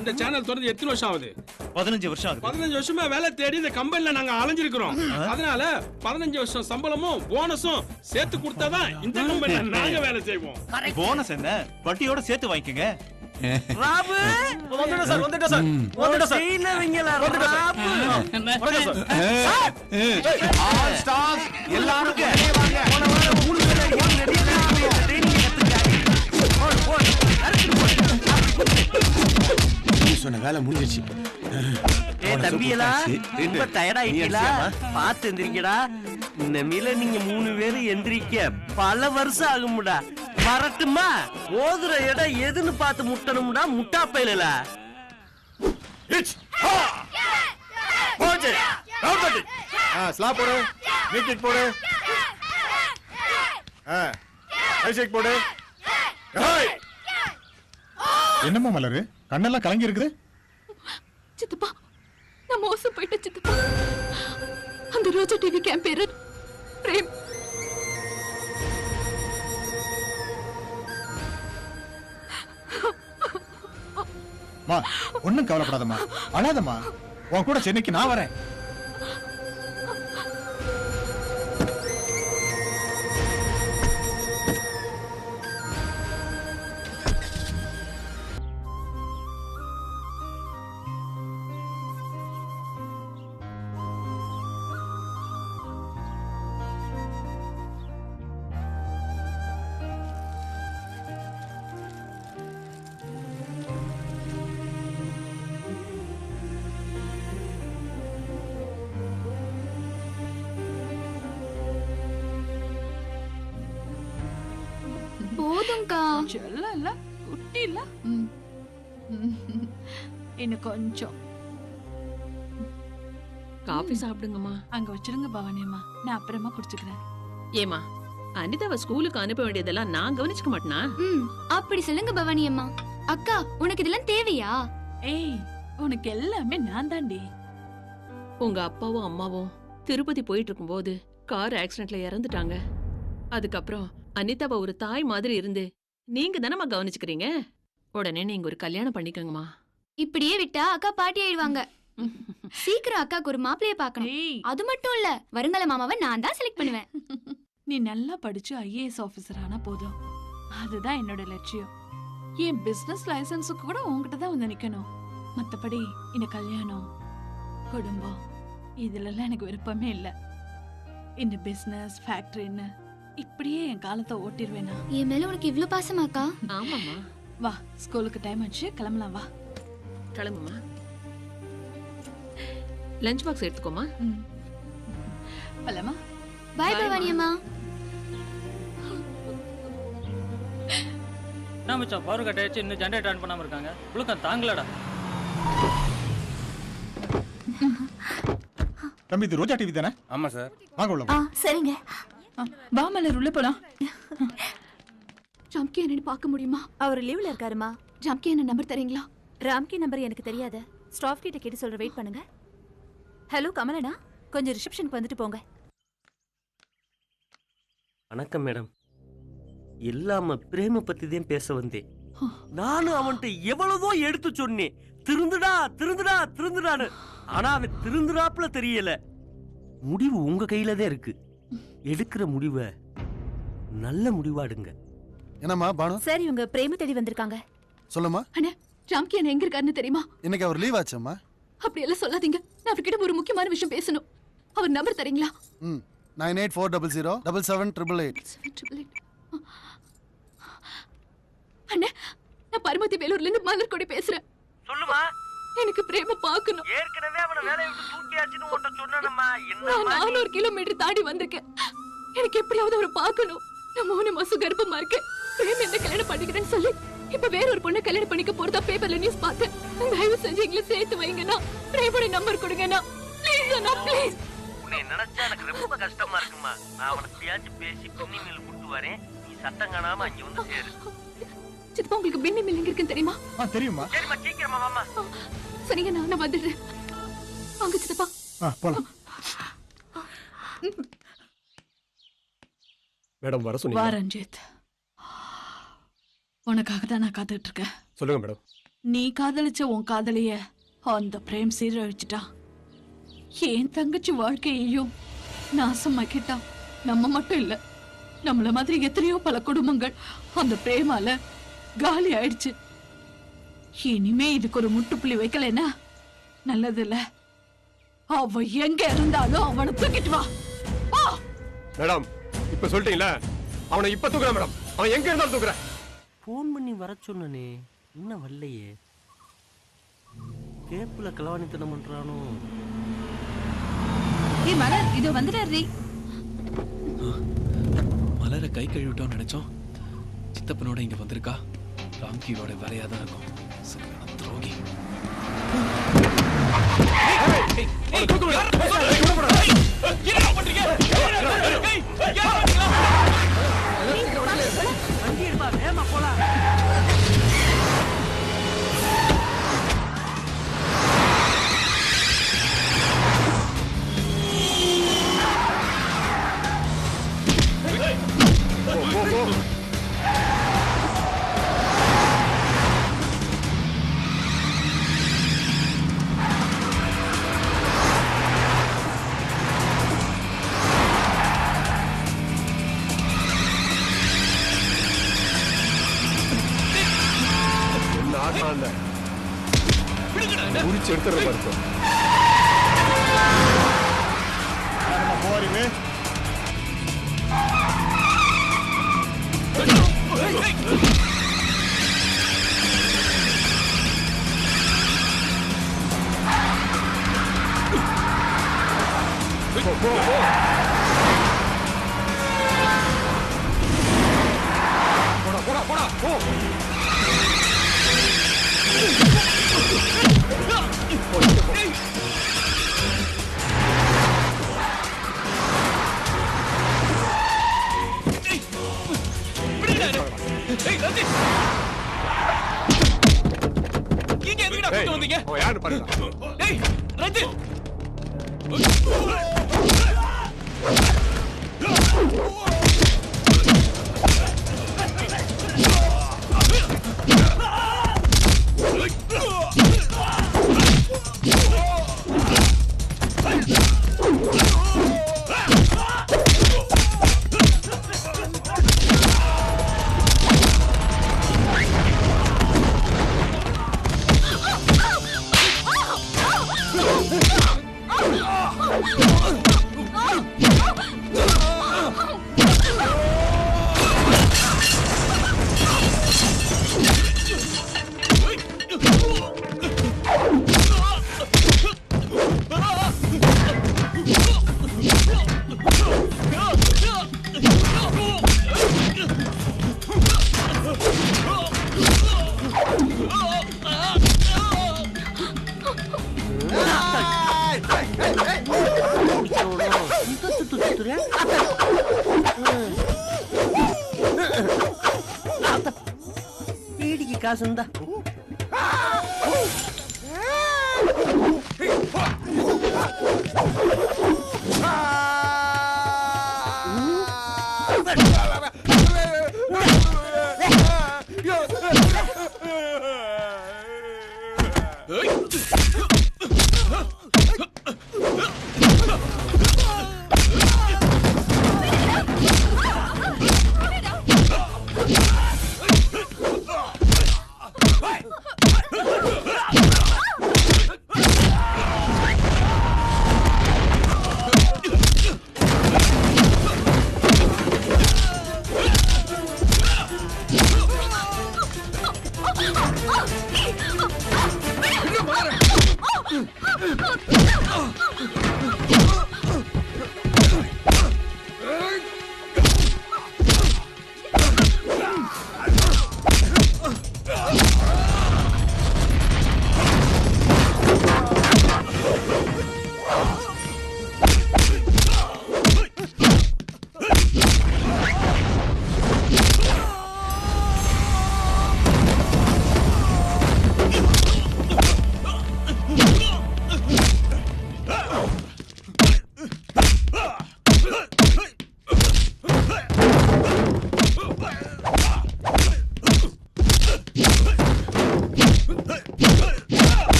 இந்த சேனல் திறந்து எத்தனை வருஷம் ஆகுது? 15 வருஷம் ஆகுது. 15 வருஷமா வேலை தேடி இந்த கம்பெனில நாங்க அலைஞ்சிருக்கிறோம். அதனால 15 வருஷம் சம்பளமும் போனஸும் சேர்த்து கொடுத்தாதான் இந்த கம்பெனில நாங்க வேலை செய்வோம். போனஸ் என்ன? வட்டியோட சேர்த்து வாங்கிக்கங்க. ராபு வந்துட்டோம் சார். வந்துட்டோம் சார். செய்யலவங்களா ராபு. ஆல் ஸ்டார்ஸ் எல்லாரும் வெளியே வாங்க. போன வாரம் 3 பேர் சொன்ன வேலை முடிஞ்சிச்சு. தம்பியலா ரொம்ப டயர்ட் ஆயிட்டீங்களா? பார்த்து எந்திரிக்கடா. இந்த மீல நீங்க 3 பேரும் எந்திரிக்க பல வருஷம் ஆகும்டா. வரட்டுமா? ஓதுற இடம் எதுன்னு பார்த்து முட்டணும்டா. முட்டா பையல ஸ்லாப் போடு, மீட் போடு, ஐசேக் போடு. என்னம்மா மலரு, கண்ணெல்லாம் கலங்கி இருக்குது? சித்தப்பா, நான் மோசம் போயிட்டேன் சித்தப்பா. அந்த ரோஜா டிவி கேம்பேரர் பிரேம். மா, ஒண்ணும் கவலைப்படாதம்மா, அழாதம்மா. உன் கூட சென்னைக்கு நான் வரேன். போதும்க்கா. செல்ல இல்ல குட்டி இல்ல. இன்னும் கொஞ்சம் காபி சாப்பிடுங்கம்மா. அங்க வச்சிருங்க பவானியம்மா, நான் அப்புறமா குடிச்சுக்கிறேன். ஏமா அனிதாவை ஸ்கூலுக்கு அனுப்ப வேண்டியதெல்லாம் நான் கவனிச்சுக்க மாட்டேனா? அப்படி சொல்லுங்க பவானி அம்மா. அக்கா, உனக்கு இதெல்லாம் தேவையா? ஏய், உனக்கு எல்லாமே நான் தாண்டி. உங்க அப்பாவும் அம்மாவும் திருப்பதி போயிட்டு இருக்கும்போது கார் ஆக்சிடென்ட்ல இறந்துட்டாங்க. அதுக்கப்புறம் அனிதாவை ஒரு தாய் மாதிரி இருந்து நீங்க தானம்மா கவனிச்சுக்கிறீங்க. உடனே நீங்க ஒரு கல்யாணம் பண்ணிக்கோங்கம்மா. இப்படியே விட்டா அக்கா பாட்டி ஆயிடுவாங்க. சீக்கிரம் அக்காக்கு ஒரு மாப்பிளைய பார்க்கணும். அது மட்டும் இல்ல, வருங்கால மாமாவை நான் தான் செலக்ட் பண்ணுவேன். நீ நல்லா படிச்சு IAS ஆபீசர் ஆனா போதும். அதுதான் என்னோட லட்சியம். என் பிசினஸ் லைசன்ஸுக்கு கூட உன்கிட்ட தான் வந்து நிக்கணும். மத்தபடி இந்த கல்யாணம், குடும்பம் இதுலலாம் எனக்கு விருப்பமே இல்ல. இந்த பிசினஸ் ஃபேக்டரின்னு இப்படியே என் காலத்தை ஓட்டிடுவேனா? என் மேல உனக்கு இவ்ளோ பாசமாக்கா? ஆமாம்மா. வா, ஸ்கூலுக்கு டைம் ஆச்சு, கிளம்பலாம். வா கிளம்புமா. Lunch box எடுத்துக்கோமா. பலமா. பாய் பவானி அம்மா. என்ன மச்சான், பவர் கட் ஆயிடுச்சு, இன்னும் ஜெனரேட்டர் ஆன் பண்ணாம இருக்காங்க. புழுக்கம் தாங்கலடா. தம்பி, இது ரோஜா டிவி தானே? ஆமா சார். வாங்க உள்ள. சரிங்க. வா மலர், உள்ள போலாம். ராம்கி என்ன பார்க்க முடியுமா? அவர் லீவ்ல இருக்காருமா. ராம்கி என்ன நம்பர் தரீங்களா? ராம்கி நம்பர் எனக்கு தெரியாது. ஸ்டாஃப் கிட்ட கேட்டு சொல்ற, வெயிட் பண்ணுங்க. ஹலோ கமலனா, கொஞ்சம் ரிசப்ஷனுக்கு வந்துட்டு போங்க. வணக்கம் மேடம். எல்லாம பிரேம பத்தி தான் பேச வந்தேன். நானும் அவன்கிட்ட எவ்வளவோ எடுத்து சொன்னேன், திருந்துடா திருந்துடா திருந்துடான்னு. ஆனா அவன் திருந்துடாப்புல தெரியல. முடிவு உங்க கையில தான் இருக்கு. எடுக்கிற முடிவை நல்ல முடிவாடுங்க. என்னம்மா பானு? சரி, உங்க பிரேம தேடி வந்திருக்காங்க. சொல்லுமா. அண்ணா, ராம்கி என்ன எங்க இருக்காருன்னு தெரியுமா? இன்னைக்கு அவர் லீவ் ஆச்சம்மா. அப்படி எல்லாம் சொல்லாதீங்க. நான் அவர்கிட்ட ஒரு முக்கியமான விஷயம் பேசணும். அவர் நம்பர் தரீங்களா? 9840077888. அண்ணா, நான் பரமத்தி வேலூர்ல இருந்து மலர்கொடி பேசுறேன். சொல்லுமா. எனக்கு பிரேம பார்க்கணும். ஏற்கனவே அவனை வேலையை விட்டு தூக்கியாச்சுன்னு உன்கிட்ட சொன்னேனம்மா. நான் 400 கிலோமீட்டர் தாண்டி வந்திருக்கேன். எனக்கு எப்படியாவது அவரை பார்க்கணும். நான் 3 மாசம் கர்ப்பமா இருக்கேன். பிரேம் என்ன கல்யாணம் பண்ணிக்கிறேன்னு சொல்லி இப்ப வேற ஒரு பொண்ணை கல்யாணம் பண்ணிக்க போறதா பேப்பர்ல நியூஸ் பார்த்தேன். தயவு செஞ்சு எங்களை சேர்த்து வைங்கண்ணா. பிரேமோட நம்பர் கொடுங்கண்ணா. Please Anna, please. உன்னை நினைச்சா எனக்கு ரொம்ப கஷ்டமா இருக்குமா. நான் அவனை பேசி பின்னி மேல கூட்டு வரேன். நீ சத்தம் காணாம அங்க வந்து சேரு. சித்தப்பா உங்களுக்கு பின்னி மில் எங்க இருக்குன்னு தெரியுமா? தெரியுமா? சரிம்மா சீக்கிரமா வாமா. சரிங்க நான் வந்துடுறேன். வாங்க சித்தப்பா. போலாம். மேடம் வர சொன்னீங்க. வா ரஞ்சித், உனக்காக தான் நான் காத்துட்டு இருக்கேன். சொல்லுங்க மேடம். நீ காதலிச்ச உன் காதலிய அந்த பிரேம் சீரழிச்சிட்டான். என் தங்கச்சி வாழ்க்கையையும் நாசமாக்கிட்டான். நம்ம மட்டும் இல்ல, நம்மள மாதிரி எத்தனையோ பல குடும்பங்கள் அந்த பிரேமால காலி ஆயிடுச்சு. இனிமே இதுக்கு ஒரு முட்டுப்புள்ளி வைக்கலன்னா நல்லது இல்ல. அவ எங்க இருந்தாலும் அவனை தூக்கிட்டு வா. மேடம் இப்ப சொல்லிட்டீங்களா? அவனை இப்ப தூக்குறேன் மேடம். அவன் எங்க இருந்தாலும் தூக்குறேன். போன் பண்ணி வர சொன்னனே, இன்னும் வரலையே. கேப்புல கலவாணித்தனம் பண்றானோ? ஏய் மலர், இது வந்துடுறீ. மலரை கை கழுவிட்டோம்னு நினைச்சோம். சித்தப்பனோட இங்க வந்திருக்கா. ராம்கியோட வேலையாதான் இருக்கும். சரியான துரோகி. முடிச்சு எடுத்துற பாருங்க. போறீங்க. போடா போடா போ. யாரு பாருங்க. பீடிக்கு காசு இருந்தா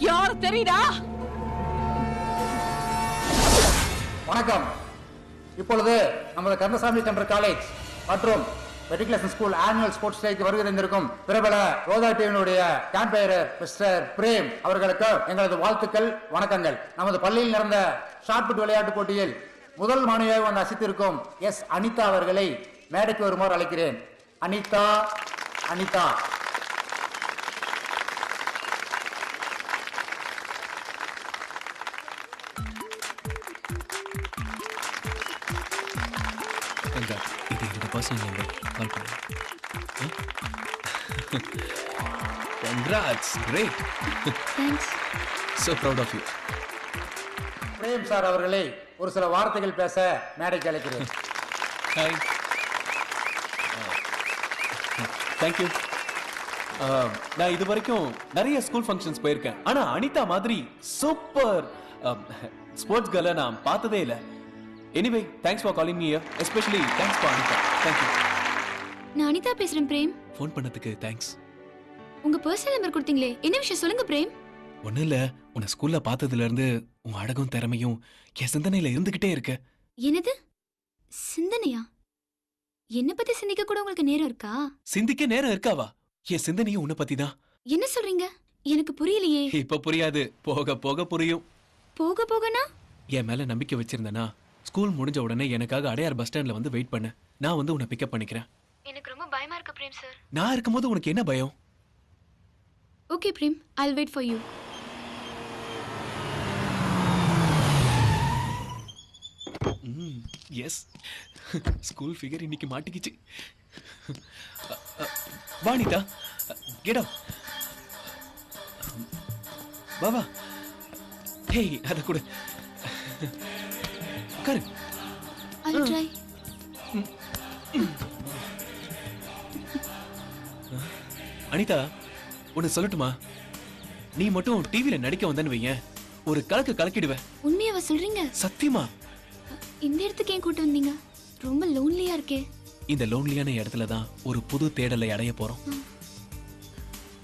யார் தெரியுதா? வணக்கம். இப்பொழுது நமது கந்தசாமி சென்டர் காலேஜ் மற்றும் மெட்ரிகுலேஷன் ஸ்கூல் ஆனுவல் ஸ்போர்ட்ஸ் டேக்கு வருகை தந்திருக்கும் பிரபல ரோஜா டிவியினுடைய கேம்பெயரர் மிஸ்டர் பிரேம் அவர்களுக்கு எங்களது வாழ்த்துக்கள், வணக்கங்கள். நமது பள்ளியில் நடந்த ஷாட்புட் விளையாட்டு போட்டியில் முதல் மாணவியாக வந்து அசித்திருக்கும் எஸ் அனிதா அவர்களை மேடைக்கு வருமாறு அழைக்கிறேன். அனிதா. அனிதா இது என்னோட பர்சனல் நம்பர். கால் பண்ணு. Congrats, great. Thanks. So proud of you. Prem sir அவர்களை ஒரு சில வார்த்தைகள் பேச மேடைக்கு அழைக்கிறேன். ஹாய். தேங்க்யூ. நான் இது வரைக்கும் நிறைய ஸ்கூல் ஃபங்க்ஷன்ஸ் போயிருக்கேன். ஆனா அனிதா மாதிரி சூப்பர் ஸ்போர்ட்ஸ் கேர்ளை நான் பார்த்ததே இல்லை. Anyway thanks for calling me here, especially thanks for Anitha. Thank you. நான் அனிதா பேசுறேன் பிரேம். ஃபோன் பண்ணதுக்கு தேங்க்ஸ். உங்க பர்சனல் நம்பர் கொடுத்தீங்களே, என்ன விஷயம் சொல்லுங்க பிரேம். ஒன்னும் இல்ல, உன்னை ஸ்கூல்ல பார்த்ததுல இருந்து உன் அழகும் திறமையும் என் சிந்தனையில இருந்துகிட்டே இருக்கு. என்னது சிந்தனையா? என்ன பத்தி சிந்திக்க கூட உங்களுக்கு நேரம் இருக்கா? சிந்திக்க நேரம் இருக்காவா? என் சிந்தனையும் உன்னை பத்தி தான். என்ன சொல்றீங்க? எனக்கு புரியலையே. இப்ப புரியாது, போக போக புரியும். போக போகனா? என் மேல நம்பிக்கை வச்சிருந்தனா ஸ்கூல் முடிஞ்ச உடனே எனக்காக அடையார் பஸ் ஸ்டாண்ட்ல வந்து வெயிட் பண்ண. நான் வந்து உன்னை பிக்கப் பண்ணிக்கிறேன். எனக்கு ரொம்ப பயமா இருக்கு பிரேம் சார். நான் இருக்கும்போது உனக்கு என்ன பயம்? Okay Prem, I'll wait for you. Yes, school figure இன்னைக்கு மாட்டிக்கிச்சு. Vanitha, get up. வா. ஹேய், அத கூட கரு. I'll try. அனிதா, ஒன்னு சொல்லட்டுமா? நீ மட்டும் டிவில நடிக்க வந்தன்னு வையேன், ஒரு கலக்கு கலக்கிடுவ. உண்மையாவா சொல்றீங்க? சத்தியமா. இந்த இடத்துக்கு ஏன் கூட்டு வந்தீங்க? ரொம்ப லோன்லியா இருக்கே. இந்த லோன்லியான இடத்துல தான் ஒரு புது தேடலை அடைய போறோம்.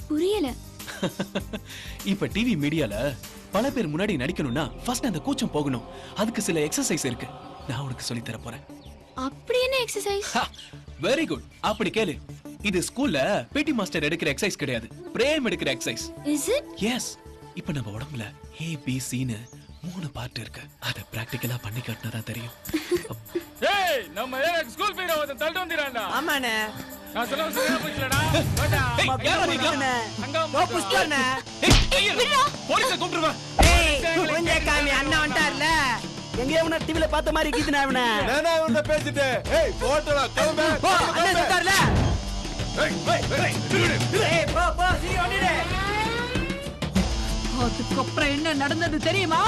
புரியல. இப்ப டிவி மீடியால பல பேர் முன்னாடி நடிக்கணும்னா ஃபர்ஸ்ட் அந்த கூச்சம் போகணும். அதுக்கு சில எக்ஸசைஸ் இருக்கு, நான் உனக்கு சொல்லி தர போறேன். அப்படி என்ன எக்ஸசைஸ்? வெரி குட், அப்படி கேளு. இது ஸ்கூல்ல பிடி மாஸ்டர் எடுக்கிற எக்ஸசைஸ் கிடையாது, பிரேம் எடுக்கிற எக்ஸசைஸ். Is it? எஸ். இப்ப நம்ம உடம்புல ஏ பி சி னு 3 பார்ட் இருக்கு. அத பிராக்டிகலா பண்ணி காட்டினா தான் தெரியும். ஏய், நம்ம ஏரியாக்கு ஸ்கூல் ஃபீஸ் வந்து தள்ளிட்டு வந்திரான்டா. ஆமாண்ணே. நான் சொல்ல சரியா போச்சுலடா. வாடா. யாரா நீங்க? அங்க போ புஷ்கர்ண்ணே. போலீஸை கூப்பிடுவா. ஏய், கொஞ்ச காமி அண்ணா வந்துட்டார்ல. எங்கேயோ உன டிவில பார்த்த மாதிரி கீதுனா அவன. நானா உன்ன பேசிட்டு. ஏய், போடா, கிளம்பு. போ, அண்ணா வந்துட்டார்ல. ஏய், போ, சீக்கிரம் ஓடிடு. அதுக்கப்புறம் என்ன நடந்தது தெரியுமா?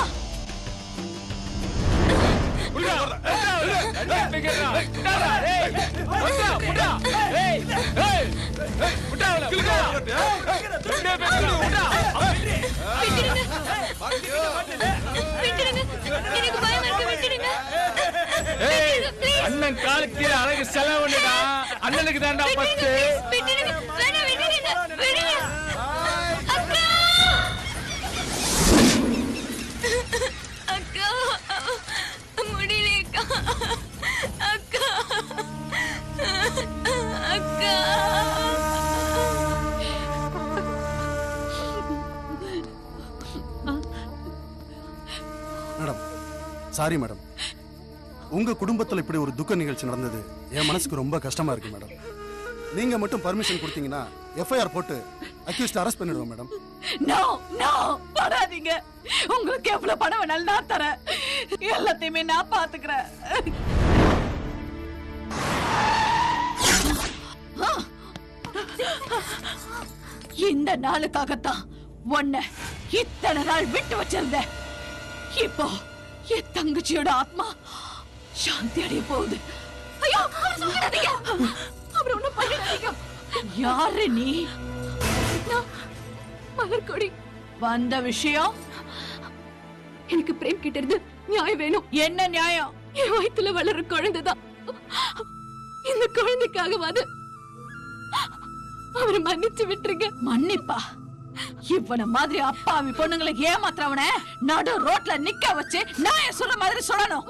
அண்ணன் காலுக்கு அழகு செலவுடா. அண்ணனுக்கு தான்டா ஃபர்ஸ்ட். அக்கா, முடியலக்கா. அக்கா, அக்கா. Madam, sorry madam. உங்க குடும்பத்துல இப்படி ஒரு துக்க நிகழ்ச்சி நடந்தது என் மனசுக்கு ரொம்ப கஷ்டமா இருக்கு மேடம். நீங்க மட்டும் பர்மிஷன் கொடுத்தீங்கன்னா எஃப்ஐஆர் போட்டு அக்யூஸ்ட் அரெஸ்ட் பண்ணிடுவோம் மேடம். நோ நோ, பண்ணாதீங்க. உங்களுக்கு எவ்வளவு பணம் வேணாலும் நான் தரேன். எல்லாத்தையுமே நான் பாத்துக்கிறேன். இந்த நாளுக்காகத்தான் உன்னை இத்தனை நாள் விட்டு வச்சிருந்த. இப்போ என் தங்கச்சியோட ஆத்மா சாந்தி அடைய போகுது. ஐயோ, அவரை சாப்பிடாதீங்க. அவரை ஒண்ணும் பண்ணிடாதீங்க. யாரு நீ? மலர்கொடி. வந்த விஷயம் எனக்கு பிரேம் கிட்ட இருந்து நியாயம் வேணும். என்ன நியாயம்? என் வயித்துல வளர குழந்தைதான். இந்த குழந்தைக்காகவாது அவரை மன்னிச்சு விட்டுருங்க. மன்னிப்பா? இவன மாதிரி அப்பாவி பொண்ணுங்களை ஏமாத்துறவன நடு ரோட்ல நிக்க வச்சு நான் சொல்ற மாதிரி சொல்லணும்.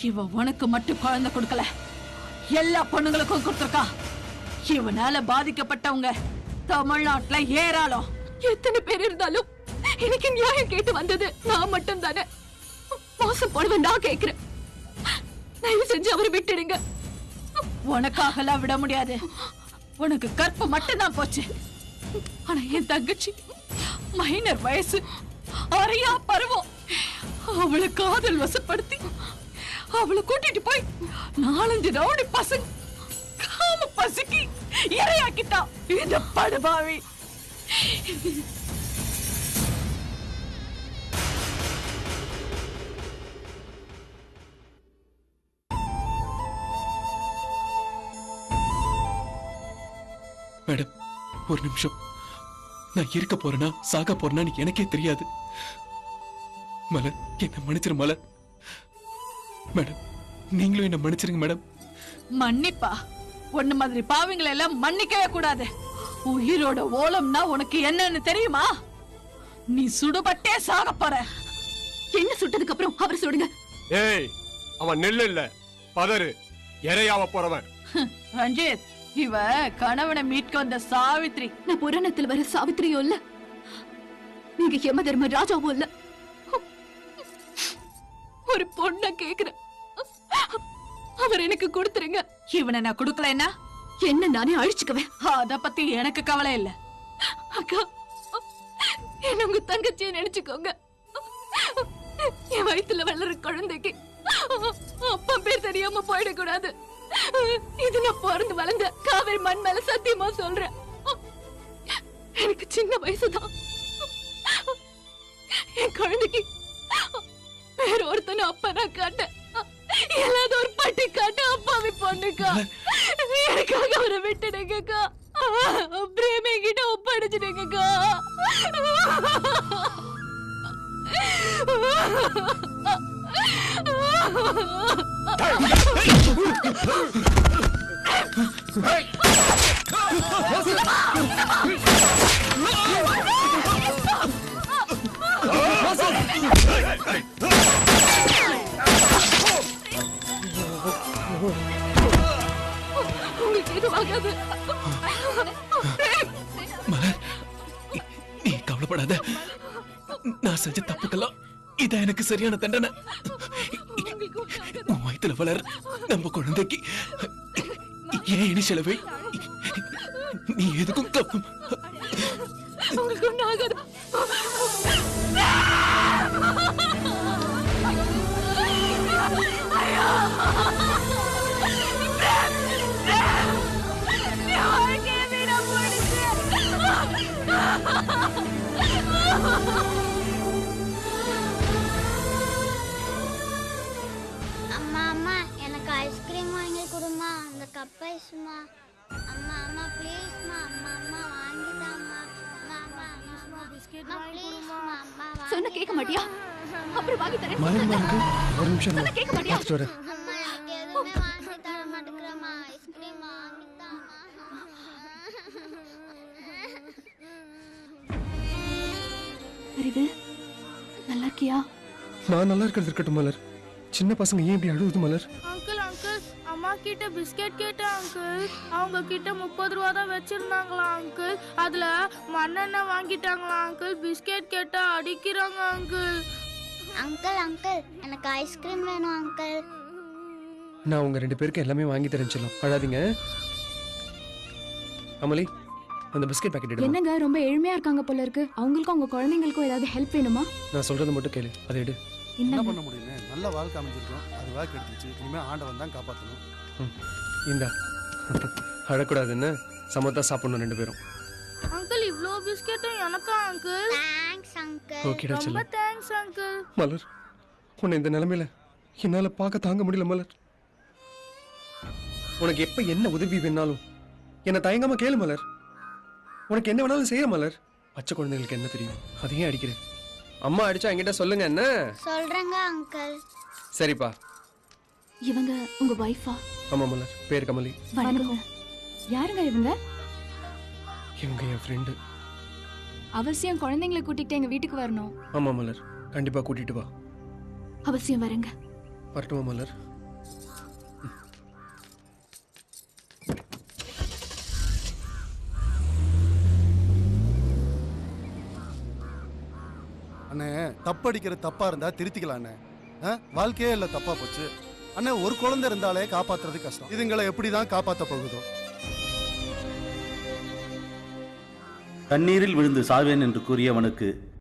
இவ உனக்கு மட்டும் குழந்தை கொடுக்கல, எல்லா பொண்ணுங்களுக்கும் கொடுத்திருக்கா. இவனால பாதிக்கப்பட்டவங்க தமிழ்நாட்டுல ஏராளம். எத்தனை பேர் இருந்தாலும் எனக்கு நியாயம் கேட்டு வந்தது நான் மட்டும் தானே. மோசம் போடுவேன் நான் கேக்குறேன். தயவு செஞ்சு அவரை விட்டுடுங்க. உனக்காகலாம் விட முடியாது. உனக்கு கற்பு மட்டும்தான் போச்சு. ஆனா என் தங்கச்சி மைனர் வயசு, அறையா பருவம். அவளை காதல் வசப்படுத்தி அவளை கூட்டிட்டு போய் 4-5 ரவுடி பசங்க காம பசிக்கு இரையாக்கிட்டான் இந்த படுபாவி. மேடம், ஒரு நிமிஷம். நான் இருக்க போறேனா சாக போறேனான்னு எனக்கே தெரியாது. மலர், என்ன மன்னிச்சிரு மலர். மேடம், நீங்களும் என்ன மன்னிச்சிருங்க மேடம். மன்னிப்பா? ஒண்ணு மாதிரி பாவிங்களை எல்லாம் மன்னிக்கவே கூடாது. உயிரோட ஓலம்னா உனக்கு என்னன்னு தெரியுமா? நீ சுடுபட்டே சாக போற. என்ன சுட்டதுக்கு அப்புறம் அவர் சுடுங்க. ஏய், அவன் நெல்லு இல்ல பதறு, இறையாவ போறவன். ரஞ்சித், இவ கணவனை மீட்க வந்த சாவித்ரி. நான் புராணத்தில் வர சாவித்திரியோ இல்ல, நீங்க யம தர்ம ராஜாவோ இல்ல. ஒரு பொண்ண கேக்குறேன், அவர் எனக்கு கொடுத்துருங்க. இவனை நான் கொடுக்கலன்னா என்ன நானே அழிச்சுக்குவேன். அத பத்தி எனக்கு கவலை இல்ல. அக்கா, என்ன உங்க தங்கச்சியை நினைச்சுக்கோங்க. என் வயித்துல வளர குழந்தைக்கு அப்பா பேர் தெரியாம போயிடக்கூடாது. இது நான் பிறந்து வளர்ந்த காவேரி மண் மேல சத்தியமா சொல்றேன். எனக்கு சின்ன வயசுதான். என் குழந்தைக்கு வேற ஒருத்தனை அப்பா நான் காட்டேன். எல்லாத ஒரு பட்டி காட்ட அப்பாவி பொண்ணுக்கா. எனக்காக அவரை விட்டுடுங்கக்கா. பிரேமே கிட்ட ஒப்படைச்சிடுங்கக்கா. உங்களுக்கு எதுவும் ஆகாது. மலர், நீ கவலைப்படாத. நான் செஞ்ச தப்புக்கெல்லாம் இதான் எனக்கு சரியான தண்டனை. உன் வயித்துல வளர் நம்ம குழந்தைக்கு ஏன் இனிஷியலவை நீ எதுக்கும் உங்களுக்கு ஒண்ணு ஆகாது. அம்மா அம்மா, எனக்கு ஐஸ்கிரீம் வாங்கி கொடுமா. அந்த கப் ஐஸ்மா. அம்மா அம்மா ப்ளீஸ்மா. அம்மா அம்மா வாங்கிதாம்மா. அம்மா அம்மா பிஸ்கட் வாங்கி கொடுமா. அம்மா சொன்ன கேட்க மாட்டியா? அப்புறம் வாங்கி தரேன். ஒரு நிமிஷம் சொன்ன கேட்க மாட்டியா? பார்த்துட்டு வரேன். அம்மா எனக்கு எதுவுமே வாங்கி தர மாட்டேங்கிறம்மா. ஐஸ்கிரீம் வாங்கிதாம்மா. அறிவு, நல்லா இருக்கியா? நான் நல்லா இருக்கிறது இருக்கட்டும் மலர். சின்ன பசங்க ஏன் இப்படி அழுகுது மலர்? அங்கிள் அங்கிள், அம்மா கிட்ட பிஸ்கெட் கேட்டேன் அங்கிள். அவங்க கிட்ட 30 ரூபா தான் வச்சிருந்தாங்களா அங்கிள். அதுல மண்ணெண்ணெய் வாங்கிட்டாங்களா அங்கிள். பிஸ்கெட் கேட்டா அடிக்கிறாங்க அங்கிள். அங்கிள் அங்கிள், எனக்கு ஐஸ்கிரீம் வேணும் அங்கிள். நான் உங்க 2 பேருக்கு எல்லாமே வாங்கி தரேன் செல்லம், அழாதீங்க. அமலி, அந்த பிஸ்கெட் பாக்கெட் எடு. என்னங்க ரொம்ப ஏழ்மையா இருக்காங்க போல இருக்கு. அவங்களுக்கும் அவங்க குழந்தைங்களுக்கும் ஏதாவது ஹெல்ப் வேணுமா? நான் சொல்றத மட்டும் கேளு, அதை எடு. என்ன பண்ண முடியுங்க? நல்ல வாழ்க்கை அமைஞ்சிருக்கும், அது வாழ்க்கை எடுத்துச்சு. இனிமே ஆண்டவன் தான் காப்பாற்றணும். இந்தா, அழக்கூடாதுன்னு சமத்தா சாப்பிடணும் 2 பேரும். அங்கிள் இவ்ளோ பிஸ்கெட்டும் எனக்கா அங்கிள்? Thanks uncle. ஓகேடா ரொம்ப செல்லம். Thanks uncle. மலர் உன்னை இந்த நிலைமையில என்னால பார்க்க தாங்க முடியல மலர். உனக்கு எப்ப என்ன உதவி வேணாலும் என்ன தயங்காம கேளு மலர். உனக்கு என்ன வேணாலும் செய்ய மலர். பச்சை குழந்தைகளுக்கு என்ன தெரியும்? அதையே அடிக்கிறேன். அம்மா அடிச்சா என்கிட்ட சொல்லுங்க என்ன? சொல்றேங்க அங்கிள். சரிப்பா. இவங்க உங்க வைஃபா? ஆமா மலர், பேர் கமலி. வணக்கம். யாருங்க இவங்க? இவங்க என் ஃப்ரெண்டு. அவசியம் குழந்தைங்களை கூட்டிட்டு எங்க வீட்டுக்கு வரணும். ஆமா மலர், கண்டிப்பா கூட்டிட்டு வா. அவசியம் வரேங்க. வரட்டுமா மலர்? அண்ணே தப்படிக்கிற தப்பா இருந்தா திருத்திக்கலாம் அண்ணே. வாழ்க்கையே இல்ல தப்பா போச்சு அண்ணே. ஒரு குழந்தை இருந்தாலே காப்பாத்துறது கஷ்டம். இதுங்களை எப்படிதான் காப்பாத்த போகுதோ? தண்ணீரில் விழுந்து சாவேன் என்று கூறியவனுக்கு